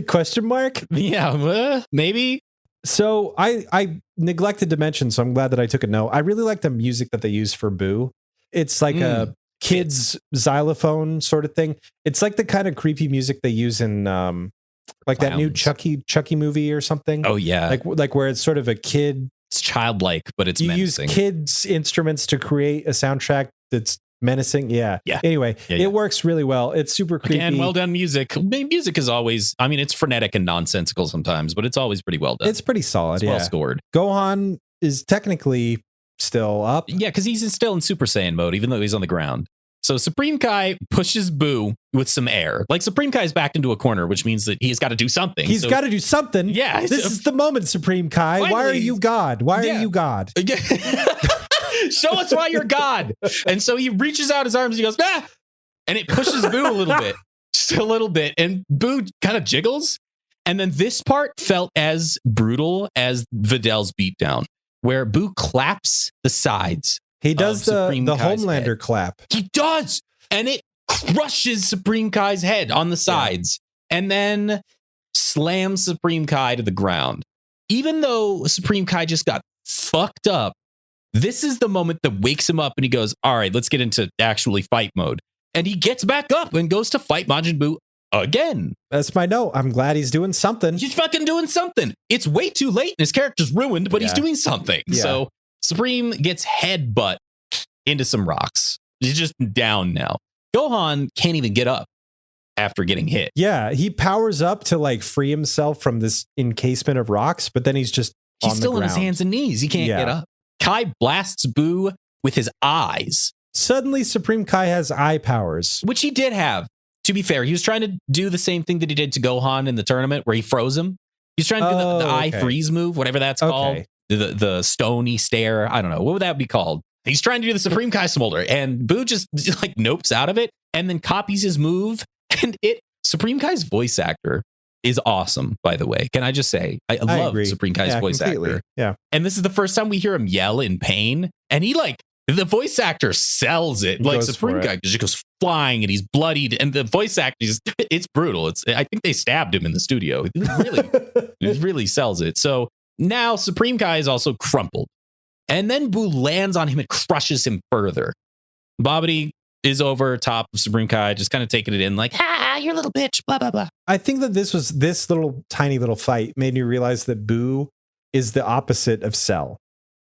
[SPEAKER 1] Question mark?
[SPEAKER 2] Yeah, maybe.
[SPEAKER 1] So I neglected to mention, so I'm glad that I took a note. I really like the music that they use for Buu. It's like a kid's xylophone sort of thing. It's like the kind of creepy music they use in like Clowns. That new Chucky movie or something.
[SPEAKER 2] Oh yeah,
[SPEAKER 1] like where it's sort of a kid.
[SPEAKER 2] It's childlike, but it's
[SPEAKER 1] menacing. Use kids' instruments to create a soundtrack that's menacing. Yeah. Anyway, it works really well. It's super creepy.
[SPEAKER 2] And well done music. Music is always, I mean, it's frenetic and nonsensical sometimes, but it's always pretty well done.
[SPEAKER 1] It's pretty solid.
[SPEAKER 2] It's well scored.
[SPEAKER 1] Gohan is technically still up.
[SPEAKER 2] Yeah, because he's still in Super Saiyan mode, even though he's on the ground. So Supreme Kai pushes Buu with some air. Like, Supreme Kai's backed into a corner, which means that he's got to do something.
[SPEAKER 1] He's got to do something.
[SPEAKER 2] Yeah.
[SPEAKER 1] This is the moment, Supreme Kai. Finally, why are you God? Why are you God?
[SPEAKER 2] Show us why you're God. And so he reaches out his arms and he goes, ah! And it pushes Buu a little bit. Just a little bit. And Buu kind of jiggles. And then this part felt as brutal as Videl's beatdown, where Buu claps the sides.
[SPEAKER 1] He does the Homelander
[SPEAKER 2] head.
[SPEAKER 1] Clap.
[SPEAKER 2] He does. And it crushes Supreme Kai's head on the sides and then slams Supreme Kai to the ground. Even though Supreme Kai just got fucked up, this is the moment that wakes him up and he goes, all right, let's get into actually fight mode. And he gets back up and goes to fight Majin Buu again.
[SPEAKER 1] That's my note. I'm glad he's doing something.
[SPEAKER 2] He's fucking doing something. It's way too late and his character's ruined, but he's doing something. Yeah. So Supreme gets headbutt into some rocks. He's just down now. Gohan can't even get up after getting hit.
[SPEAKER 1] Yeah, he powers up to like free himself from this encasement of rocks, but then he's
[SPEAKER 2] still on his hands and knees. He can't get up. Kai blasts Buu with his eyes.
[SPEAKER 1] Suddenly, Supreme Kai has eye powers.
[SPEAKER 2] Which he did have. To be fair, he was trying to do the same thing that he did to Gohan in the tournament where he froze him. He's trying to do the eye freeze move, whatever that's called. The stony stare. I don't know. What would that be called? He's trying to do the Supreme Kai smolder. And Buu just like nopes out of it and then copies his move. And Supreme Kai's voice actor is awesome, by the way. Can I just say, I love agree. Supreme Kai's voice actor.
[SPEAKER 1] Yeah.
[SPEAKER 2] And this is the first time we hear him yell in pain. And he the voice actor sells it. Like Supreme Kai just goes flying and he's bloodied. And the voice actor, it's brutal. I think they stabbed him in the studio. He really sells it. So Now Supreme Kai is also crumpled. And then Boo lands on him and crushes him further. Babidi is over top of Supreme Kai, just kind of taking it in like, you're a little bitch, blah, blah, blah.
[SPEAKER 1] I think that this little tiny little fight made me realize that Boo is the opposite of Cell.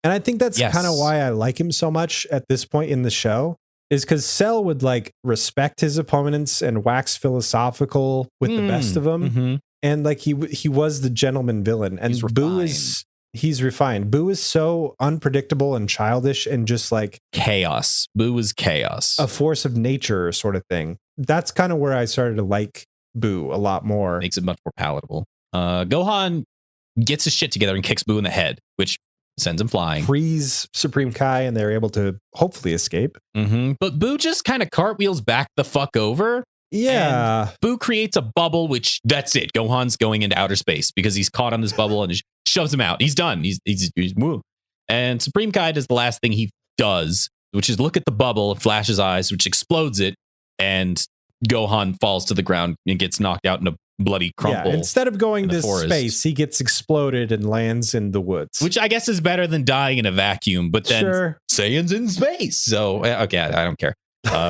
[SPEAKER 1] And I think that's kind of why I like him so much at this point in the show, is because Cell would like respect his opponents and wax philosophical with the best of them.
[SPEAKER 2] Mm-hmm.
[SPEAKER 1] And like he was the gentleman villain. And Boo he's refined. Boo is so unpredictable and childish and just like
[SPEAKER 2] chaos. Boo is chaos.
[SPEAKER 1] A force of nature sort of thing. That's kind of where I started to like Boo a lot more.
[SPEAKER 2] Makes it much more palatable. Gohan gets his shit together and kicks Boo in the head, which sends him flying.
[SPEAKER 1] Frees Supreme Kai and they're able to hopefully escape.
[SPEAKER 2] Mm-hmm. But Boo just kind of cartwheels back the fuck over.
[SPEAKER 1] Yeah.
[SPEAKER 2] Boo creates a bubble, which that's it. Gohan's going into outer space because he's caught on this bubble and shoves him out. He's done. He's woo. And Supreme Kai does the last thing he does, which is look at the bubble and flash his eyes, which explodes it. And Gohan falls to the ground and gets knocked out in a bloody crumple.
[SPEAKER 1] Yeah, instead of going to space, he gets exploded and lands in the woods.
[SPEAKER 2] Which I guess is better than dying in a vacuum, but then Saiyan's in space. So, okay, I don't care.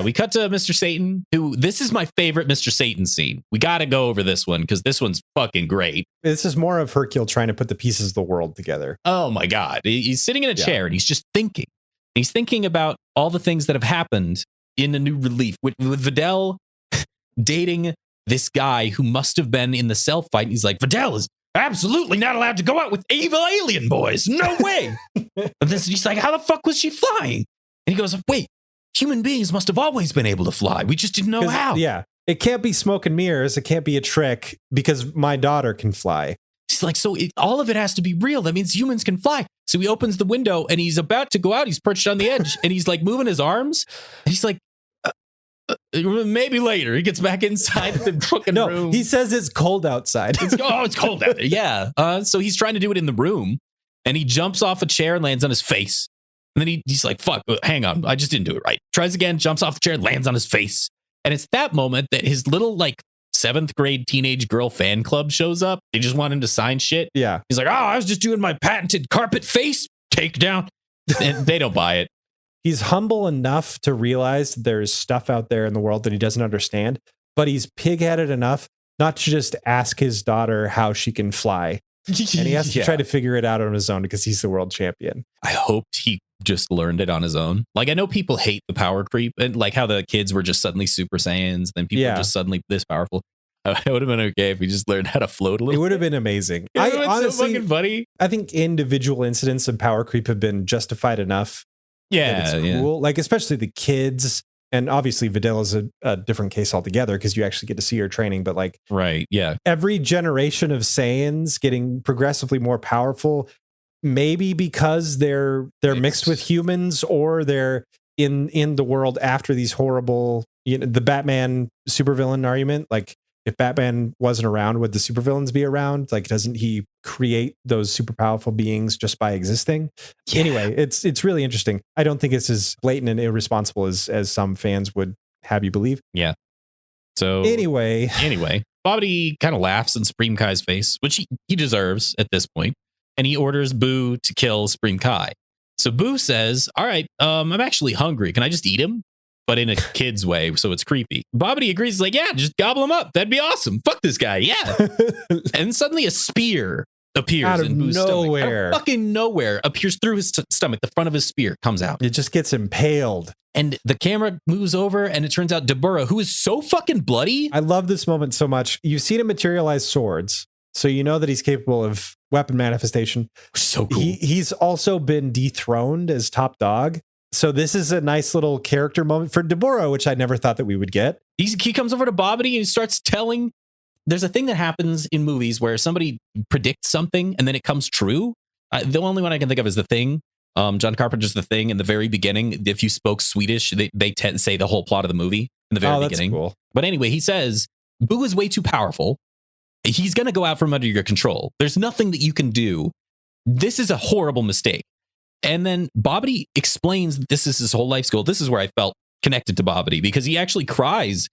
[SPEAKER 2] We cut to Mr. Satan, who this is my favorite Mr. Satan scene. We got to go over this one because this one's fucking great.
[SPEAKER 1] This is more of Hercule trying to put the pieces of the world together.
[SPEAKER 2] Oh my God. He's sitting in a chair and he's just thinking. He's thinking about all the things that have happened in the new relief with Videl dating this guy who must have been in the Cell fight. And he's like, Videl is absolutely not allowed to go out with evil alien boys. No way. But then he's like, how the fuck was she flying? And he goes, wait. Human beings must have always been able to fly. We just didn't know how.
[SPEAKER 1] Yeah. It can't be smoke and mirrors. It can't be a trick because my daughter can fly.
[SPEAKER 2] She's like, so all of it has to be real. That means humans can fly. So he opens the window and he's about to go out. He's perched on the edge and he's like moving his arms. And he's like, maybe later. He gets back inside the fucking room.
[SPEAKER 1] He says it's cold outside.
[SPEAKER 2] It's cold out there. Yeah. So he's trying to do it in the room and he jumps off a chair and lands on his face. And then he's like, fuck, hang on. I just didn't do it right. Tries again, jumps off the chair, lands on his face. And it's that moment that his little like 7th grade teenage girl fan club shows up. They just want him to sign shit.
[SPEAKER 1] Yeah.
[SPEAKER 2] He's like, I was just doing my patented carpet face takedown. And they don't buy it.
[SPEAKER 1] He's humble enough to realize there's stuff out there in the world that he doesn't understand, but he's pig-headed enough not to just ask his daughter how she can fly. And he has to try to figure it out on his own because he's the world champion. I
[SPEAKER 2] hoped he just learned it on his own. Like, I know people hate the power creep and like how the kids were just suddenly Super Saiyans, then people were just suddenly this powerful. It would have been okay if he just learned how to float a little.
[SPEAKER 1] It would have been amazing.
[SPEAKER 2] I honestly, so fucking funny.
[SPEAKER 1] I think individual incidents of power creep have been justified enough.
[SPEAKER 2] Yeah,
[SPEAKER 1] it's cool. Like especially the kids, and obviously Videl is a different case altogether because you actually get to see her training. But like,
[SPEAKER 2] right, yeah,
[SPEAKER 1] every generation of Saiyans getting progressively more powerful. Maybe because they're mixed with humans or they're in the world after these horrible, the Batman supervillain argument. Like if Batman wasn't around, would the supervillains be around? Like, doesn't he create those super powerful beings just by existing? Yeah. Anyway, it's really interesting. I don't think it's as blatant and irresponsible as some fans would have you believe.
[SPEAKER 2] Yeah. So
[SPEAKER 1] anyway,
[SPEAKER 2] Babidi kind of laughs in Supreme Kai's face, which he deserves at this point. And he orders Boo to kill Supreme Kai. So Boo says, all right, I'm actually hungry. Can I just eat him? But in a kid's way, so it's creepy. Babidi agrees. He's like, yeah, just gobble him up. That'd be awesome. Fuck this guy. Yeah. And suddenly a spear appears
[SPEAKER 1] out of
[SPEAKER 2] in Boo's
[SPEAKER 1] nowhere.
[SPEAKER 2] Stomach. Out of fucking nowhere appears through his stomach. The front of his spear comes out.
[SPEAKER 1] It just gets impaled.
[SPEAKER 2] And the camera moves over and it turns out Dabura, who is so fucking bloody.
[SPEAKER 1] I love this moment so much. You've seen him materialize swords. So you know that he's capable of weapon manifestation.
[SPEAKER 2] So cool.
[SPEAKER 1] He's also been dethroned as top dog. So this is a nice little character moment for Dabura, which I never thought that we would get.
[SPEAKER 2] He comes over to Babidi and he starts telling. There's a thing that happens in movies where somebody predicts something and then it comes true. The only one I can think of is The Thing. John Carpenter's The Thing. In the very beginning, if you spoke Swedish, they tend to say the whole plot of the movie in the very beginning. Cool. But anyway, he says, Boo is way too powerful. He's going to go out from under your control. There's nothing that you can do. This is a horrible mistake. And then Babidi explains that this is his whole life's goal. This is where I felt connected to Babidi because he actually cries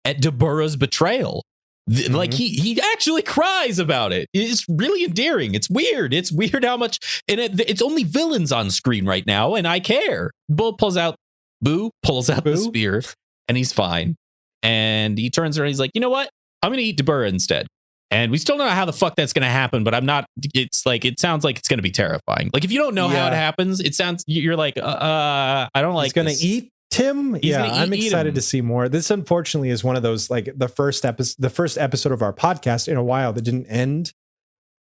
[SPEAKER 2] at Dabura's betrayal. Like he actually cries about it. It's really endearing. It's weird. It's weird how much, and it's only villains on screen right now, and I care. Boo pulls out the spear, and he's fine. And he turns around. He's like, you know what? I'm gonna eat Dabura instead. And we still don't know how the fuck that's gonna happen. But I'm not. It's like it sounds like it's gonna be terrifying. Like if you don't know how it happens, it sounds you're like, I don't like.
[SPEAKER 1] He's gonna eat Tim. I'm excited to see more. This unfortunately is one of those, like the first episode of our podcast in a while that didn't end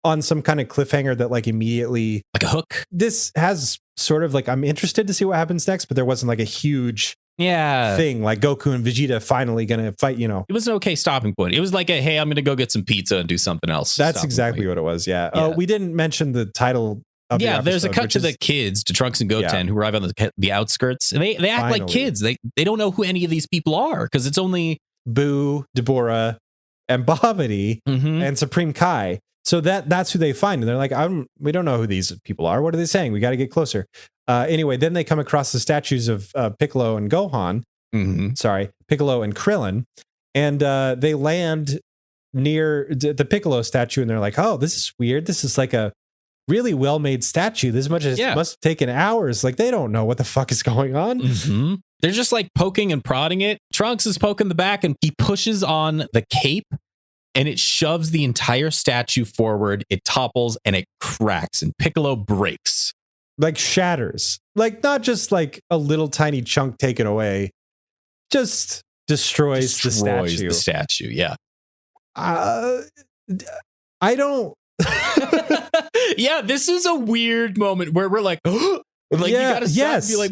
[SPEAKER 1] on some kind of cliffhanger that like immediately,
[SPEAKER 2] like a hook.
[SPEAKER 1] This has sort of like, I'm interested to see what happens next, but there wasn't like a huge thing like Goku and Vegeta finally gonna fight, you know.
[SPEAKER 2] It was an okay stopping point. It was like hey, I'm gonna go get some pizza and do something else.
[SPEAKER 1] That's exactly what it was. Oh, we didn't mention the title.
[SPEAKER 2] There's a cut to the kids, to Trunks and Goten, who arrive on the outskirts, and they act like kids. They don't know who any of these people are because it's only
[SPEAKER 1] Boo, Dabura, and Babidi and Supreme Kai. So that's who they find, and they're like, we don't know who these people are. What are they saying? We got to get closer. Anyway, then they come across the statues of Piccolo and Gohan. Piccolo and Krillin, and they land near the Piccolo statue, and they're like, oh, this is weird. This is like a really well-made statue. This must have taken hours. Like they don't know what the fuck is going on.
[SPEAKER 2] They're just like poking and prodding it. Trunks is poking the back, and he pushes on the cape, and it shoves the entire statue forward. It topples and it cracks, and Piccolo breaks,
[SPEAKER 1] like shatters, like not just like a little tiny chunk taken away, just destroys the statue.
[SPEAKER 2] Yeah.
[SPEAKER 1] I don't.
[SPEAKER 2] Yeah, this is a weird moment where we're like, you gotta stop and be like,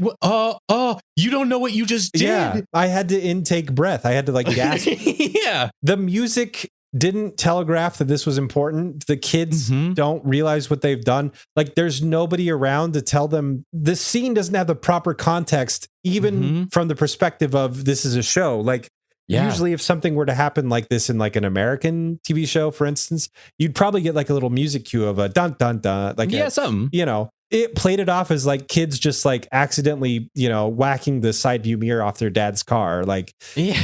[SPEAKER 2] you don't know what you just did.
[SPEAKER 1] Yeah, I had to intake breath. I had to like gasp. The music didn't telegraph that this was important. The kids don't realize what they've done. Like there's nobody around to tell them. The scene doesn't have the proper context, even from the perspective of this is a show. Like usually if something were to happen like this in like an American TV show, for instance, you'd probably get like a little music cue of a dun dun dun, like
[SPEAKER 2] something.
[SPEAKER 1] You know, it played it off as like kids just like accidentally, you know, whacking the side view mirror off their dad's car. Like and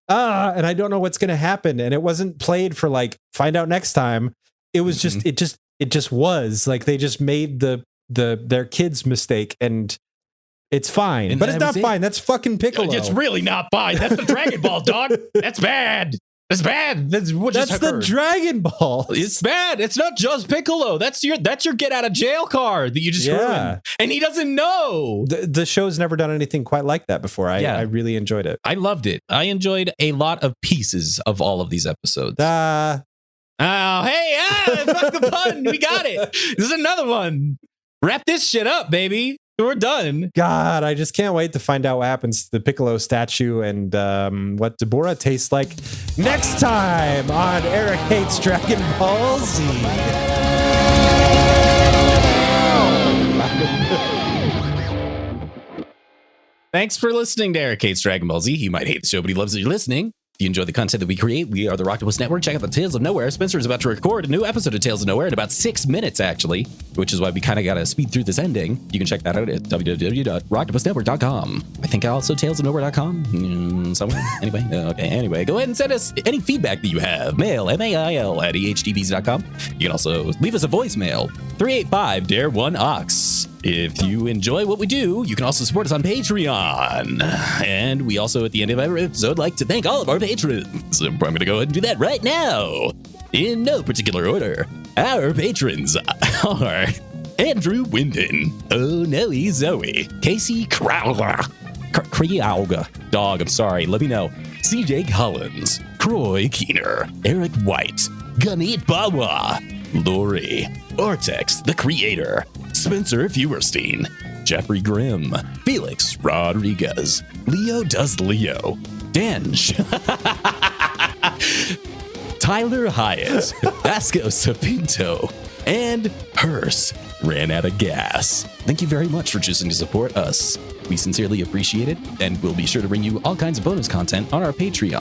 [SPEAKER 1] I don't know what's gonna happen. And it wasn't played for like find out next time. It was just it just was like they just made their kid's mistake, and it's fine, and but it's not fine. That's fucking Piccolo.
[SPEAKER 2] It's really not fine. That's the Dragon Ball, dog. That's bad. That's bad. That's
[SPEAKER 1] the Dragon Ball.
[SPEAKER 2] It's bad. It's not just Piccolo. That's your get out of jail card that you just ruined. And he doesn't know.
[SPEAKER 1] The show's never done anything quite like that before. I really enjoyed it.
[SPEAKER 2] I loved it. I enjoyed a lot of pieces of all of these episodes.
[SPEAKER 1] Fuck
[SPEAKER 2] the pun. We got it. This is another one. Wrap this shit up, baby. We're done.
[SPEAKER 1] God, I just can't wait to find out what happens to the Piccolo statue and what Dabura tastes like next time on Eric Hates Dragon Ball Z.
[SPEAKER 2] Thanks for listening to Eric Hates Dragon Ball Z. He might hate the show, but he loves that you're listening. If you enjoy the content that we create, we are the Rocktopus Network. Check out the Tales of Nowhere. Spencer is about to record a new episode of Tales of Nowhere in about 6 minutes, actually, which is why we kind of got to speed through this ending. You can check that out at www.rocktopusnetwork.com. I think also talesofnowhere.com somewhere. Anyway, go ahead and send us any feedback that you have. Mail, mail at ehdbz.com. You can also leave us a voicemail, 385-DARE1OX. If you enjoy what we do, you can also support us on Patreon. And we also, at the end of every episode, like to thank all of our patrons. I'm going to go ahead and do that right now. In no particular order. Our patrons are Andrew Winden, Oh No Zoe, Casey Crowler, Dog, I'm sorry, let me know. CJ Collins, Croy Keener, Eric White, Gunit Bawa, Lori, Ortex, the Creator, Spencer Feuerstein, Jeffrey Grimm, Felix Rodriguez, Leo Does Leo, Dench, Tyler Hyatt, Vasco Sapinto, and Purse ran out of gas. Thank you very much for choosing to support us. We sincerely appreciate it, and we'll be sure to bring you all kinds of bonus content on our Patreon.